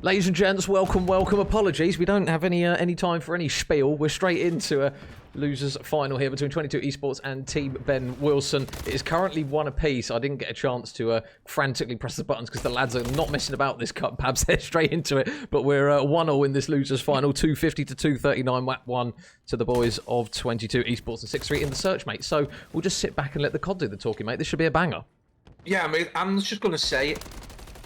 Ladies and gents, welcome. Apologies, we don't have any time for any spiel. We're straight into a losers final here between 22 Esports and Team Ben Wilson. It is currently one apiece. I didn't get a chance to frantically press the buttons because the lads are not messing about this cup. Pabs, they're straight into it. But we're 1-0 in this losers final, 250 to 239. WAP 1 to the boys of 22 Esports and 6-3 in the search, mate. So we'll just sit back and let the COD do the talking, mate. This should be a banger. Yeah, mate, I'm just going to say,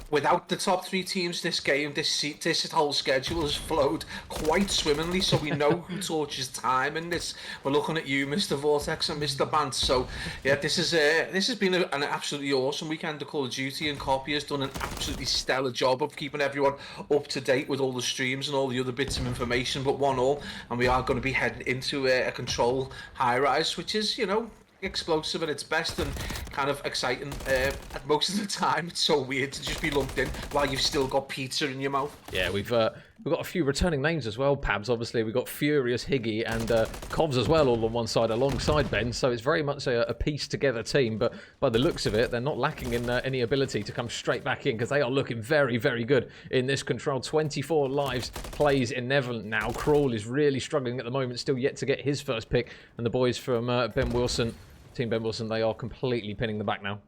without the top three teams, this game, this whole schedule has flowed quite swimmingly, so we know who torches time in this. We're looking at you, Mr. Vortex and Mr. Bant. So, yeah, this has been an absolutely awesome weekend of Call of Duty, and Copy has done an absolutely stellar job of keeping everyone up to date with all the streams and all the other bits of information, but 1-1, and we are going to be heading into a control high-rise, which is, you know, explosive at its best and kind of exciting at most of the time. It's so weird to just be lumped in while you've still got pizza in your mouth. Yeah, we've got a few returning names as well, Pabs. Obviously, we've got Furious, Higgy, and Covs as well, all on one side alongside Ben. So it's very much a pieced together team. But by the looks of it, they're not lacking in any ability to come straight back in because they are looking very, very good in this control. 24 lives plays in Netherlands now. Crawl is really struggling at the moment, still yet to get his first pick. And the boys from Ben Wilson, Team Ben Wilson, they are completely pinning the back now.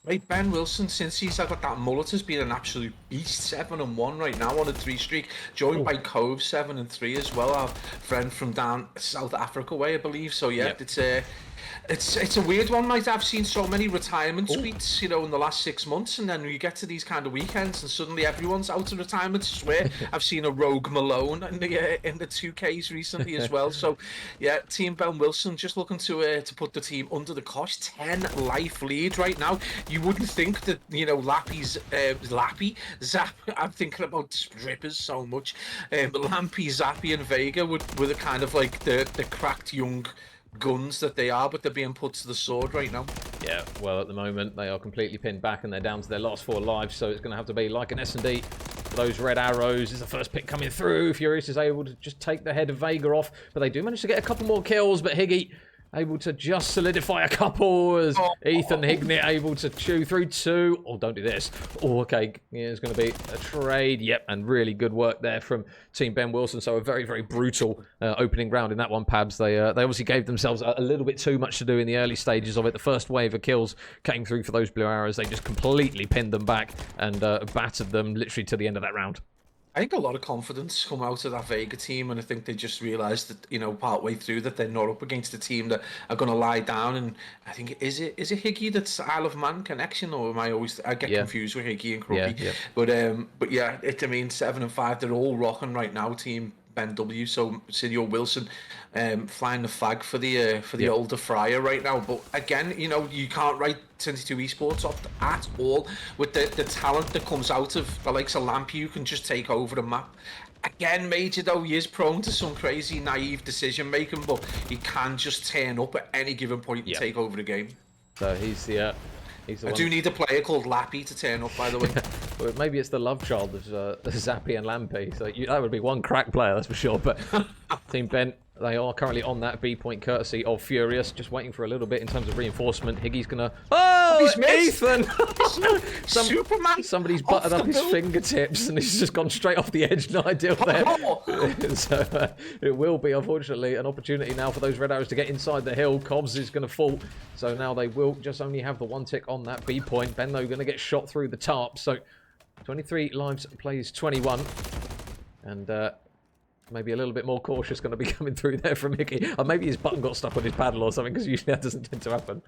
Right, Ben Wilson, since he's got that mullet, has been an absolute beast. 7-1 right now on a 3 streak, joined by Cove 7-3 as well. Our friend from down South Africa way, I believe. So yeah, it's a weird one, mate. I've seen so many retirement tweets, you know, in the last 6 months, and then you get to these kind of weekends, and suddenly everyone's out of retirement. I swear, I've seen a Rogue Malone in the 2Ks recently as well. So, yeah, Team Ben Wilson just looking to put the team under the cosh. 10 life lead right now. You wouldn't think that, you know, Zap. I'm thinking about strippers so much. Lampy, Zappy, and Vega were the kind of like the cracked young guns that they are, but they're being put to the sword right now. Yeah, well, at the moment they are completely pinned back and they're down to their last 4 lives, so it's going to have to be like an S&D for those red arrows. Is the first pick coming through. Furious is able to just take the head of Vega off, but they do manage to get a couple more kills. But Higgy able to just solidify a couple as Ethan Hignett able to chew through 2. Oh, don't do this. Oh, okay. Yeah, it's going to be a trade. Yep, and really good work there from Team Ben Wilson. So a very, very brutal opening round in that one, Pabs. They obviously gave themselves a little bit too much to do in the early stages of it. The first wave of kills came through for those blue arrows. They just completely pinned them back and battered them literally to the end of that round. I think a lot of confidence come out of that Vega team, and I think they just realised that, you know, partway through that they're not up against a team that are going to lie down. And I think is it Higgy that's Isle of Man connection, or am I get confused with Higgy and Crookie? Yeah. But yeah, I mean 7-5, they're all rocking right now, Team Ben W. So Sidio Wilson flying the flag for the older Fryer right now. But again, you know, you can't write 22 Esports off at all with the talent that comes out of the likes of Lampy, who can just take over the map. Again, Major, though, he is prone to some crazy naive decision making, but he can just turn up at any given point and take over the game. So he's the I do need a player called Lappy to turn up, by the way. Well, maybe it's the love child of Zappy and Lampy. So that would be one crack player, that's for sure. But Team Ben, they are currently on that B point courtesy of Furious. Just waiting for a little bit in terms of reinforcement. Higgy's going to... Oh, Ethan! Superman! Somebody's buttered up his fingertips and he's just gone straight off the edge. No idea there. So it will be, unfortunately, an opportunity now for those red arrows to get inside the hill. Cobbs is going to fall. So now they will just only have the 1 tick on that B point. Ben, though, going to get shot through the tarp. So 23 lives plays 21. And maybe a little bit more cautious going to be coming through there from Mickey. Or maybe his button got stuck on his paddle or something, because usually that doesn't tend to happen.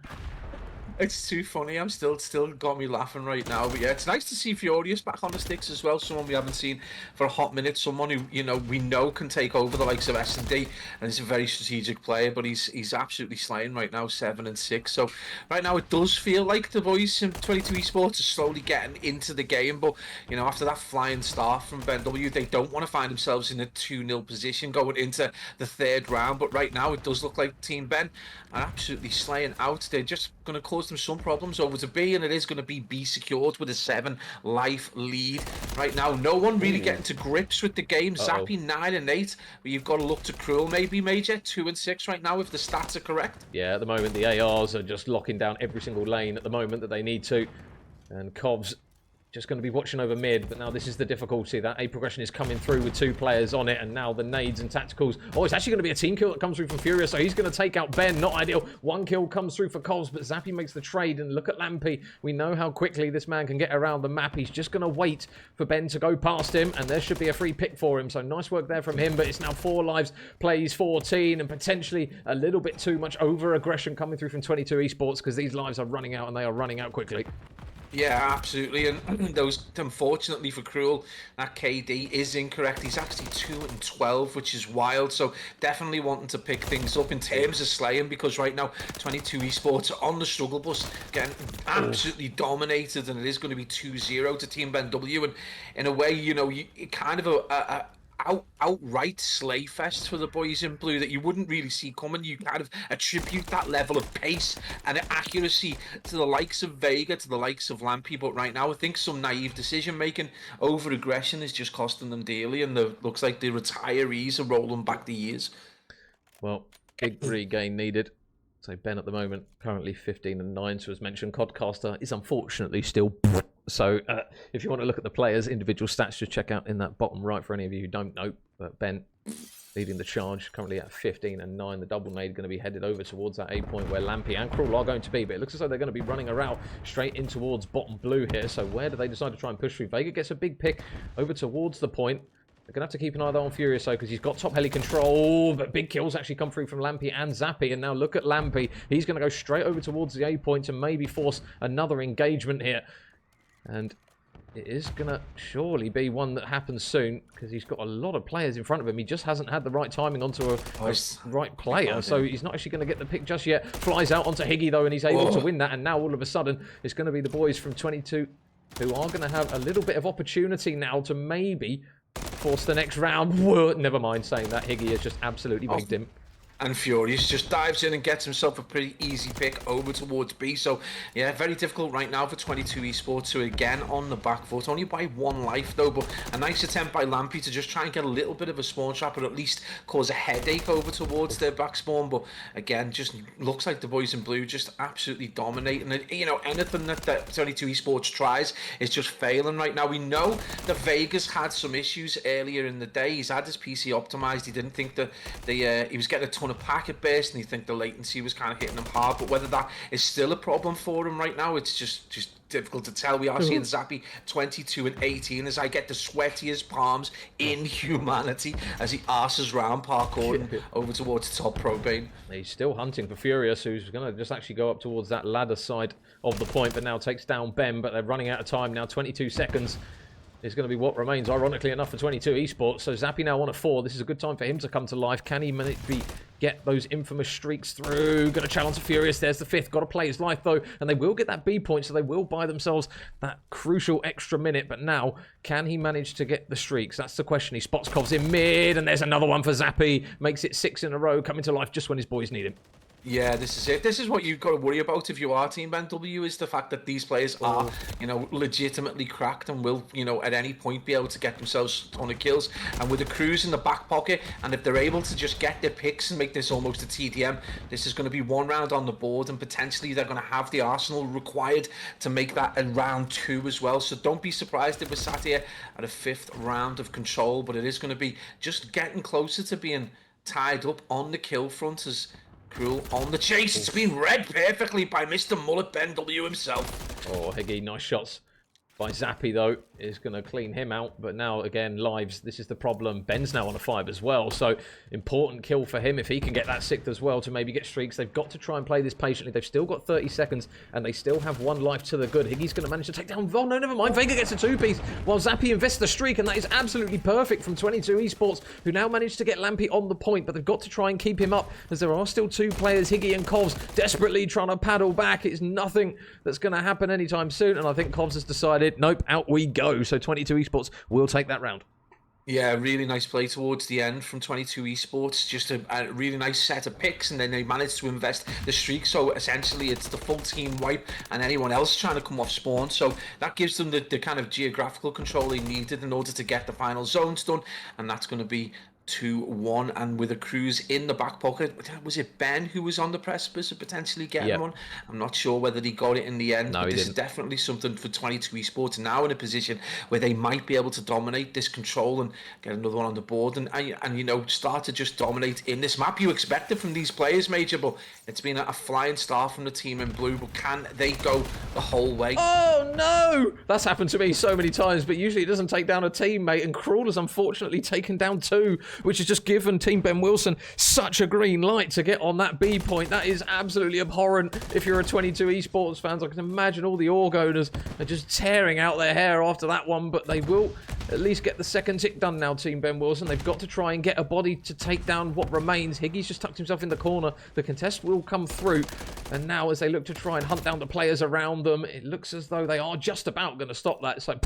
It's too funny. I'm still got me laughing right now. But yeah, it's nice to see Furious back on the sticks as well. Someone we haven't seen for a hot minute. Someone who, you know, we know can take over the likes of S&D, and he's a very strategic player. But he's absolutely slaying right now, 7-6. So right now it does feel like the boys in 22 Esports are slowly getting into the game. But you know, after that flying start from Ben W, they don't want to find themselves in a 2-0 position going into the 3rd round. But right now it does look like Team Ben are absolutely slaying out. They're just going to cause them some problems over to B, and it is going to be B secured with a 7 life lead right now. No one really getting to grips with the game. Zappy 9-8, but you've got to look to Cruel maybe, Major. 2-6 right now if the stats are correct. Yeah, at the moment the ARs are just locking down every single lane at the moment that they need to, and Covs just going to be watching over mid, but now this is the difficulty. That A progression is coming through with 2 players on it, and now the nades and tacticals. Oh, it's actually going to be a team kill that comes through from Furious, so he's going to take out Ben. Not ideal. 1 kill comes through for Kovs, but Zappy makes the trade, and look at Lampy. We know how quickly this man can get around the map. He's just going to wait for Ben to go past him, and there should be a free pick for him, so nice work there from him, but it's now 4 lives, plays 14, and potentially a little bit too much over-aggression coming through from 22 Esports, because these lives are running out, and they are running out quickly. Yeah, absolutely, and unfortunately for Cruel, that KD is incorrect. He's actually 2 and 12, which is wild, so definitely wanting to pick things up in terms of slaying, because right now 22 Esports are on the struggle bus, getting absolutely dominated, and it is going to be 2-0 to Team BenW, and in a way, you know, kind of a outright slay fest for the boys in blue that you wouldn't really see coming. You kind of attribute that level of pace and accuracy to the likes of Vega, to the likes of Lampy, but right now I think some naive decision making, over aggression is just costing them dearly, and looks like the retirees are rolling back the years. Well, big regain needed. So Ben at the moment currently 15 and 9. So as mentioned, Codcaster is unfortunately still. So if you want to look at the players' individual stats, just check out in that bottom right for any of you who don't know. But Ben leading the charge, currently at 15 and 9. The double nade going to be headed over towards that A point where Lampy and Cruel are going to be. But it looks as though they're going to be running around straight in towards bottom blue here. So where do they decide to try and push through? Vega gets a big pick over towards the point. They're going to have to keep an eye on Furious though, because he's got top heli control, but big kills actually come through from Lampy and Zappy, and now look at Lampy. He's going to go straight over towards the A point to maybe force another engagement here. And it is going to surely be one that happens soon, because he's got a lot of players in front of him. He just hasn't had the right timing onto a right player, so he's not actually going to get the pick just yet. Flies out onto Higgy though, and he's able to win that, and now all of a sudden it's going to be the boys from 22 who are going to have a little bit of opportunity now to maybe force the next round. Whoa, never mind saying that. Higgy has just absolutely bigged him. And Furious just dives in and gets himself a pretty easy pick over towards B. So, yeah, very difficult right now for 22 Esports, who again on the back foot, only by 1 life though, but a nice attempt by Lampy to just try and get a little bit of a spawn trap, or at least cause a headache over towards their back spawn. But again, just looks like the boys in blue just absolutely dominating it. You know, anything that 22 Esports tries is just failing right now. We know that Vegas had some issues earlier in the day. He's had his PC optimized. He didn't think that he was getting a ton of packet burst, and you think the latency was kind of hitting him hard, but whether that is still a problem for him right now, it's just difficult to tell. We are seeing Zappy 22 and 18 as I get the sweatiest palms in humanity as he arses round parkour over towards top Propane. He's still hunting for Furious, who's going to just actually go up towards that ladder side of the point, but now takes down Ben, but they're running out of time now. 22 seconds is going to be what remains, ironically enough, for 22 Esports. So Zappy now on at 4. This is a good time for him to come to life. Can he get those infamous streaks through? Going to challenge Furious. There's the 5th. Got to play his life, though. And they will get that B point, so they will buy themselves that crucial extra minute. But now, can he manage to get the streaks? That's the question. He spots Kovs in mid, and there's another one for Zappy. Makes it 6 in a row, coming to life just when his boys need him. Yeah, this is it. This is what you've got to worry about if you are Team BenW, is the fact that these players are, you know, legitimately cracked and will, you know, at any point be able to get themselves a ton of kills. And with the crews in the back pocket, and if they're able to just get their picks and make this almost a TDM, this is going to be 1 round on the board, and potentially they're going to have the arsenal required to make that a round 2 as well. So don't be surprised if we're sat here at a 5th round of control, but it is going to be just getting closer to being tied up on the kill front as Cruel on the chase. It's been read perfectly by Mr. Mullet BenW himself. Oh, Higgy, nice shots by Zappy, though, is going to clean him out. But now, again, lives, this is the problem. Ben's now on a 5 as well. So, important kill for him if he can get that 6th as well to maybe get streaks. They've got to try and play this patiently. They've still got 30 seconds, and they still have 1 life to the good. Higgy's going to manage to take down Von. No, never mind. Vega gets a 2-piece while Zappy invests the streak, and that is absolutely perfect from 22 Esports, who now managed to get Lampy on the point, but they've got to try and keep him up, as there are still 2 players, Higgy and Kovs, desperately trying to paddle back. It's nothing that's going to happen anytime soon, and I think Kovs has decided, nope, out we go. So 22 Esports will take that round. Yeah, really nice play towards the end from 22 Esports. Just a really nice set of picks, and then they managed to invest the streak. So essentially, it's the full team wipe and anyone else trying to come off spawn. So that gives them the kind of geographical control they needed in order to get the final zones done, and that's going to be 2-1, and with a Cruz in the back pocket. Was it Ben who was on the precipice of potentially getting one? I'm not sure whether he got it in the end, No, but he this didn't. is definitely something for 22 Esports now in a position where they might be able to dominate this control and get another one on the board and you know, start to just dominate in this map. You expect it from these players, Major, but it's been a flying start from the team in blue. But can they go the whole way? Oh no! That's happened to me so many times, but usually it doesn't take down a teammate, and Cruel has unfortunately taken down 2, which has just given Team Ben Wilson such a green light to get on that B point. That is absolutely abhorrent if you're a 22 Esports fans. I can imagine all the org owners are just tearing out their hair after that one, but they will at least get the second tick done now, Team Ben Wilson. They've got to try and get a body to take down what remains. Higgy's just tucked himself in the corner. The contest will come through, and now as they look to try and hunt down the players around them, it looks as though they are just about going to stop that. It's like,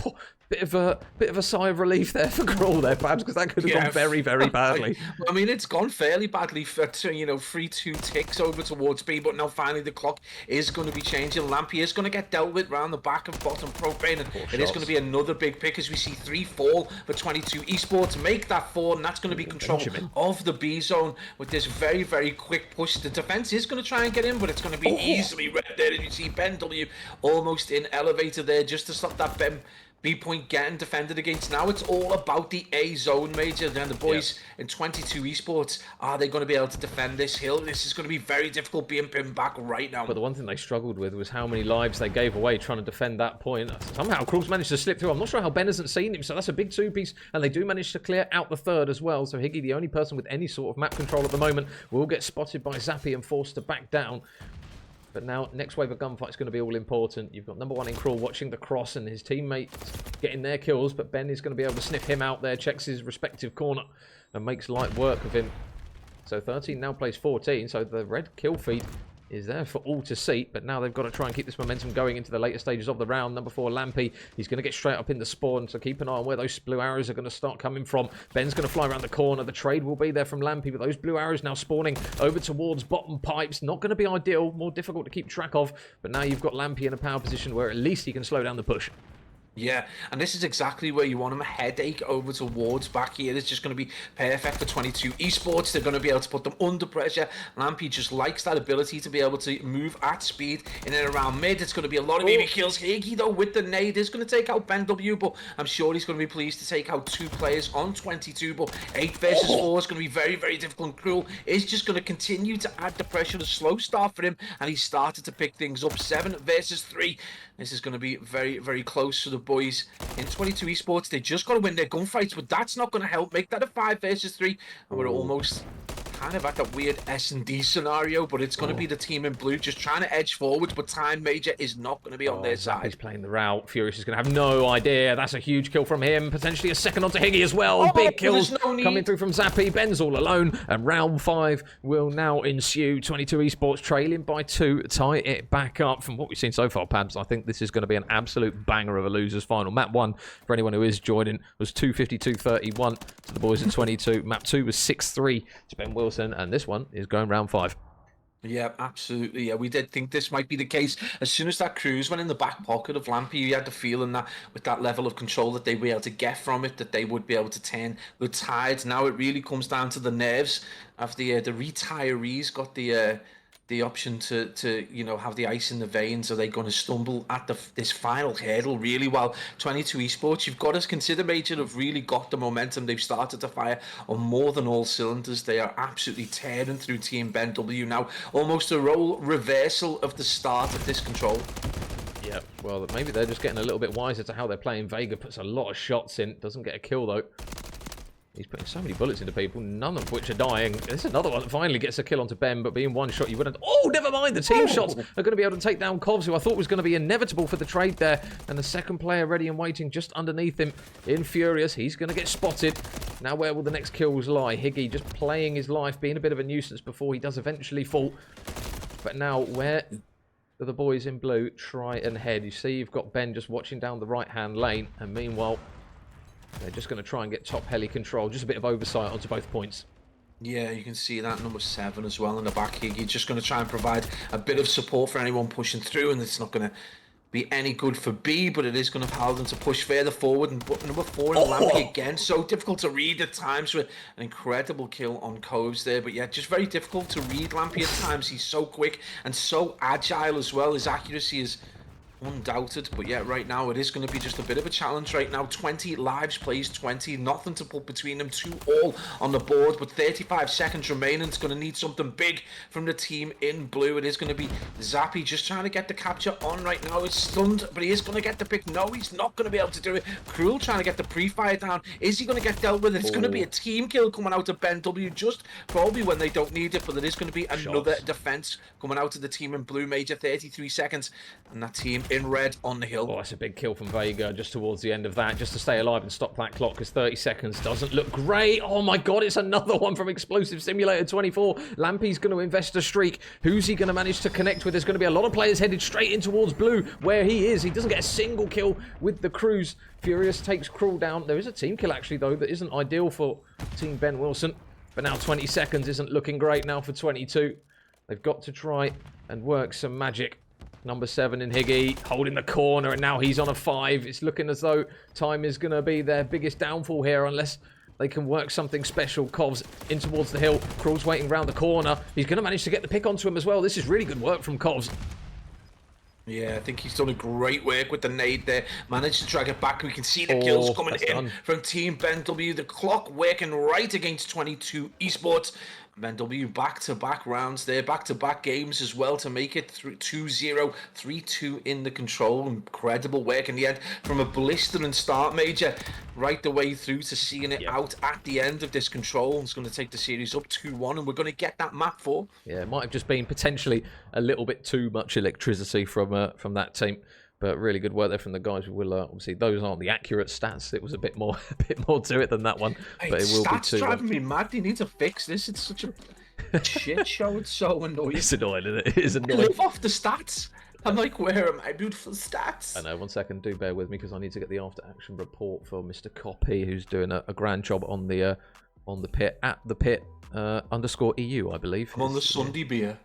bit of a sigh of relief there for Crawl there, perhaps, because that could have gone very, very badly. I mean, it's gone fairly badly for, you know, 3-2 ticks over towards B, but now finally the clock is going to be changing. Lampy is going to get dealt with round the back of bottom propane, and it is going to be another big pick as we see 3 fall for 22 Esports. Make that 4, and that's going to be control of the B zone with this very, very quick push. The defense is going to try and get in, but it's going to be easily read there. As you see Ben W almost in elevator there just to stop that B point getting defended against. Now it's all about the A zone, Major. And the boys in 22 Esports, are they going to be able to defend this hill? This is going to be very difficult being pinned back right now. But the one thing they struggled with was how many lives they gave away trying to defend that point. Somehow Krul's managed to slip through. I'm not sure how Ben hasn't seen him, so that's a big 2-piece, and they do manage to clear out the third as well. So Higgy, the only person with any sort of map control at the moment, will get spotted by Zappy and forced to back down. But now, next wave of gunfight is going to be all important. You've got number 1 in Crawl watching the cross and his teammates getting their kills, but Ben is going to be able to sniff him out there, checks his respective corner, and makes light work of him. So 13 now plays 14, so the red kill feed is there for all to see, but now they've got to try and keep this momentum going into the later stages of the round. Number 4, Lampy, he's going to get straight up in the spawn, so keep an eye on where those blue arrows are going to start coming from. Ben's going to fly around the corner. The trade will be there from Lampy, but those blue arrows now spawning over towards bottom pipes. Not going to be ideal, more difficult to keep track of, but now you've got Lampy in a power position where at least he can slow down the push. Yeah, and this is exactly where you want him. A headache over towards back here is just going to be perfect for 22 Esports. They're going to be able to put them under pressure. Lampy just likes that ability to be able to move at speed in and around mid. It's going to be a lot of BB kills. Higgy, though, with the nade is going to take out Ben W, but I'm sure he's going to be pleased to take out 2 players on 22, but 8 versus 4 is going to be very, very difficult. And Cruel is just going to continue to add the pressure. A slow start for him, and he started to pick things up. 7 versus 3. This is going to be very, very close for the boys in 22 Esports. They just got to win their gunfights, but that's not going to help make that a 5 versus 3. And we're almost kind of at that weird S&D scenario, but it's going to be the team in blue just trying to edge forwards, but Time Major is not going to be on their side. He's playing the route. Furious is going to have no idea. That's a huge kill from him. Potentially a second onto Higgy as well. Big kills coming through from Zappy. Ben's all alone, and round 5 will now ensue. 22 Esports trailing by 2, tie it back up. From what we've seen so far, Pabs, I think this is going to be an absolute banger of a losers final. Map 1, for anyone who is joining, was 252-31 to the boys at 22. Map 2 was 6-3 to Ben Wilson. And this one is going round 5. Yeah, absolutely. Yeah, we did think this might be the case. As soon as that Cruz went in the back pocket of Lampy, you had the feeling that with that level of control that they'd be able to get from it, that they would be able to turn the tide. Now it really comes down to the nerves of the retirees got the option to you know, have the ice in the veins. Are they going to stumble at this final hurdle really? While 22 Esports, you've got to consider, Major, have really got the momentum. They've started to fire on more than all cylinders. They are absolutely tearing through Team Ben W now. Almost a role reversal of the start of this control. Yeah, well, maybe they're just getting a little bit wiser to how they're playing. Vega puts a lot of shots in, doesn't get a kill though. He's putting so many bullets into people, none of which are dying. There's another one that finally gets a kill onto Ben, but being one shot, you wouldn't... Oh, never mind! The team shots are going to be able to take down Kovs, who I thought was going to be inevitable for the trade there. And the second player ready and waiting just underneath him in Furious. He's going to get spotted. Now where will the next kills lie? Higgy just playing his life, being a bit of a nuisance before he does eventually fall. But now where... the boys in blue try and head. You see you've got Ben just watching down the right-hand lane, and meanwhile... they're just going to try and get top heli control. Just a bit of oversight onto both points. Yeah, you can see that number 7 as well in the back here. You're just going to try and provide a bit of support for anyone pushing through, and it's not going to be any good for B, but it is going to allow them to push further forward. And number 4 in Lampy again, so difficult to read at times with an incredible kill on Coves there. But yeah, just very difficult to read Lampy at times. He's so quick and so agile as well. His accuracy is undoubted, but yeah, right now it is going to be just a bit of a challenge right now. 20 lives, plays 20, nothing to put between them, 2 all on the board, but 35 seconds remaining. It's going to need something big from the team in blue. It is going to be Zappy just trying to get the capture on right now. It's stunned, but he is going to get the pick. No, he's not going to be able to do it. Cruel trying to get the pre-fire down. Is he going to get dealt with? It's going to be a team kill coming out of Ben W, just probably when they don't need it, but there is going to be another defense coming out of the team in blue. Major 33 seconds, and that team in red on the hill. Oh, that's a big kill from Vega just towards the end of that, just to stay alive and stop that clock, because 30 seconds doesn't look great. Oh my god, it's another one from Explosive Simulator 24. Lampy's going to invest a streak. Who's he going to manage to connect with? There's going to be a lot of players headed straight in towards blue, where he is. He doesn't get a single kill with the Cruise. Furious takes Cruel down. There is a team kill, actually, though, that isn't ideal for Team Ben Wilson. But now 20 seconds isn't looking great now for 22. They've got to try and work some magic. Number 7 in Higgy holding the corner, and now he's on a 5. It's looking as though time is going to be their biggest downfall here, unless they can work something special. Covs in towards the hill. Cruel's waiting round the corner. He's going to manage to get the pick onto him as well. This is really good work from Covs. Yeah, I think he's done a great work with the nade there. Managed to drag it back. We can see the kills coming in from Team Ben W. The clock working right against 22 Esports. Ben W back-to-back rounds there, back-to-back games as well to make it 2-0, 3-2 in the control. Incredible work in the end from a blistering start, Major, right the way through to seeing it out at the end of this control. It's going to take the series up 2-1, and we're going to get that map 4. Yeah, it might have just been potentially a little bit too much electricity from that team. But really good work there from the guys. Will obviously those aren't the accurate stats. It was a bit more to it than that one. Hey, but it will be too. Driving me mad. You need to fix this. It's such a shit show. It's so annoying. It's annoying, isn't it? It is annoying. I live off the stats. I'm like, where are my beautiful stats? I know. 1 second. Do bear with me because I need to get the after action report for Mr. Copy, who's doing a grand job on the pit at the pit _EU, I believe. I'm on the Sunday beer.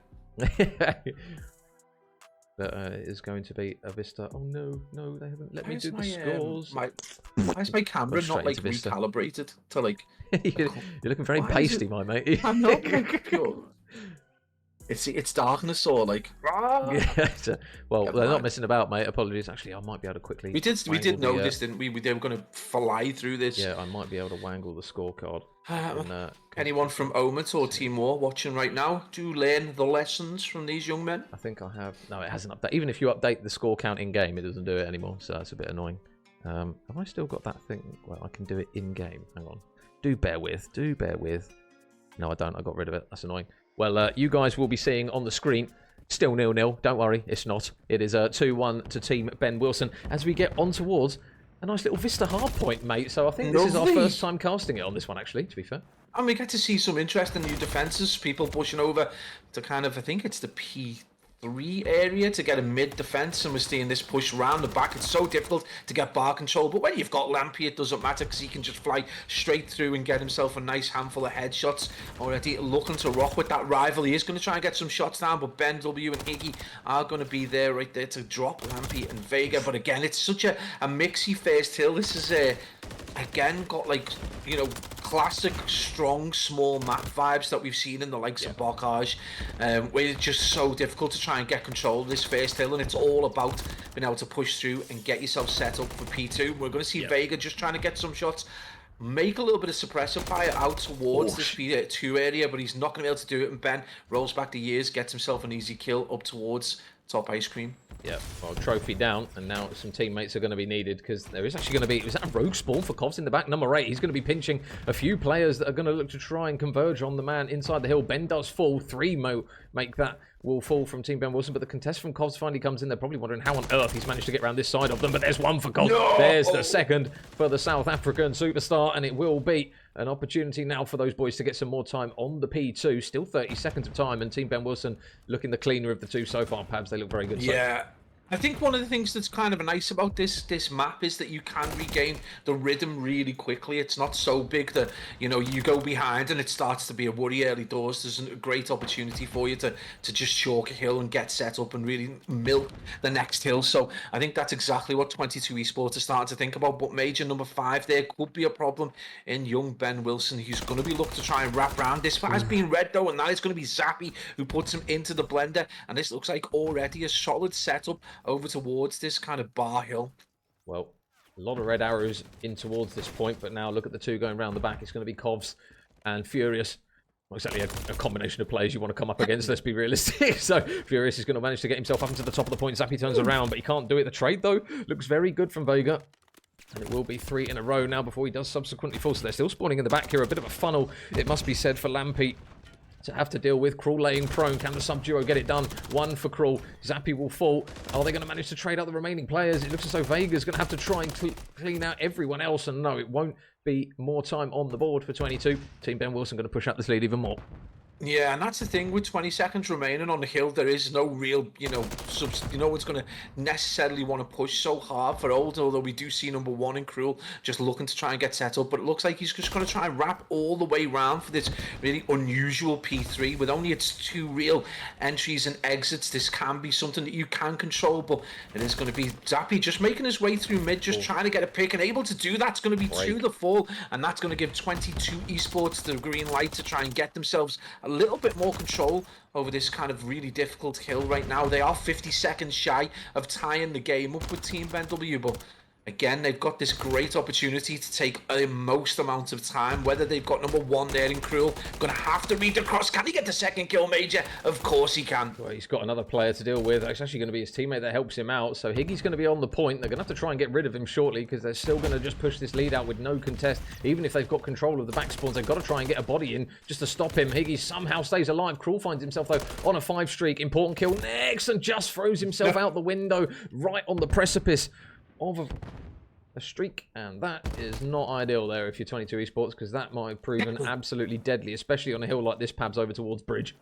That is going to be a Vista. Oh no, they haven't let me do the scores. Why is my camera not like recalibrated to like? You're looking very pasty, my mate. I'm not. It's darkness or like. Well, they're not messing about, mate. Apologies. Actually, I might be able to quickly. We did know this, didn't we? They were going to fly through this. Yeah, I might be able to wangle the scorecard. Anyone from Omit or Team War watching right now, do learn the lessons from these young men. I think I have. No, it hasn't updated. Even if you update the score count in game, it doesn't do it anymore. So that's a bit annoying. Have I still got that thing? Well, I can do it in game. Hang on. Do bear with. No, I don't. I got rid of it. That's annoying. Well, you guys will be seeing on the screen, still 0-0. Don't worry, it's not. It is 2-1 to Team Ben Wilson as we get on towards a nice little Vista hardpoint, mate. So I think this is our first time casting it on this one, actually, to be fair. And we get to see some interesting new defences, people pushing over to kind of, I think it's the P3 area to get a mid defense, and we're seeing this push round the back. It's so difficult to get bar control, but when you've got Lampy, it doesn't matter because he can just fly straight through and get himself a nice handful of headshots. Already looking to rock with that rival. He is going to try and get some shots down, but Ben W and Higgy are going to be there right there to drop Lampy and Vega. But again, it's such a mixy first hill. This is again got like, you know, classic strong small map vibes that we've seen in the likes of Bocage, where it's just so difficult to try and get control of this first hill, and it's all about being able to push through and get yourself set up for P2. We're going to see Vega just trying to get some shots, make a little bit of suppressor fire out towards this P2 area, but he's not going to be able to do it, and Ben rolls back the years, gets himself an easy kill up towards top ice cream. Yeah, well, trophy down, and now some teammates are going to be needed because there is actually going to be... Was that a rogue spawn for Covs in the back? Number 8. He's going to be pinching a few players that are going to look to try and converge on the man inside the hill. Ben does fall. 3 make that will fall from Team Ben Wilson, but the contest from Covs finally comes in. They're probably wondering how on earth he's managed to get around this side of them, but there's one for Covs. There's the second for the South African superstar, and it will be an opportunity now for those boys to get some more time on the P2. Still 30 seconds of time, and Team Ben Wilson looking the cleaner of the two so far. Pabs, they look very good. Yeah. I think one of the things that's kind of nice about this map is that you can regain the rhythm really quickly. It's not so big that, you know, you go behind and it starts to be a worry early doors. There's a great opportunity for you to just chalk a hill and get set up and really milk the next hill. So I think that's exactly what 22 Esports are starting to think about. But major number 5 there could be a problem in young Ben Wilson, who's going to be looking to try and wrap around. This has been red though, and that is going to be Zappy who puts him into the blender. And this looks like already a solid setup over towards this kind of bar hill. Well, a lot of red arrows in towards this point, but now look at the two going around the back. It's going to be Kovs and Furious. Not exactly a combination of players you want to come up against, let's be realistic. So Furious is going to manage to get himself up into the top of the point. Zappy turns around, but he can't do it. The trade, though, looks very good from Vega. And it will be 3 in a row now before he does subsequently fall. So they're still spawning in the back here. A bit of a funnel, it must be said, for Lampy to have to deal with. Krul laying prone. Can the sub-duo get it done? 1 for Krul. Zappy will fall. Are they going to manage to trade out the remaining players? It looks as though Vega's going to have to try and clean out everyone else. And no, it won't be more time on the board for 22. Team Ben Wilson going to push out this lead even more. Yeah, and that's the thing with 20 seconds remaining on the hill. There is no real, no one's going to necessarily want to push so hard for Old, although we do see number 1 in Krul just looking to try and get set up. But it looks like he's just going to try and wrap all the way around for this really unusual P3. With only its 2 real entries and exits, this can be something that you can control, but it is going to be Zappy just making his way through mid, just trying to get a pick, and able to do that's going to be 2 the fall, and that's going to give 22 Esports the green light to try and get themselves a little bit more control over this kind of really difficult hill right now. They are 50 seconds shy of tying the game up with Team BenW, but again, they've got this great opportunity to take a most amount of time. Whether they've got number 1 there in Krul, going to have to read the cross. Can he get the second kill, Major? Of course he can. Well, he's got another player to deal with. It's actually going to be his teammate that helps him out. So Higgy's going to be on the point. They're going to have to try and get rid of him shortly because they're still going to just push this lead out with no contest. Even if they've got control of the back spawns, they've got to try and get a body in just to stop him. Higgy somehow stays alive. Krul finds himself, though, on a 5 streak. Important kill next and just throws himself out the window right on the precipice of a streak, and that is not ideal there if you're 22 Esports, because that might have proven absolutely deadly, especially on a hill like this. Pabs over towards Bridge.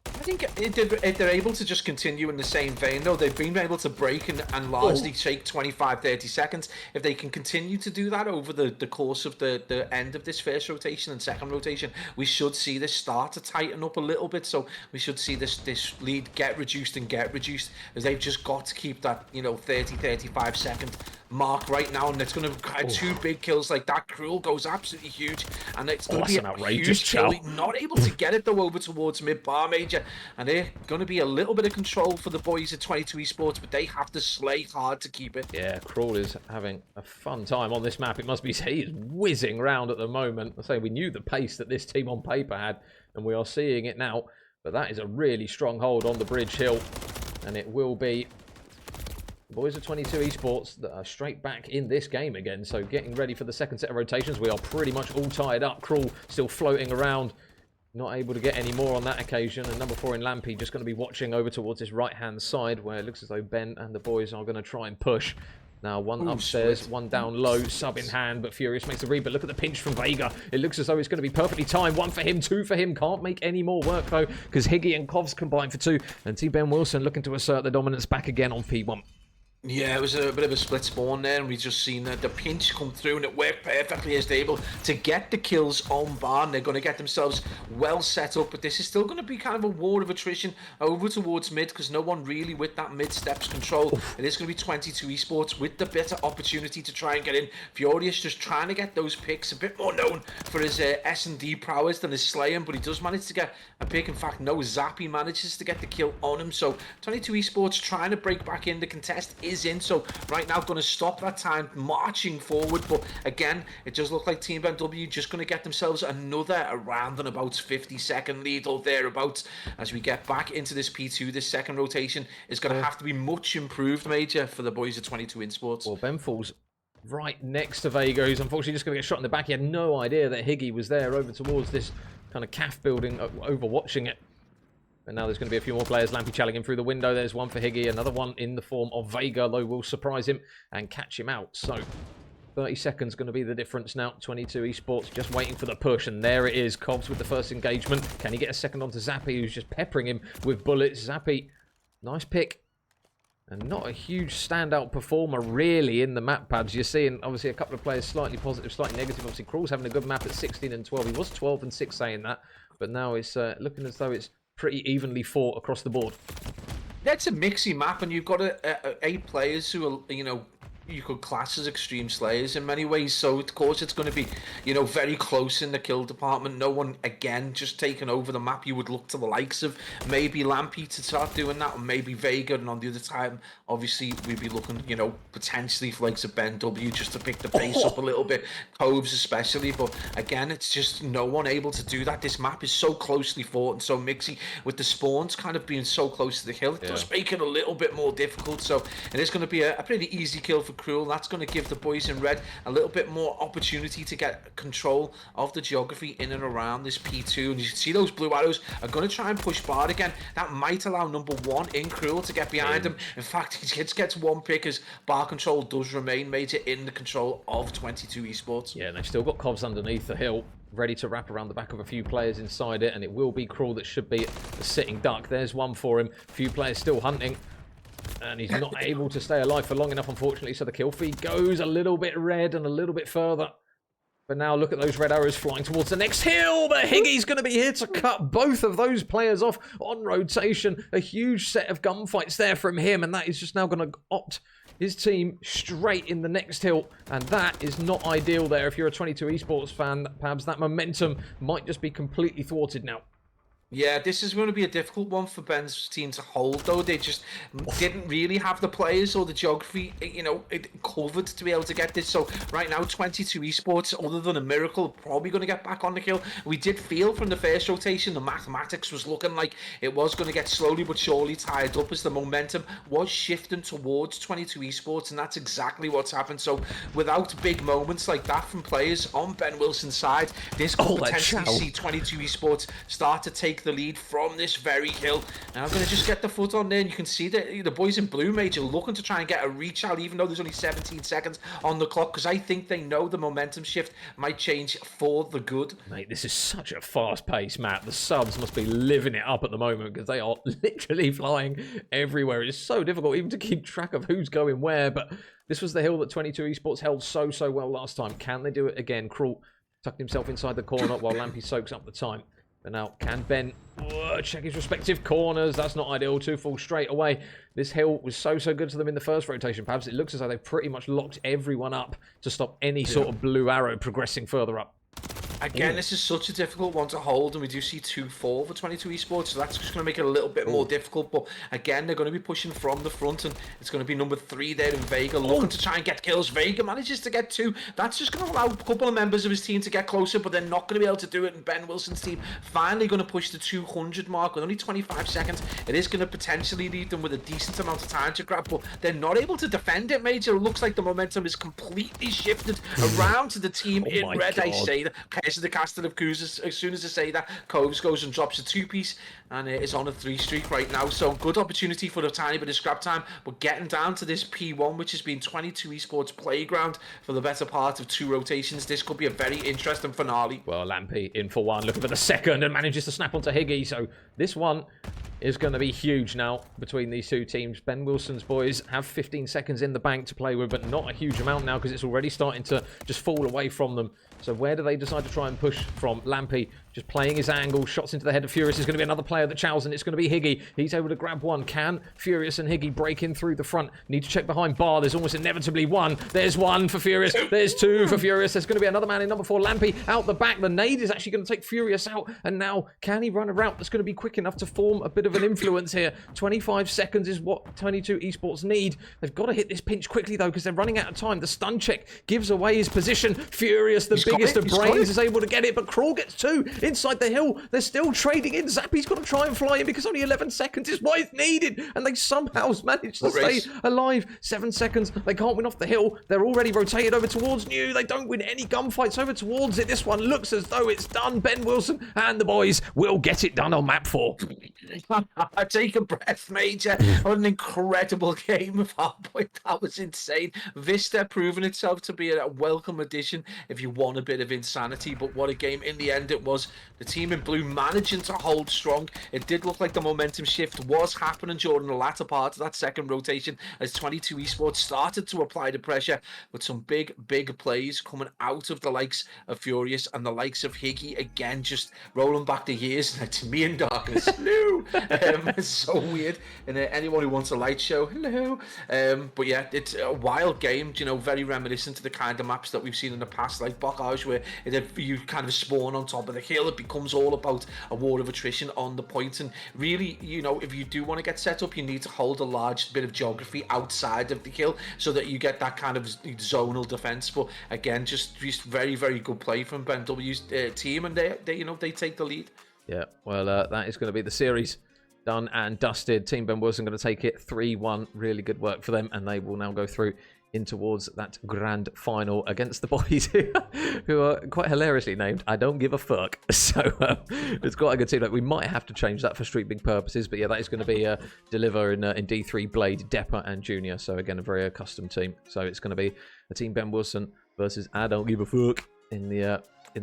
I think if they're able to just continue in the same vein, though, they've been able to break and largely take 25-30 seconds. If they can continue to do that over the course of the end of this first rotation and second rotation, we should see this start to tighten up a little bit. So we should see this lead get reduced, as they've just got to keep that 30-35 second mark right now, and it's going to 2 big kills like that. Krul goes absolutely huge, and it's going to be a huge kill. Not able to get it though over towards mid bar, Major, and they're going to be a little bit of control for the boys at 22 Esports, but they have to slay hard to keep it. Yeah, Krul is having a fun time on this map. It must be said, he is whizzing round at the moment. I say we knew the pace that this team on paper had, and we are seeing it now. But that is a really strong hold on the Bridge Hill, and it will be the boys of 22 Esports that are straight back in this game again. So getting ready for the second set of rotations. We are pretty much all tied up. Krul still floating around, not able to get any more on that occasion. And number 4 in Lampy just going to be watching over towards his right-hand side, where it looks as though Ben and the boys are going to try and push. Now, one upstairs, one down low, sub in hand, but Furious makes the read. But look at the pinch from Vega. It looks as though it's going to be perfectly timed. 1 for him, 2 for him. Can't make any more work, though, because Higgy and Kovs combine for 2. And Team Ben Wilson looking to assert the dominance back again on P1. Yeah, it was a bit of a split spawn there, and we just seen the pinch come through, and it worked perfectly as they're able to get the kills on bar, and they're going to get themselves well set up. But this is still going to be kind of a war of attrition over towards mid, because no one really with that mid steps control. It is going to be 22 Esports with the better opportunity to try and get in. Furious just trying to get those picks, a bit more known for his S&D prowess than his slaying, but he does manage to get a pick. In fact, no, Zappy manages to get the kill on him. So 22 Esports trying to break back in. The contest is in, so right now going to stop that time marching forward. But again, it does look like Team BenW just going to get themselves another around and about 50-second lead or thereabouts as we get back into this P2. This second rotation is going to have to be much improved, Major, for the boys at 22 Esports. Well, Ben falls right next to Vega, who's unfortunately just going to get shot in the back. He had no idea that Higgy was there over towards this kind of calf building, overwatching it. And now there's going to be a few more players. Lampy challenging him through the window. There's one for Higgy. Another one in the form of Vega, though, will surprise him and catch him out. So 30 seconds going to be the difference now. 22 Esports just waiting for the push. And there it is. Kovs with the first engagement. Can he get a second onto Zappy, who's just peppering him with bullets? Zappy, nice pick. And not a huge standout performer, really, in the map pads. You're seeing, obviously, a couple of players slightly positive, slightly negative. Obviously, Krul's having a good map at 16 and 12. He was 12 and 6 saying that. But now it's looking as though it's pretty evenly fought across the board. That's a mixy map, and you've got 8 players who are, you know, you could class as extreme slayers in many ways. So of course it's going to be, you know, very close in the kill department. No one again just taking over the map. You would look to the likes of maybe Lampy to start doing that, or maybe Vega. And on the other time, obviously we'd be looking, you know, potentially for likes of Ben W just to pick the pace up a little bit, Coves especially. But again, it's just no one able to do that. This map is so closely fought and so mixy, with the spawns kind of being so close to the hill. It does make it a little bit more difficult. So it is going to be a pretty easy kill for Krul. That's going to give the boys in red a little bit more opportunity to get control of the geography in and around this P2. And you can see those blue arrows are going to try and push Bard again. That might allow number 1 in Krul to get behind him. In fact, he gets 1 pick as bar control does remain major in the control of 22 Esports. Yeah, and they've still got Covs underneath the hill, ready to wrap around the back of a few players inside it, and it will be Krul that should be a sitting duck. There's one for him. A few players still hunting. And he's not able to stay alive for long enough, unfortunately, so the kill feed goes a little bit red and a little bit further. But now look at those red arrows flying towards the next hill. But Higgy's going to be here to cut both of those players off on rotation. A huge set of gunfights there from him, and that is just now going to opt his team straight in the next hill. And that is not ideal there. If you're a 22 Esports fan, Pabs, that momentum might just be completely thwarted now. Yeah, this is going to be a difficult one for Ben's team to hold, though. They just didn't really have the players or the geography, you know, covered to be able to get this. So right now, 22 Esports, other than a miracle, probably going to get back on the kill. We did feel from the first rotation, the mathematics was looking like it was going to get slowly but surely tied up as the momentum was shifting towards 22 Esports, and that's exactly what's happened. So without big moments like that from players on Ben Wilson's side, this could potentially see 22 Esports start to take the lead from this very hill. Now I'm going to just get the foot on there, and you can see that the boys in blue major looking to try and get a reach out, even though there's only 17 seconds on the clock, because I think they know the momentum shift might change for the good. Mate, this is such a fast-paced map. The subs must be living it up at the moment, because they are literally flying everywhere. It's so difficult even to keep track of who's going where, but this was the hill that 22 Esports held so well last time. Can they do it again? Krul tucked himself inside the corner while Lampy soaks up the time. But now, can Ben check his respective corners? That's not ideal. 2 falls straight away. This hill was so good to them in the first rotation, perhaps. It looks as though they've pretty much locked everyone up to stop any sort of blue arrow progressing further up. Again, this is such a difficult one to hold, and we do see 2 fall for 22 Esports, so that's just going to make it a little bit more difficult. But again, they're going to be pushing from the front, and it's going to be number 3 there in Vega, looking to try and get kills. Vega manages to get 2. That's just going to allow a couple of members of his team to get closer, but they're not going to be able to do it. And Ben Wilson's team finally going to push the 200 mark with only 25 seconds. It is going to potentially leave them with a decent amount of time to grab, but they're not able to defend it, Major. It looks like the momentum is completely shifted around to the team in red. I say that. There's the casting of Kuz. As soon as I say that, Coves goes and drops a 2-piece, and it is on a 3 streak right now. So good opportunity for a tiny bit of scrap time, but getting down to this P1, which has been 22 Esports playground for the better part of 2 rotations. This could be a very interesting finale. Well, Lampy in for 1, looking for the second, and manages to snap onto Higgy. So this one is going to be huge now between these 2 teams. Ben Wilson's boys have 15 seconds in the bank to play with, but not a huge amount now, because it's already starting to just fall away from them. So where do they decide to try and push from? Lampy just playing his angle, shots into the head of Furious. Is going to be another player that chows, and it's going to be Higgy. He's able to grab 1. Can Furious and Higgy break in through the front? Need to check behind Bar. There's almost inevitably 1. There's 1 for Furious. There's 2 for Furious. There's going to be another man in number 4. Lampy out the back. The nade is actually going to take Furious out. And now, can he run a route that's going to be quick enough to form a bit of an influence here? 25 seconds is what 22 Esports need. They've got to hit this pinch quickly, though, because they're running out of time. The stun check gives away his position. Furious, the biggest of brains, is able to get it, but Krul gets 2 inside the hill. They're still trading in. Zappy's got to try and fly in, because only 11 seconds is what is needed, and they somehow managed to stay alive. 7 seconds. They can't win off the hill. They're already rotated over towards New. They don't win any gunfights over towards it. This one looks as though it's done. Ben Wilson and the boys will get it done on map 4. Take a breath, Major. What an incredible game of Hardpoint. That was insane. Vista proving itself to be a welcome addition if you want a bit of insanity. But what a game in the end it was. The team in blue managing to hold strong. It did look like the momentum shift was happening during the latter part of that second rotation as 22 Esports started to apply the pressure with some big plays coming out of the likes of Furious and the likes of Higgy again, just rolling back the years to me in darkness. Hello. It's so weird. And anyone who wants a light show, hello. But yeah, it's a wild game, you know, very reminiscent to the kind of maps that we've seen in the past, like Bocage, where you kind of spawn on top of the hill. It becomes all about a war of attrition on the point. And really, you know, if you do want to get set up, you need to hold a large bit of geography outside of the hill so that you get that kind of zonal defense. But again, just very good play from Ben W's team, and they take the lead. Yeah, well, that is going to be the series done and dusted. Team Ben Wilson going to take it 3-1. Really good work for them, and they will now go through in towards that grand final against the boys who are quite hilariously named I Don't Give a Fuck. So it's quite a good team. Like, we might have to change that for streaming purposes, but yeah, that is going to be Deliver in D3, Blade, Depper, and Junior. So again, a very custom team. So it's going to be a team Ben Wilson versus I Don't Give a Fuck in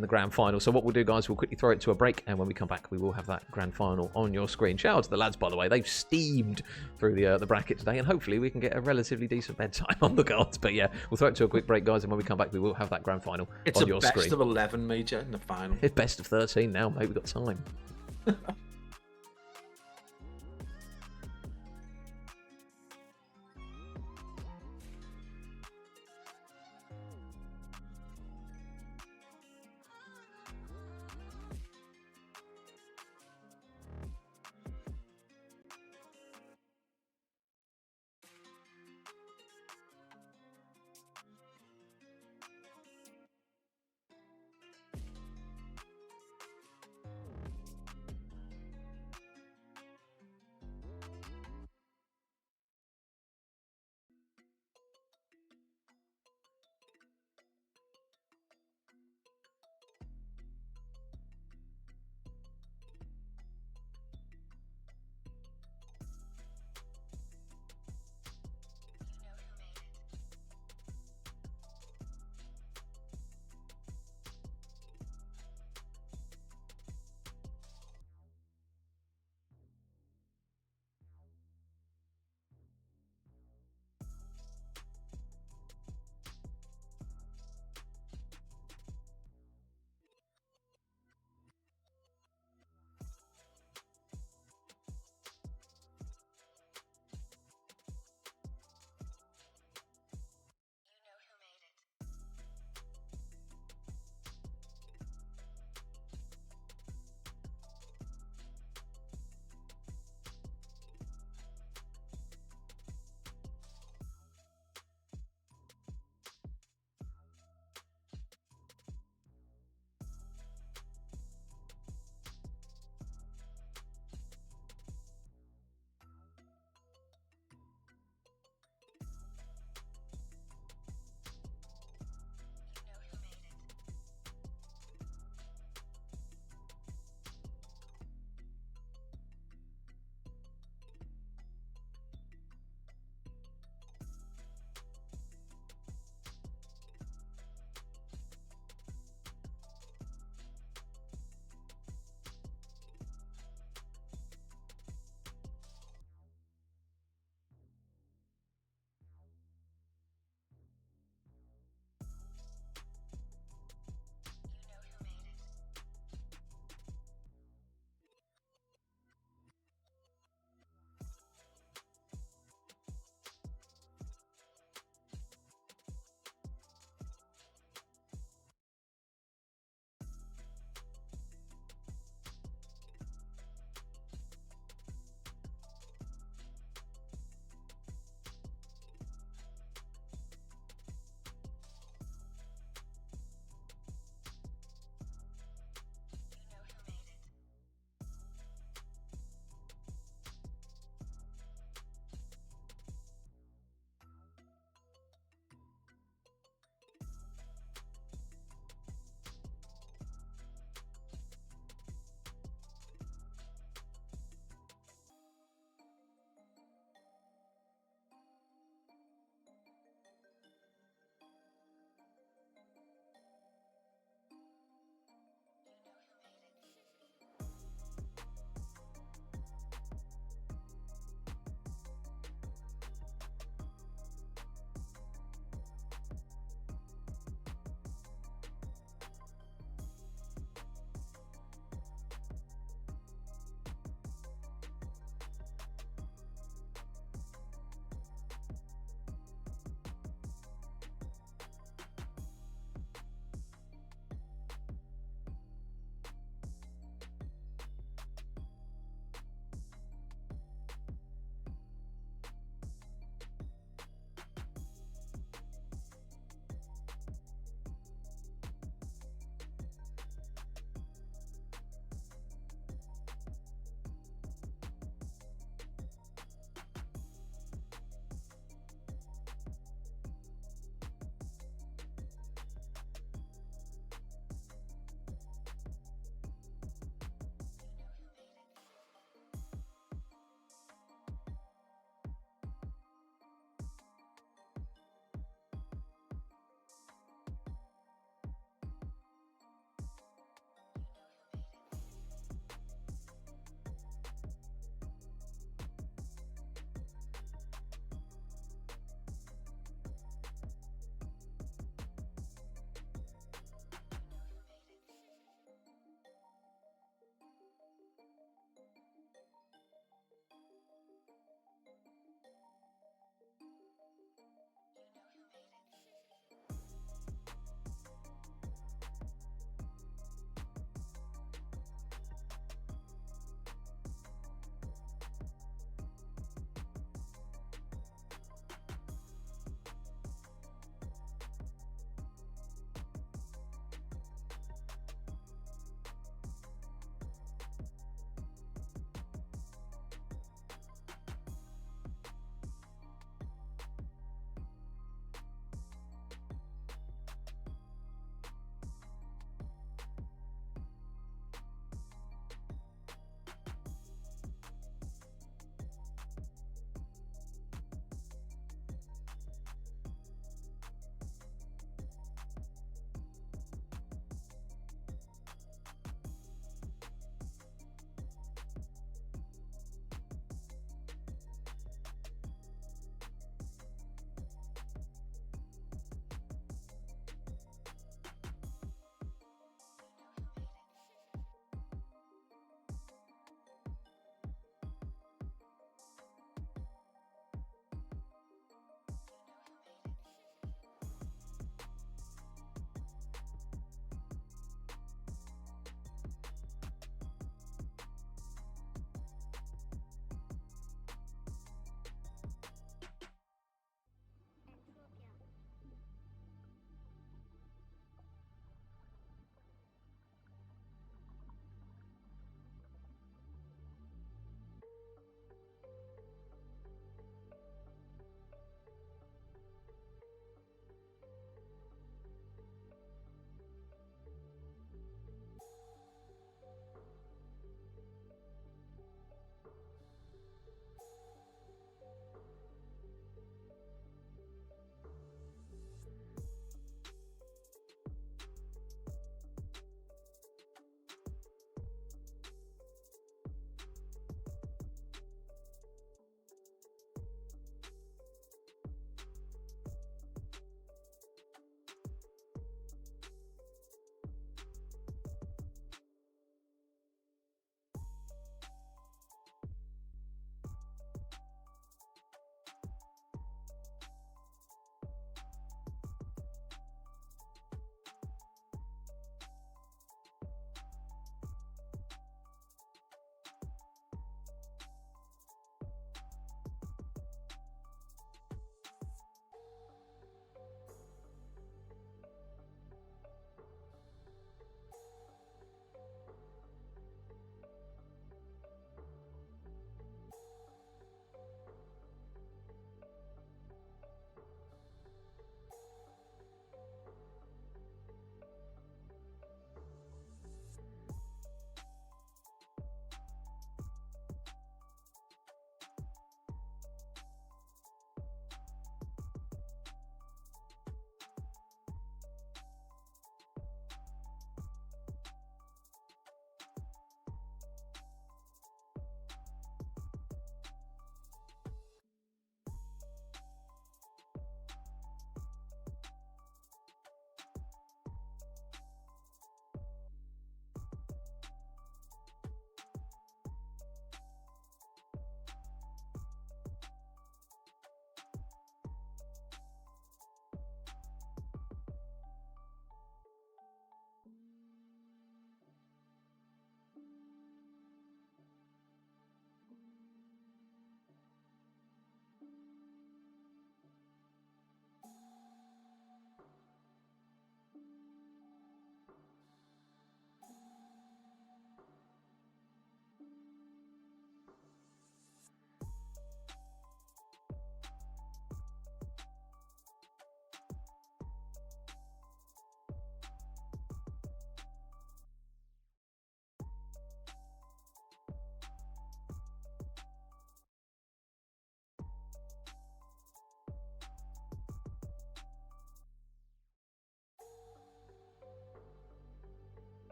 the grand final. So what we'll do, guys, we'll quickly throw it to a break, and when we come back, we will have that grand final on your screen. Shout out to the lads, by the way. They've steamed through the bracket today, and hopefully we can get a relatively decent bedtime on the cards. But yeah, we'll throw it to a quick break, guys, and when we come back, we will have that grand final on your screen. It's a best of 11, Major, in the final. It's best of 13 now, mate. We've got time.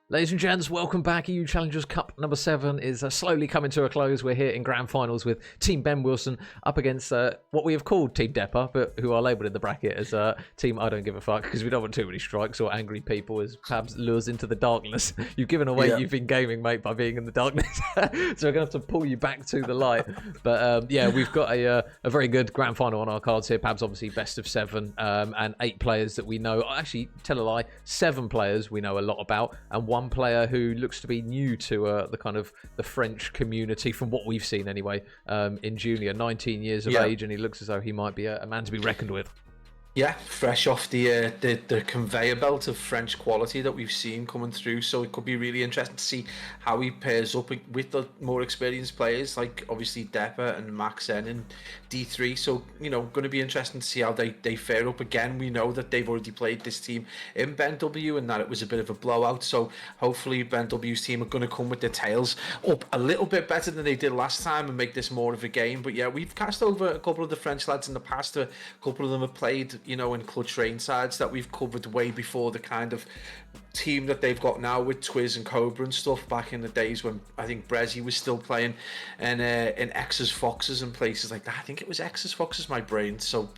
Ladies and gents, welcome back. EU Challengers Cup number 7 is slowly coming to a close. We're here in grand finals with Team Ben Wilson up against what we have called Team Depper, but who are labelled in the bracket as Team I Don't Give a Fuck, because we don't want too many strikes or angry people as Pabs lures into the darkness. You've given away you've been gaming, mate, by being in the darkness. So we're going to have to pull you back to the light. But yeah, we've got a very good grand final on our cards here. Pabs obviously best of 7 and 8 players that we know. Actually, tell a lie, 7 players we know a lot about, and one player who looks to be new to the kind of the French community from what we've seen anyway, in junior, 19 years of age, and he looks as though he might be a man to be reckoned with. Yeah, fresh off the conveyor belt of French quality that we've seen coming through, so it could be really interesting to see how he pairs up with the more experienced players, like obviously Depper and Max N in D3. So, you know, going to be interesting to see how they fare up again. We know that they've already played this team in Ben W and that it was a bit of a blowout, so hopefully Ben W's team are going to come with their tails up a little bit better than they did last time and make this more of a game. But yeah, we've cast over a couple of the French lads in the past. A couple of them have played, you know, in clutch rain sides that we've covered way before the kind of team that they've got now with Twiz and Cobra and stuff, back in the days when I think Brezzy was still playing, and in X's Foxes and places like that. I think it was X's Foxes, my brain so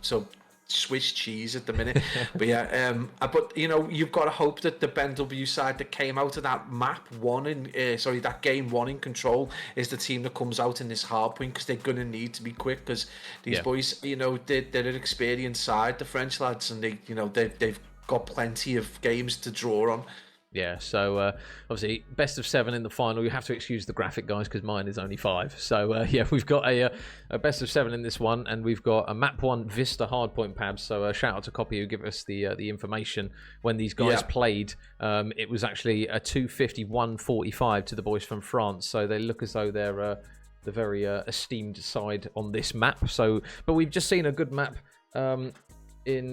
Swiss cheese at the minute. But yeah, but you know, you've got to hope that the Ben W side that came out of that that game 1 in Control is the team that comes out in this hard point, because they're going to need to be quick, because these boys, you know, they're an experienced side, the French lads, and they've got plenty of games to draw on. Yeah, so obviously best of 7 in the final. You have to excuse the graphic, guys, because mine is only 5. So yeah, we've got a best of 7 in this one, and we've got a map 1 Vista hardpoint, Pabs. So shout out to Copy who give us the information when these guys played. It was actually a 251-45 to the boys from France. So they look as though they're the very esteemed side on this map. So, but we've just seen a good map in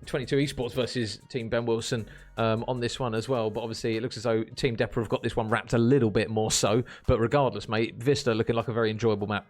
22 Esports versus Team Ben Wilson on this one as well. But obviously it looks as though Team Depper have got this one wrapped a little bit more so. But regardless, mate, Vista looking like a very enjoyable map.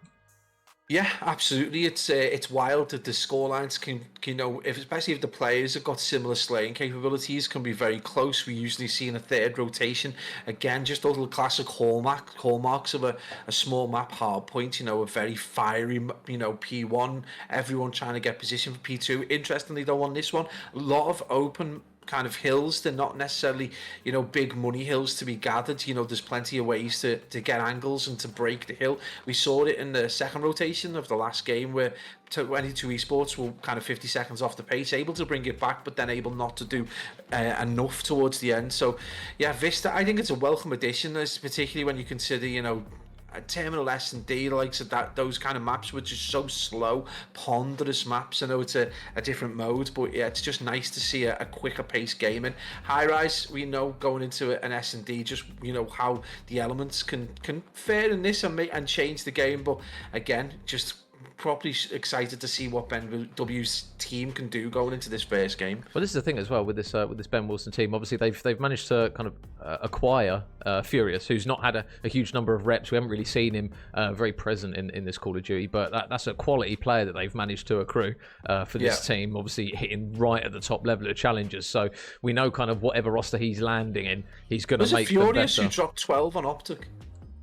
Yeah, absolutely. It's wild that the scorelines can, you know, especially if the players have got similar slaying capabilities, can be very close. We usually see in a third rotation. Again, just those little classic hallmarks of a small map hard point, you know, a very fiery, you know, P1, everyone trying to get position for P2. Interestingly though, on this one, a lot of open kind of hills. They're not necessarily, you know, big money hills to be gathered. You know, there's plenty of ways to get angles and to break the hill. We saw it in the second rotation of the last game, where 22 Esports were kind of 50 seconds off the pace, able to bring it back, but then able not to do enough towards the end. So yeah, Vista, I think it's a welcome addition, particularly when you consider, you know, Terminal S&D, likes of that, those kind of maps, which is so slow, ponderous maps. I know it's a different mode, but yeah, it's just nice to see a quicker pace game. And High Rise, we know going into an S&D, just, you know, how the elements can fare in this and change the game. But again, just properly excited to see what Ben W's team can do going into this first game. Well, this is the thing as well with this Ben Wilson team. Obviously, they've managed to kind of acquire Furious, who's not had a huge number of reps. We haven't really seen him very present in this Call of Duty, but that's a quality player that they've managed to accrue for this team. Obviously, hitting right at the top level of challengers, so we know kind of whatever roster he's landing in, he's going to make them better. Was it Furious who dropped 12 on Optic?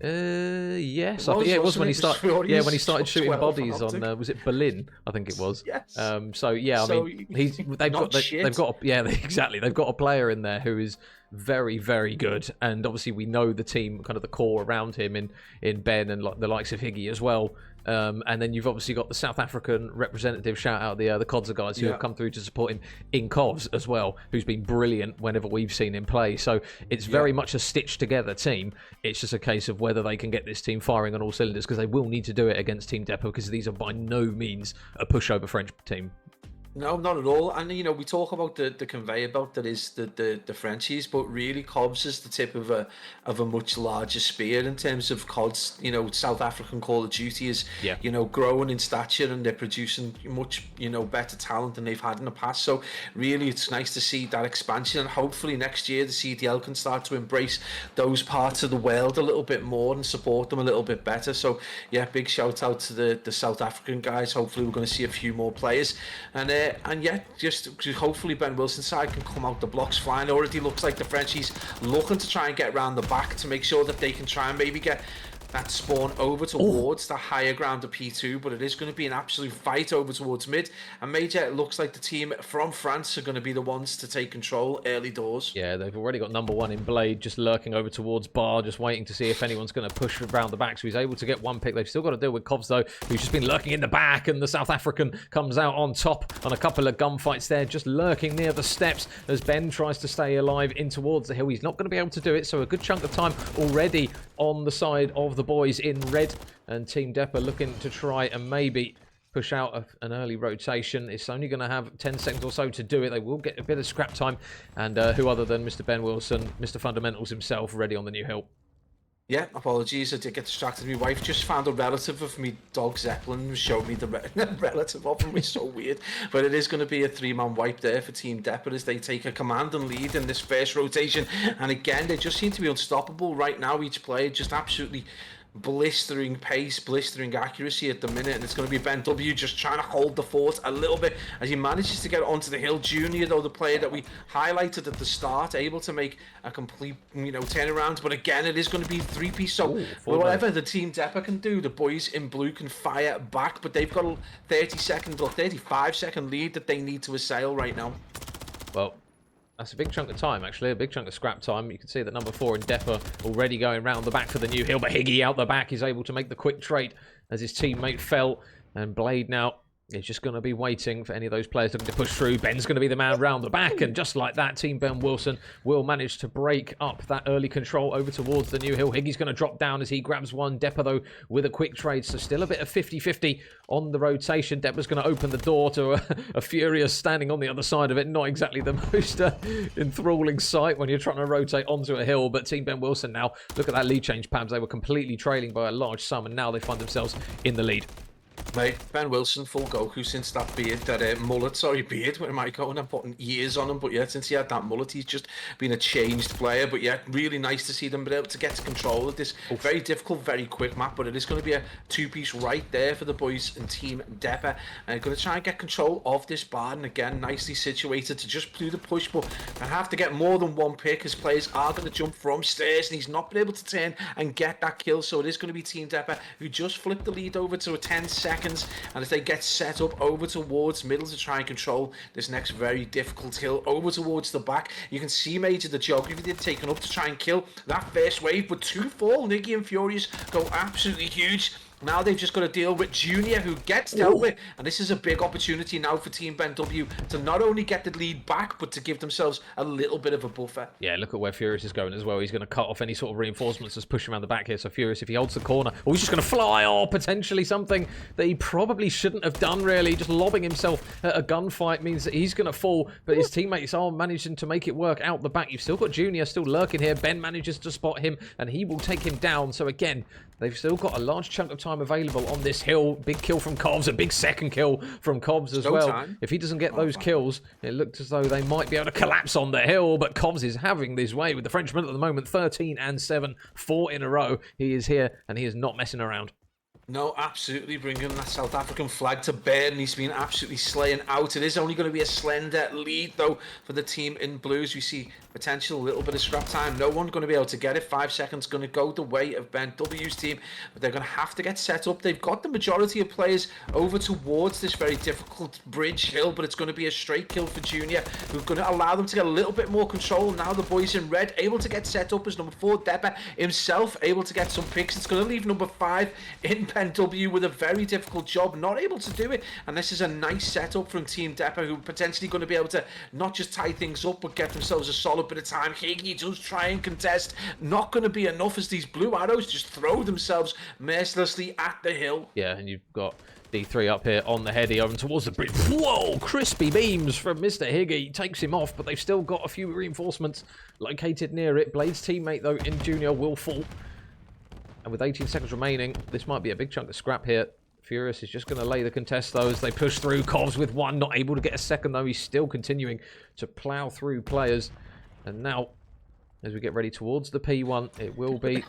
Yes, it was when he started. Yeah, when he started shooting bodies on. Was it Berlin? I think it was. Yes. So yeah, I mean, they've got exactly. They've got a player in there who is very, very good, and obviously we know the team, kind of the core around him in Ben and the likes of Higgy as well. And then you've obviously got the South African representative, shout out the Kodza guys who have come through to support him in Kovs as well, who's been brilliant whenever we've seen him play. So it's very much a stitched together team. It's just a case of whether they can get this team firing on all cylinders, because they will need to do it against Team Depper, because these are by no means a pushover French team. No, not at all. And you know, we talk about the conveyor belt that is the Frenchies, but really Cobs is the tip of a much larger spear in terms of CODs. You know, South African Call of Duty is you know, growing in stature, and they're producing much, you know, better talent than they've had in the past. So really, it's nice to see that expansion, and hopefully next year the CDL can start to embrace those parts of the world a little bit more and support them a little bit better. So yeah, big shout out to the South African guys. Hopefully we're going to see a few more players. And And yet, just hopefully Ben Wilson's side can come out the blocks flying. It already looks like the Frenchies looking to try and get around the back to make sure that they can try and maybe get that spawn over towards the higher ground of P2, but it is going to be an absolute fight over towards mid. And Major, it looks like the team from France are going to be the ones to take control early doors. Yeah, they've already got number one in Blade, just lurking over towards Bar, just waiting to see if anyone's going to push around the back. So he's able to get one pick. They've still got to deal with Kovs, though, who's just been lurking in the back, and the South African comes out on top on a couple of gunfights there, just lurking near the steps as Ben tries to stay alive in towards the hill. He's not going to be able to do it, so a good chunk of time already on the side of the boys in red, and Team Depper looking to try and maybe push out an early rotation. It's only going to have 10 seconds or so to do it. They will get a bit of scrap time, and who other than Mr. Ben Wilson, Mr. Fundamentals himself, ready on the new hill. Yeah, apologies, I did get distracted. My wife just found a relative of me dog Zeppelin and showed me the relative of him, which is so weird. But it is going to be a 3-man wipe there for Team Depper as they take a command and lead in this first rotation. And again, they just seem to be unstoppable right now. Each player just absolutely blistering pace, blistering accuracy at the minute, and it's going to be Ben W just trying to hold the fort a little bit as he manages to get onto the hill. Junior, though, the player that we highlighted at the start, able to make a complete, turnaround, but again, it is going to be 3-piece, so whatever the Team Depper can do, the boys in blue can fire back, but they've got a 30-second or 35-second lead that they need to assail right now. Well, that's a big chunk of time, actually. A big chunk of scrap time. You can see that number 4 in Depper already going round the back for the new hill. But Higgy out the back is able to make the quick trade as his teammate fell. And Blade now is just going to be waiting for any of those players looking to push through. Ben's going to be the man round the back. And just like that, Team Ben Wilson will manage to break up that early control over towards the new hill. Higgy's going to drop down as he grabs one. Depper, though, with a quick trade. So still a bit of 50-50 on the rotation. Depper's going to open the door to a Furious standing on the other side of it. Not exactly the most enthralling sight when you're trying to rotate onto a hill. But Team Ben Wilson now, look at that lead change, Pabs. They were completely trailing by a large sum, and now they find themselves in the lead. Mate, Ben Wilson, full Goku since that beard, beard, where am I going? I'm putting years on him, but yeah, since he had that mullet, he's just been a changed player. But yeah, really nice to see them be able to get to control of this very difficult, very quick map, but it is going to be a 2-piece right there for the boys in Team Depper. And going to try and get control of this barn, and again, nicely situated to just do the push, but I have to get more than one pick as players are going to jump from stairs, and he's not been able to turn and get that kill, so it is going to be Team Depper who just flipped the lead over to a 10 seconds. And if they get set up over towards middle to try and control this next very difficult hill over towards the back, you can see Major the geography they've taken up to try and kill that first wave, but 2 fall. Niggy and Furious go absolutely huge. Now they've just got to deal with Junior, who gets dealt with, and this is a big opportunity now for Team Ben W to not only get the lead back, but to give themselves a little bit of a buffer. Yeah, look at where Furious is going as well. He's going to cut off any sort of reinforcements that's pushing around the back here. So Furious, if he holds the corner, he's just going to fly, potentially something that he probably shouldn't have done, really. Just lobbing himself at a gunfight means that he's going to fall, but his teammates are managing to make it work out the back. You've still got Junior still lurking here. Ben manages to spot him, and he will take him down. So again, they've still got a large chunk of time available on this hill. Big kill from Kovs, a big second kill from Kovs as well. If he doesn't get those kills, it looked as though they might be able to collapse on the hill, but Kovs is having this way with the Frenchman at the moment. 13-7, 4 in a row. He is here, and he is not messing around. No, absolutely bringing that South African flag to bear, and he's been absolutely slaying out. It is only going to be a slender lead, though, for the team in blues. We see potential, a little bit of scrap time. No one going to be able to get it. 5 seconds going to go the way of Ben W's team, but they're going to have to get set up. They've got the majority of players over towards this very difficult bridge hill, but it's going to be a straight kill for Junior, who's going to allow them to get a little bit more control. Now the boys in red able to get set up as number 4, Depper himself, able to get some picks. It's going to leave number 5 in Ben W with a very difficult job, not able to do it, and this is a nice setup from Team Depper, who are potentially going to be able to not just tie things up, but get themselves a solid bit of time. Higgy does try and contest, not going to be enough as these blue arrows just throw themselves mercilessly at the hill. Yeah, and you've got D3 up here on the heady over towards the bridge. Whoa, crispy beams from Mr. Higgy. Takes him off, but they've still got a few reinforcements located near it. Blade's teammate, though, in Junior will fall. And with 18 seconds remaining, this might be a big chunk of scrap here. Furious is just going to lay the contest, though, as they push through. Kovs with one, not able to get a second, though. He's still continuing to plough through players. And now, as we get ready towards the P1, it will be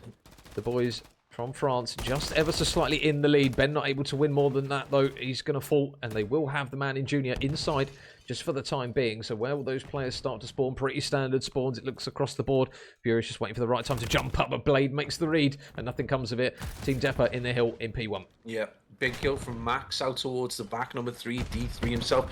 the boys from France, just ever so slightly in the lead. Ben not able to win more than that, though. He's going to fall, and they will have the man in Junior inside just for the time being. So where will those players start to spawn? Pretty standard spawns, it looks, across the board. Furious just waiting for the right time to jump up, but Blade makes the read, and nothing comes of it. Team Depper in the hill in P1. Yeah, big kill from Max out towards the back. Number 3, D3 himself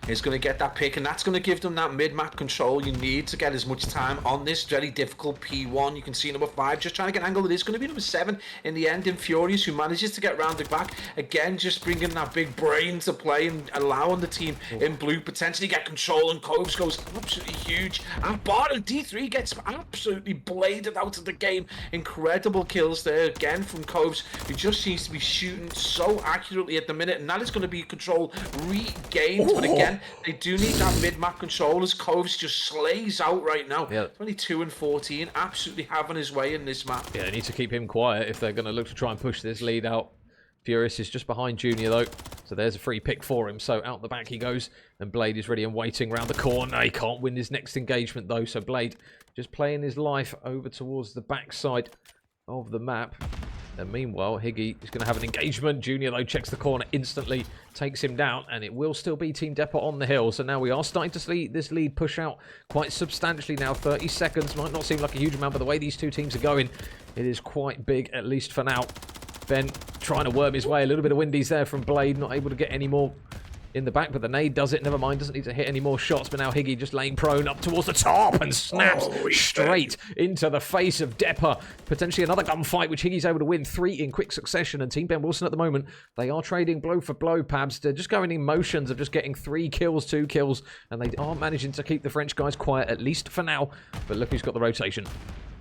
is going to get that pick, and that's going to give them that mid-map control you need to get as much time on this very difficult P1. You can see number 5 just trying to get angle. It is going to be number 7 in the end in Furious, who manages to get round the back. Again, just bringing that big brain to play and allowing the team in blue potentially get control, and Coves goes absolutely huge. And bottom D3 gets absolutely bladed out of the game. Incredible kills there again from Coves, who just seems to be shooting so accurately at the minute, and that is going to be control regained. But again, they do need that mid-map control as Coves just slays out right now. 22 and 14, absolutely having his way in this map. Yeah, they need to keep him quiet if they're going to look to try and push this lead out. Furious is just behind Junior, though, so there's a free pick for him. So out the back he goes, and Blade is ready and waiting around the corner. He can't win his next engagement, though, so Blade just playing his life over towards the backside of the map. And meanwhile, Higgy is going to have an engagement. Junior, though, checks the corner instantly, takes him down, and it will still be Team Depper on the hill. So now we are starting to see this lead push out quite substantially now. 30 seconds might not seem like a huge amount, but the way these two teams are going, it is quite big, at least for now. Ben trying to worm his way. A little bit of windies there from Blade, not able to get any more in the back, but the nade does it. Never mind, doesn't need to hit any more shots. But now Higgy just laying prone up towards the top and snaps straight into the face of Depper. Potentially another gunfight, which Higgy's able to win 3 in quick succession. And Team Ben Wilson at the moment, they are trading blow for blow, Pabs. They're just going in motions of just getting 3 kills, 2 kills, and they are managing to keep the French guys quiet, at least for now. But look who's got the rotation.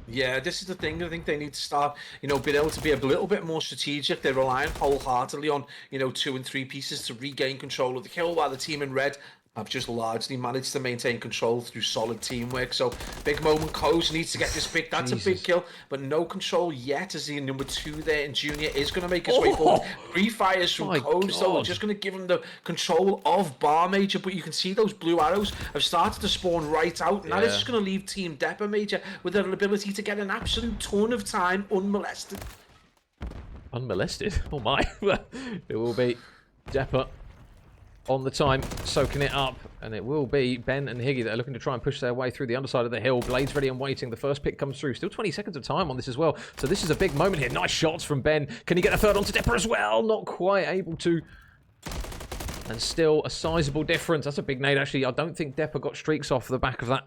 Yeah, this is the thing. I think they need to start, being able to be a little bit more strategic. They're relying wholeheartedly on, 2 and 3 pieces to regain control of the kill, while the team in red have just largely managed to maintain control through solid teamwork. So, big moment. Coves needs to get this pick. That's a big kill, but no control yet, as the number 2 there in Junior is going to make his way forward. 3 fires from Coves, so just going to give him the control of Bar Major, but you can see those blue arrows have started to spawn right out, and that is just going to leave Team Depper Major with their ability to get an absolute ton of time unmolested. Unmolested? Oh my. It will be Depper on the time, soaking it up, and it will be Ben and Higgy that are looking to try and push their way through the underside of the hill. Blade's ready and waiting. The first pick comes through. Still 20 seconds of time on this as well, so this is a big moment here. Nice shots from Ben. Can he get a third onto Depper as well? Not quite able to. And still a sizable difference. That's a big nade, actually. I don't think Depper got streaks off the back of that,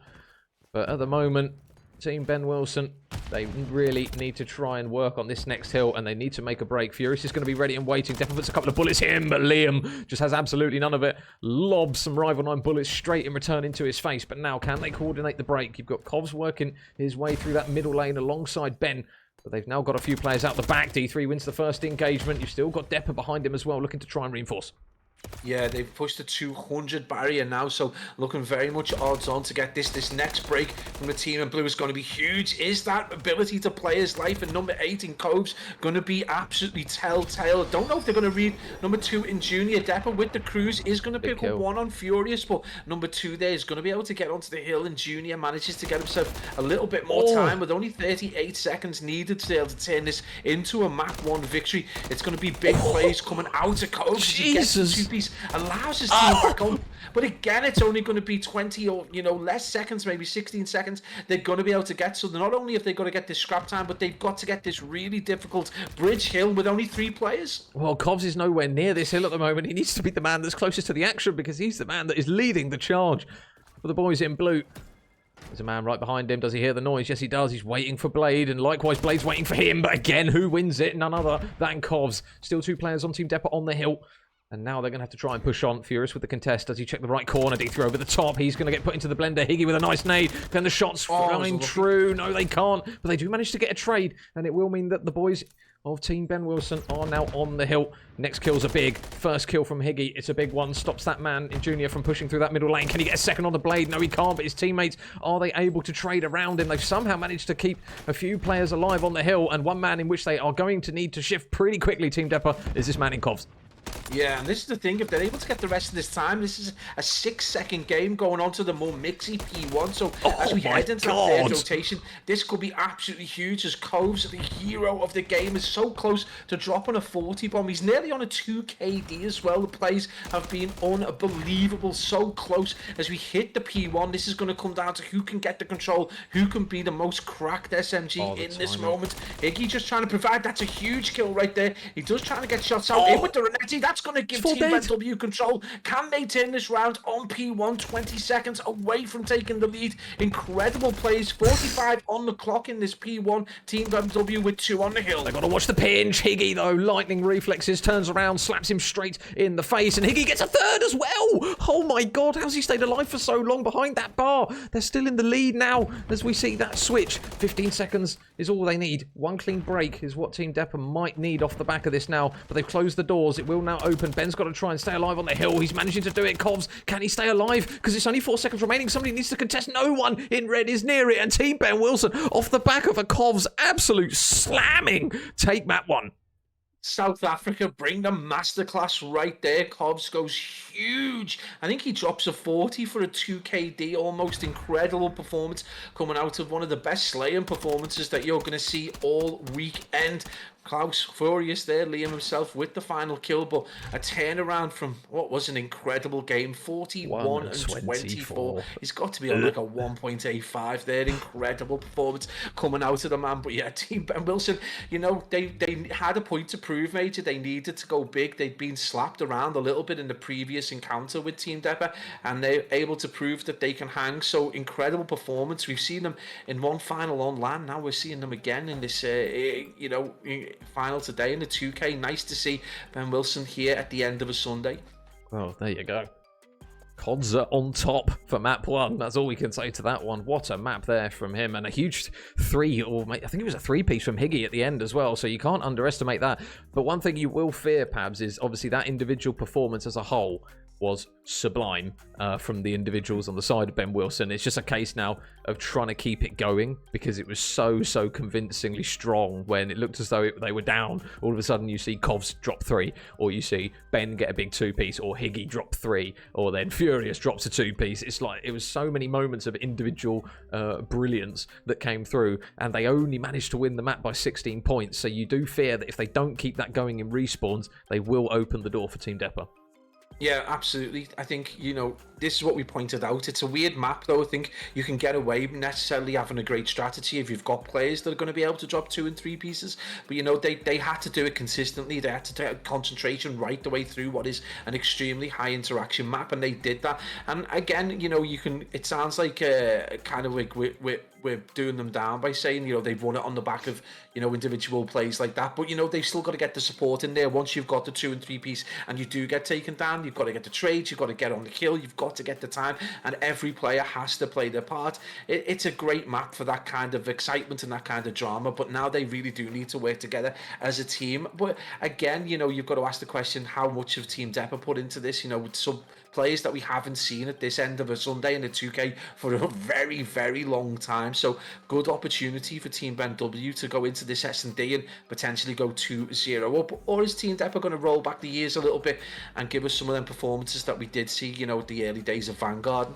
but at the moment, Team Ben Wilson, they really need to try and work on this next hill, and they need to make a break. Furious is going to be ready and waiting. Depper puts a couple of bullets in, but Liam just has absolutely none of it. Lobs some Rival 9 bullets straight in return into his face, but now can they coordinate the break? You've got Kovs working his way through that middle lane alongside Ben, but they've now got a few players out the back. D3 wins the first engagement. You've still got Depper behind him as well, looking to try and reinforce. Yeah, they've pushed the 200 barrier now, so looking very much odds on to get this next break from the team in blue is going to be huge. Is that ability to play his life in number 8 in Coves going to be absolutely telltale? Don't know if they're going to read number 2 in Junior. Depper with the cruise is going to pick up 1 on Furious, but number 2 there is going to be able to get onto the hill, and Junior manages to get himself a little bit more time with only 38 seconds needed to be able to turn this into a map 1 victory. It's going to be big plays coming out of Coves. Jesus! Allows his team back on, but again, it's only going to be 20 or less seconds, maybe 16 seconds. They're going to be able to get. So not only have they got to get this scrap time, but they've got to get this really difficult bridge hill with only 3 players. Well, Kovs is nowhere near this hill at the moment. He needs to be the man that's closest to the action, because he's the man that is leading the charge for the boys in blue. There's a man right behind him. Does he hear the noise? Yes, he does. He's waiting for Blade, and likewise, Blade's waiting for him. But again, who wins it? None other than Kovs. Still 2 players on Team Depper on the hill. And now they're going to have to try and push on. Furious with the contest. Does he check the right corner? D3 over the top. He's going to get put into the blender. Higgy with a nice nade. Can the shots find true? No, they can't. But they do manage to get a trade. And it will mean that the boys of Team Ben Wilson are now on the hill. Next kills are big. First kill from Higgy. It's a big one. Stops that man in Junior from pushing through that middle lane. Can he get a second on the Blade? No, he can't. But his teammates, are they able to trade around him? They've somehow managed to keep a few players alive on the hill. And one man in which they are going to need to shift pretty quickly, Team Depper, is this man in Kovs. Yeah, and this is the thing, if they're able to get the rest of this time, this is a 6-second game going on to the more mixy P1, so as we head into that third rotation, this could be absolutely huge, as Coves, the hero of the game, is so close to dropping a 40 bomb. He's nearly on a 2 KD as well. The plays have been unbelievable, so close as we hit the P1. This is going to come down to who can get the control, who can be the most cracked SMG in this moment. Iggy just trying to provide, that's a huge kill right there. He does trying to get shots out in with the Renetti. That's going to give Team BenW control. Can they turn this round on P1? 20 seconds away from taking the lead. Incredible plays. 45 on the clock in this P1. Team BenW with 2 on the hill. They've got to watch the pinch. Higgy, though, lightning reflexes, turns around, slaps him straight in the face, and Higgy gets a third as well. Oh my god, how's he stayed alive for so long behind that bar? They're still in the lead now as we see that switch. 15 seconds is all they need. One clean break is what Team Depper might need off the back of this now, but they've closed the doors. It will now open. Ben's got to try and stay alive on the hill. He's managing to do it. Covs, can he stay alive? Because it's only 4 seconds remaining. Somebody needs to contest. No one in red is near it, and Team Ben Wilson off the back of a Covs absolute slamming take map 1. South Africa bring the masterclass right there. Covs goes huge. I think he drops a 40 for a 2 KD. Almost incredible performance coming out of one of the best slaying performances that you're going to see all weekend. Klaus furious there, Liam himself with the final kill, but a turnaround from what was an incredible game, 41 and 24. He's got to be on like a 1.85 there. Incredible performance coming out of the man. But yeah, Team Ben Wilson, you know, they had a point to prove, Major. They needed to go big. They'd been slapped around a little bit in the previous encounter with Team Depper, and they're able to prove that they can hang. So incredible performance. We've seen them in one final on land. Now we're seeing them again in this, you know, final today in the 2K. Nice to see Ben Wilson here at the end of a Sunday. Oh, there you go. Kodza on top for map 1. That's all we can say to that one. What a map there from him, and a huge 3, or I think it was a 3-piece from Higgy at the end as well, so you can't underestimate that. But one thing you will fear, Pabs, is obviously that individual performance as a whole was sublime from the individuals on the side of Ben Wilson. It's just a case now of trying to keep it going, because it was so convincingly strong when it looked as though they were down. All of a sudden you see Covs drop 3, or you see Ben get a big 2-piece, or Higgy drop 3, or then Furious drops a 2-piece. It's like it was so many moments of individual brilliance that came through, and they only managed to win the map by 16 points. So you do fear that if they don't keep that going in respawns, they will open the door for Team Depper. Yeah, absolutely. I think, you know, this is what we pointed out. It's a weird map, though. I think you can get away necessarily having a great strategy if you've got players that are going to be able to drop 2 and 3 pieces. But, you know, they had to do it consistently. They had to take concentration right the way through what is an extremely high interaction map, and they did that. And again, you know, you can. It sounds like kind of like we're doing them down by saying, you know, they've won it on the back of, you know, individual plays like that. But, you know, they've still got to get the support in there. Once you've got the 2 and 3 piece and you do get taken down, you've got to get the trades, you've got to get on the kill, you've got to get the time, and every player has to play their part. It's a great map for that kind of excitement and that kind of drama, but now they really do need to work together as a team. But again, you know, you've got to ask the question, how much of Team Depper put into this? You know, with some players that we haven't seen at this end of a Sunday in the 2K for a very long time. So good opportunity for Team BenW to go into this S&D and potentially go 2-0 up. Or is Team Depper going to roll back the years a little bit and give us some of them performances that we did see, you know, at the early days of Vanguard?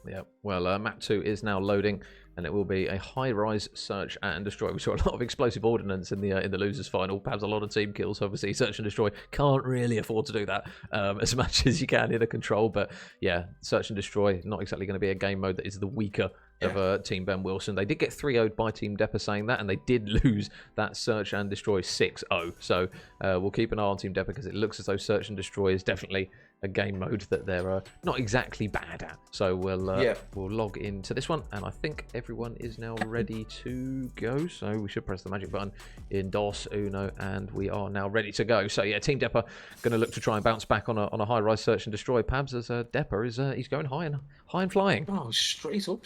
Yeah, well, map 2 is now loading, and it will be a high-rise search and destroy. We saw a lot of explosive ordnance in the losers final. Perhaps a lot of team kills. Obviously, search and destroy can't really afford to do that as much as you can in a control. But yeah, search and destroy not exactly going to be a game mode that is the weaker of Team Ben Wilson. They did get 3-0'd by Team Depper saying that, and they did lose that search and destroy 6-0. So we'll keep an eye on Team Depper, because it looks as though search and destroy is definitely a game mode that they're not exactly bad at. So we'll log into this one, and I think everyone is now ready to go. So we should press the magic button in DOS, Uno, and we are now ready to go. So yeah, Team Depper going to look to try and bounce back on a high-rise search and destroy. Pabs, as Depper is he's going high and flying. Oh, straight up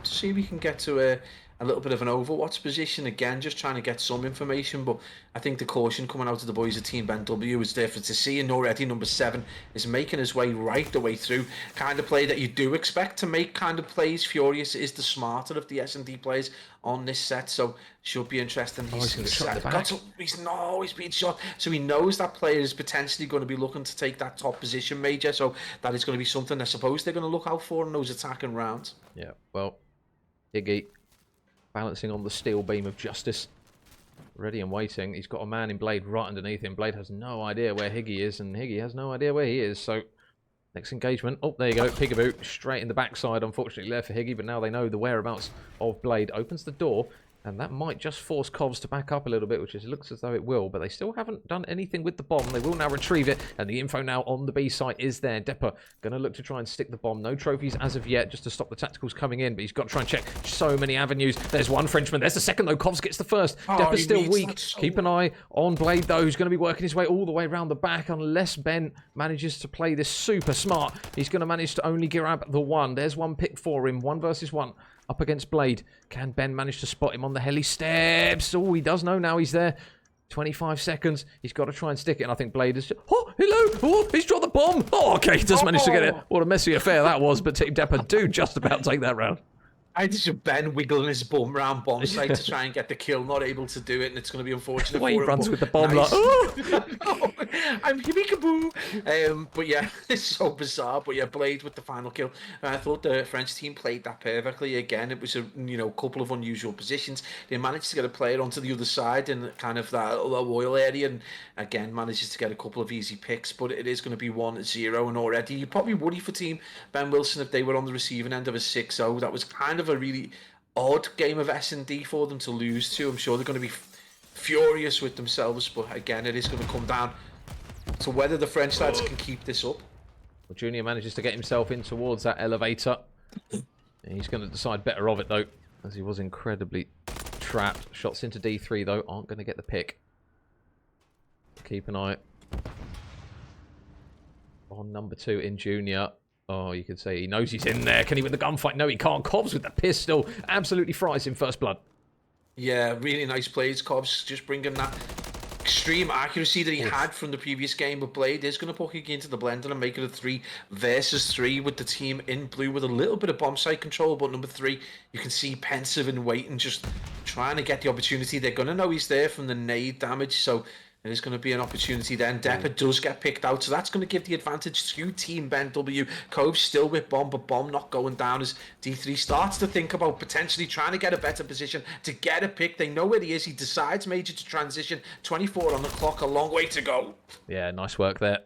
to see if we can get to a little bit of an Overwatch position again, just trying to get some information. But I think the caution coming out of the boys of Team Ben W is there for to see, and already number 7 is making his way right the way through. Kind of play that you do expect to make kind of plays. Furious is the smarter of the S&D players on this set, so should be interesting. He's gonna shot in the back. He's being shot, so he knows that player is potentially going to be looking to take that top position, Major. So that is going to be something I suppose they're going to look out for in those attacking rounds. Yeah, well, Higgy balancing on the steel beam of justice, ready and waiting. He's got a man in Blade right underneath him. Blade has no idea where Higgy is, and Higgy has no idea where he is. So next engagement. Oh, there you go. Peekaboo straight in the backside, unfortunately there for Higgy, but now they know the whereabouts of Blade. Opens the door, and that might just force Covs to back up a little bit, which is, looks as though it will, but they still haven't done anything with the bomb. They will now retrieve it, and the info now on the B site is there. Depper going to look to try and stick the bomb. No trophies as of yet, just to stop the tacticals coming in, but he's got to try and check so many avenues. There's one Frenchman. There's the second, though. Covs gets the first. Depper's still weak. Keep an eye on Blade, though, who's going to be working his way all the way around the back, unless Ben manages to play this super smart. He's going to manage to only grab the one. There's one pick for him. 1 versus 1. Up against Blade. Can Ben manage to spot him on the heli steps? Oh, he does know now he's there. 25 seconds. He's got to try and stick it. And I think Blade is... Oh, hello! Oh, he's dropped the bomb! Oh, okay, he does manage to get it. What a messy affair that was. But Team Depper do just about take that round. I just Ben wiggling his bum round bomb site to try and get the kill, not able to do it, and it's going to be unfortunate. The way he runs with the bomb, nice. like, oh! I'm hippie-kaboo. But yeah, it's so bizarre. But yeah, Blade with the final kill. I thought the French team played that perfectly. Again, it was a couple of unusual positions. They managed to get a player onto the other side in kind of that oil area, and again manages to get a couple of easy picks. But it is going to be 1-0, and already you probably worry for Team Ben Wilson if they were on the receiving end of a 6-0. That was kind of a really odd game of S&D for them to lose to. I'm sure they're going to be furious with themselves, but again, it is going to come down to whether the French lads can keep this up. Well, Junior manages to get himself in towards that elevator. He's going to decide better of it, though, as he was incredibly trapped. Shots into D3, though, aren't going to get the pick. Keep an eye on number 2 in Junior. Oh, you could say he knows he's in there. Can he win the gunfight? No, he can't. Covs with the pistol absolutely fries in first blood. Yeah, really nice plays. Covs just bringing that extreme accuracy that he had from the previous game. But Blade is going to put it into the blender and make it a 3 versus 3 with the team in blue with a little bit of bomb site control. But number 3, you can see pensive and waiting, just trying to get the opportunity. They're going to know he's there from the nade damage, so there's going to be an opportunity then. Depper does get picked out, so that's going to give the advantage to Team Ben W. Cove still with bomb, but bomb not going down as D3 starts to think about potentially trying to get a better position to get a pick. They know where he is. He decides Major to transition. 24 on the clock, a long way to go. Yeah, nice work there.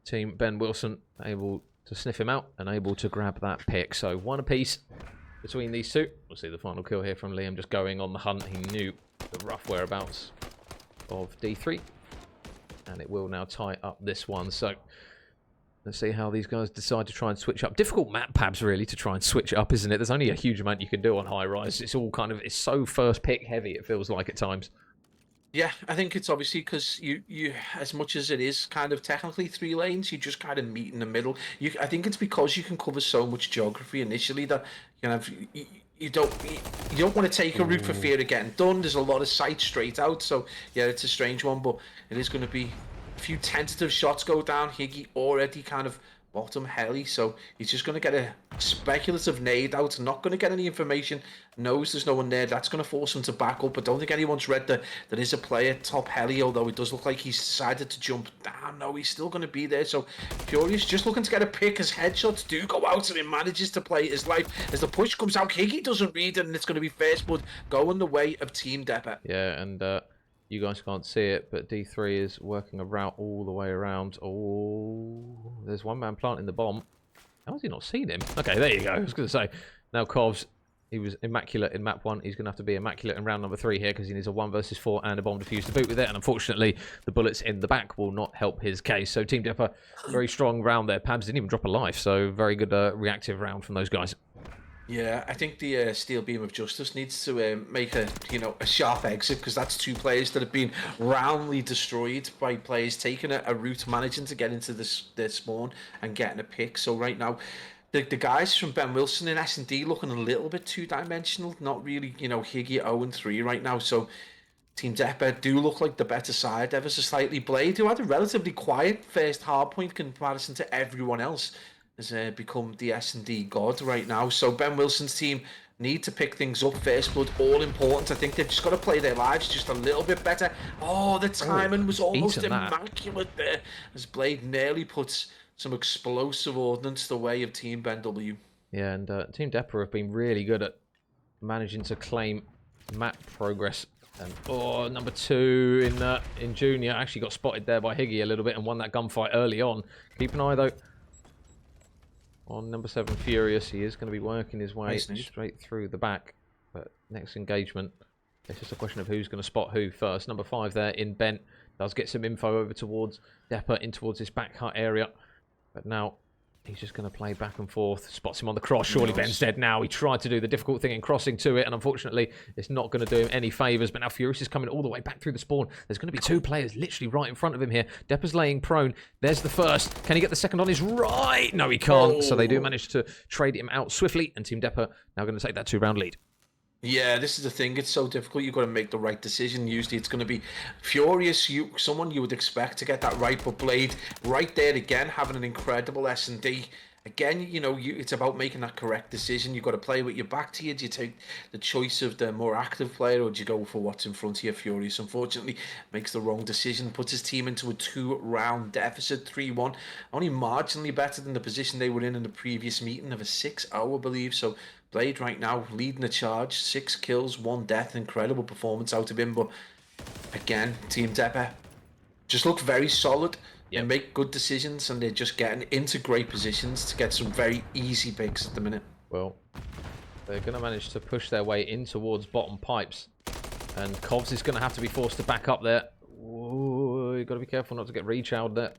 Team Ben Wilson able to sniff him out and able to grab that pick. So 1 apiece between these two. We'll see the final kill here from Liam, just going on the hunt. He knew the rough whereabouts of D3, and it will now tie up this one. So let's see how these guys decide to try and switch up. Difficult map, Pabs, really, to try and switch up, isn't it? There's only a huge amount you can do on high rise. It's all kind of, it's so first pick heavy, it feels like at times. Yeah, I think it's obviously because you as much as it is kind of technically 3 lanes, you just kind of meet in the middle. I think it's because you can cover so much geography initially that you don't want to take a route for fear of getting done. There's a lot of sight straight out, so yeah, it's a strange one, but it is going to be a few tentative shots go down. Higgy already kind of bottom heli, so he's just going to get a speculative nade out, not going to get any information, knows there's no one there. That's going to force him to back up. I don't think anyone's read that there is a player top heli, although it does look like he's decided to jump down. No, he's still going to be there. So Furious just looking to get a pick as headshots do go out, and he manages to play his life. As the push comes out, Higgy doesn't read it, and it's going to be first blood going the way of Team Depper. Yeah, and you guys can't see it, but D3 is working a route all the way around. Oh, there's one man planting the bomb. How has he not seen him? Okay, there you go. I was going to say, now Covs, he was immaculate in map 1. He's going to have to be immaculate in round number 3 here, because he needs a 1 versus 4 and a bomb defuse to boot with it. And unfortunately, the bullets in the back will not help his case. So Team Depper, very strong round there. Pabs didn't even drop a life, so very good reactive round from those guys. Yeah, I think the Steel Beam of Justice needs to make a sharp exit, because that's 2 players that have been roundly destroyed by players taking a route managing to get into their spawn and getting a pick. So right now, the guys from Ben Wilson in S&D looking a little bit two-dimensional. Not really, Higgy 0-3 right now. So Team Depper do look like the better side ever so slightly. Blade, who had a relatively quiet first hardpoint comparison to everyone else, has become the S&D god right now. So Ben Wilson's team need to pick things up. First blood, all important. I think they've just got to play their lives just a little bit better. Oh, the timing was almost immaculate there, as Blade nearly puts some explosive ordnance the way of Team Ben W. Yeah, and Team Depper have been really good at managing to claim map progress. And number 2 in junior actually got spotted there by Higgy a little bit and won that gunfight early on. Keep an eye though on number 7 Furious. He is going to be working his way straight through the back. But next engagement, it's just a question of who's going to spot who first. Number 5 there in Bent does get some info over towards Depper, in towards this back hut area. But now he's just going to play back and forth. Spots him on the cross. Surely Ben's dead now. He tried to do the difficult thing in crossing to it, and unfortunately, it's not going to do him any favours. But now Furious is coming all the way back through the spawn. There's going to be 2 players literally right in front of him here. Depper's laying prone. There's the first. Can he get the second on his right? No, he can't. So they do manage to trade him out swiftly, and Team Depper now going to take that 2-round lead. Yeah, this is the thing. It's so difficult. You've got to make the right decision. Usually it's going to be Furious, someone you would expect to get that right, but Blade right there again, having an incredible S&D. Again, it's about making that correct decision. You've got to play with your back to you. Do you take the choice of the more active player, or do you go for what's in front of you? Furious, unfortunately, makes the wrong decision, puts his team into a 2-round deficit, 3-1. Only marginally better than the position they were in the previous meeting of a 6-0, I believe. So Blade right now leading the charge, 6 kills, 1 death. Incredible performance out of him. But again, Team Depper just look very solid. And make good decisions, and they're just getting into great positions to get some very easy picks at the minute. Well, they're going to manage to push their way in towards bottom pipes, and Kovs is going to have to be forced to back up there. Ooh, you've got to be careful not to get rechowed there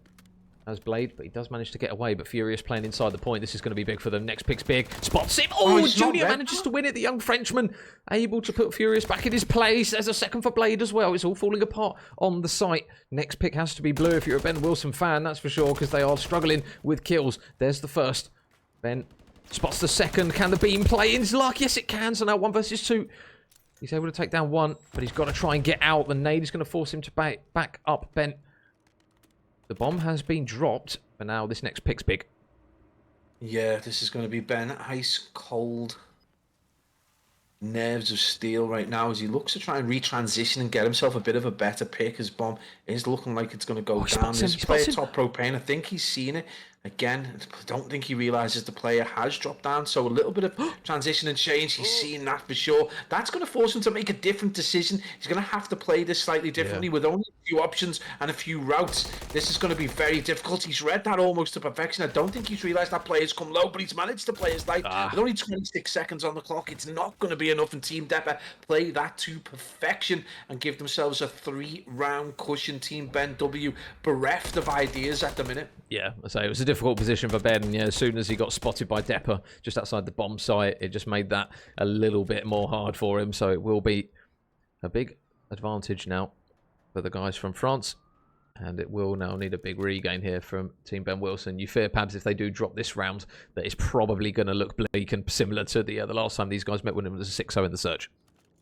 as Blade, but he does manage to get away. But Furious playing inside the point. This is going to be big for them. Next pick's big. Spots him. Oh, Junior manages to win it. The young Frenchman able to put Furious back in his place. There's a second for Blade as well. It's all falling apart on the site. Next pick has to be blue if you're a Ben Wilson fan, that's for sure, because they are struggling with kills. There's the first. Ben spots the second. Can the beam play in his luck? Yes, it can. So now 1 versus 2. He's able to take down 1, but he's got to try and get out. The nade is going to force him to back up Ben. The bomb has been dropped, but now this next pick's big. Yeah, this is going to be Ben. Ice cold nerves of steel right now as he looks to try and retransition and get himself a bit of a better pick. His bomb is looking like it's going to go down. This player top propane, I think he's seen it. Again, I don't think he realises the player has dropped down, so a little bit of transition and change. He's seen that for sure. That's going to force him to make a different decision. He's going to have to play this slightly differently with only a few options and a few routes. This is going to be very difficult. He's read that almost to perfection. I don't think he's realised that player's come low, but he's managed to play his life. With only 26 seconds on the clock, it's not going to be enough, and Team Depper play that to perfection and give themselves a 3-round cushion. Team Ben W bereft of ideas at the minute. Yeah, I say it was a difficult position for Ben. Yeah, as soon as he got spotted by Depper just outside the bomb site, it just made that a little bit more hard for him. So it will be a big advantage now for the guys from France, and it will now need a big regain here from Team Ben Wilson. You fear, Pabs, if they do drop this round, that it's probably going to look bleak and similar to the last time these guys met when it was a 6-0 in the search.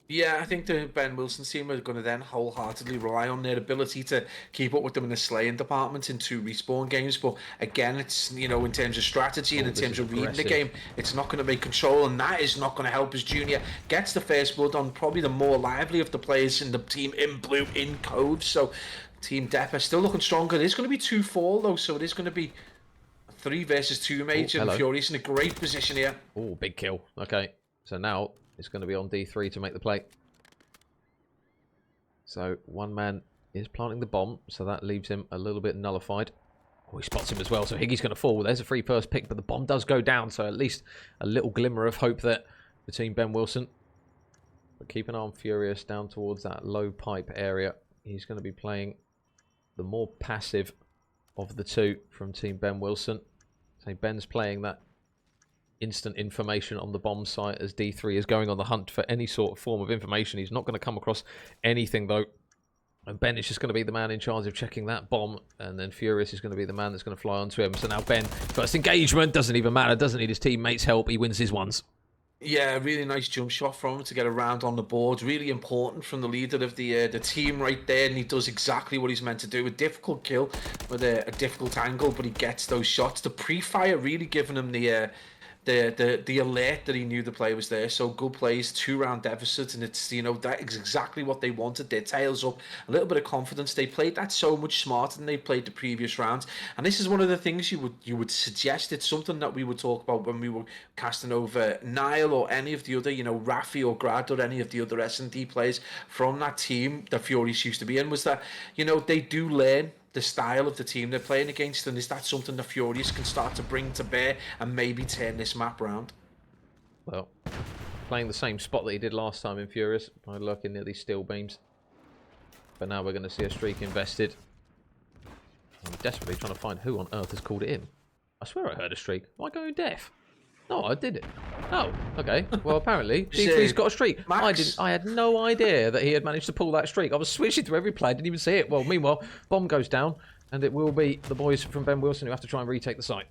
Yeah, I think the Ben Wilson team are going to then wholeheartedly rely on their ability to keep up with them in the slaying department in 2 respawn games. But again, it's, in terms of strategy and in terms of reading the game, it's not going to make control, and that is not going to help as Junior gets the first blood on probably the more lively of the players in the team in blue in Cove. So Team Depper still looking stronger. It is going to be 2-4 though, so it is going to be 3 versus 2 Major, and Furious in a great position here. Oh, big kill. Okay, so now it's going to be on D3 to make the play. So 1 man is planting the bomb, so that leaves him a little bit nullified. Oh, he spots him as well, so Higgy's going to fall. There's a free first pick, but the bomb does go down, so at least a little glimmer of hope there for Team Ben Wilson. But keep an eye on Furious down towards that low pipe area. He's going to be playing the more passive of the 2 from Team Ben Wilson. So Ben's playing that instant information on the bomb site as D3 is going on the hunt for any sort of form of information. He's not going to come across anything though. And Ben is just going to be the man in charge of checking that bomb, and then Furious is going to be the man that's going to fly onto him. So now Ben, first engagement, doesn't even matter, doesn't need his teammates' help, he wins his ones. Yeah, really nice jump shot from him to get around on the board. Really important from the leader of the team right there, and he does exactly what he's meant to do. A difficult kill with a difficult angle, but he gets those shots. The pre-fire really giving him the alert that he knew the play was there. So good plays, 2-round deficit, and it's, you know, that is exactly what they wanted. Their tails up, a little bit of confidence. They played that so much smarter than they played the previous rounds. And this is one of the things you would suggest. It's something that we would talk about when we were casting over Nile or any of the other, you know, Rafi or Grad or any of the other S&D players from that team that Furious used to be in, was that, you know, they do learn the style of the team they're playing against, and is that something the Furious can start to bring to bear and maybe turn this map round? Well, playing the same spot that he did last time in Furious by lurking near these steel beams. But now we're going to see a streak invested. I'm desperately trying to find who on earth has called it in. I swear I heard a streak. Am I going deaf? No, I did it. Oh, okay. Well, apparently D3's got a streak. Max. I had no idea that he had managed to pull that streak. I was switching through every play, didn't even see it. Well, meanwhile, bomb goes down, and it will be the boys from Ben Wilson who have to try and retake the site.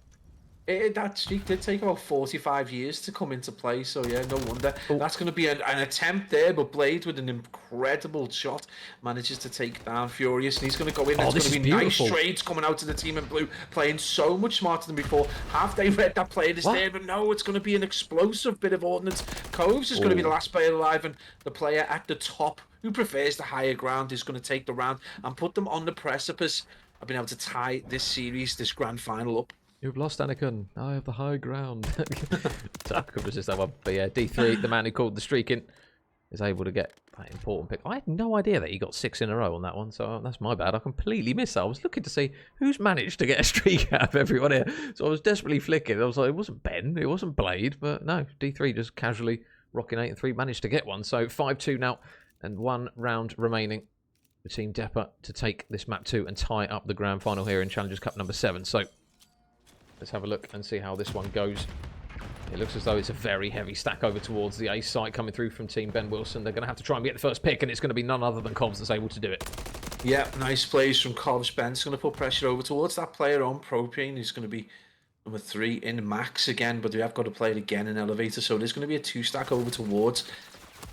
That streak did take about 45 years to come into play, so yeah, no wonder. That's going to be an attempt there, but Blade with an incredible shot manages to take down Furious, and he's going to go in. There's going to be nice trades coming out to the team in blue, playing so much smarter than before. Half they read that play is there, but no, it's going to be an explosive bit of ordnance. Coves is going to be the last player alive, and the player at the top who prefers the higher ground is going to take the round and put them on the precipice of being able to tie this series, this grand final up. You've lost, Anakin. I have the high ground. So I could resist that one. But yeah, D3, the man who called the streak in, is able to get that important pick. I had no idea that he got 6 in a row on that one, so that's my bad. I completely missed that. I was looking to see who's managed to get a streak out of everyone here. So I was desperately flicking. I was like, it wasn't Ben, it wasn't Blade, but no, D3 just casually rocking 8 and 3, managed to get one. So 5-2 now, and 1 round remaining for Team Depper to take this map 2 and tie up the grand final here in Challengers Cup number 7. So let's have a look and see how this one goes. It looks as though it's a very heavy stack over towards the A site coming through from Team Ben Wilson. They're going to have to try and get the first pick, and it's going to be none other than Cobbs that's able to do it. Yeah, nice plays from Cobbs. Ben's going to put pressure over towards that player on Propane. He's going to be number 3 in Max again, but we have got to play it again in Elevator, so there's going to be a 2-stack over towards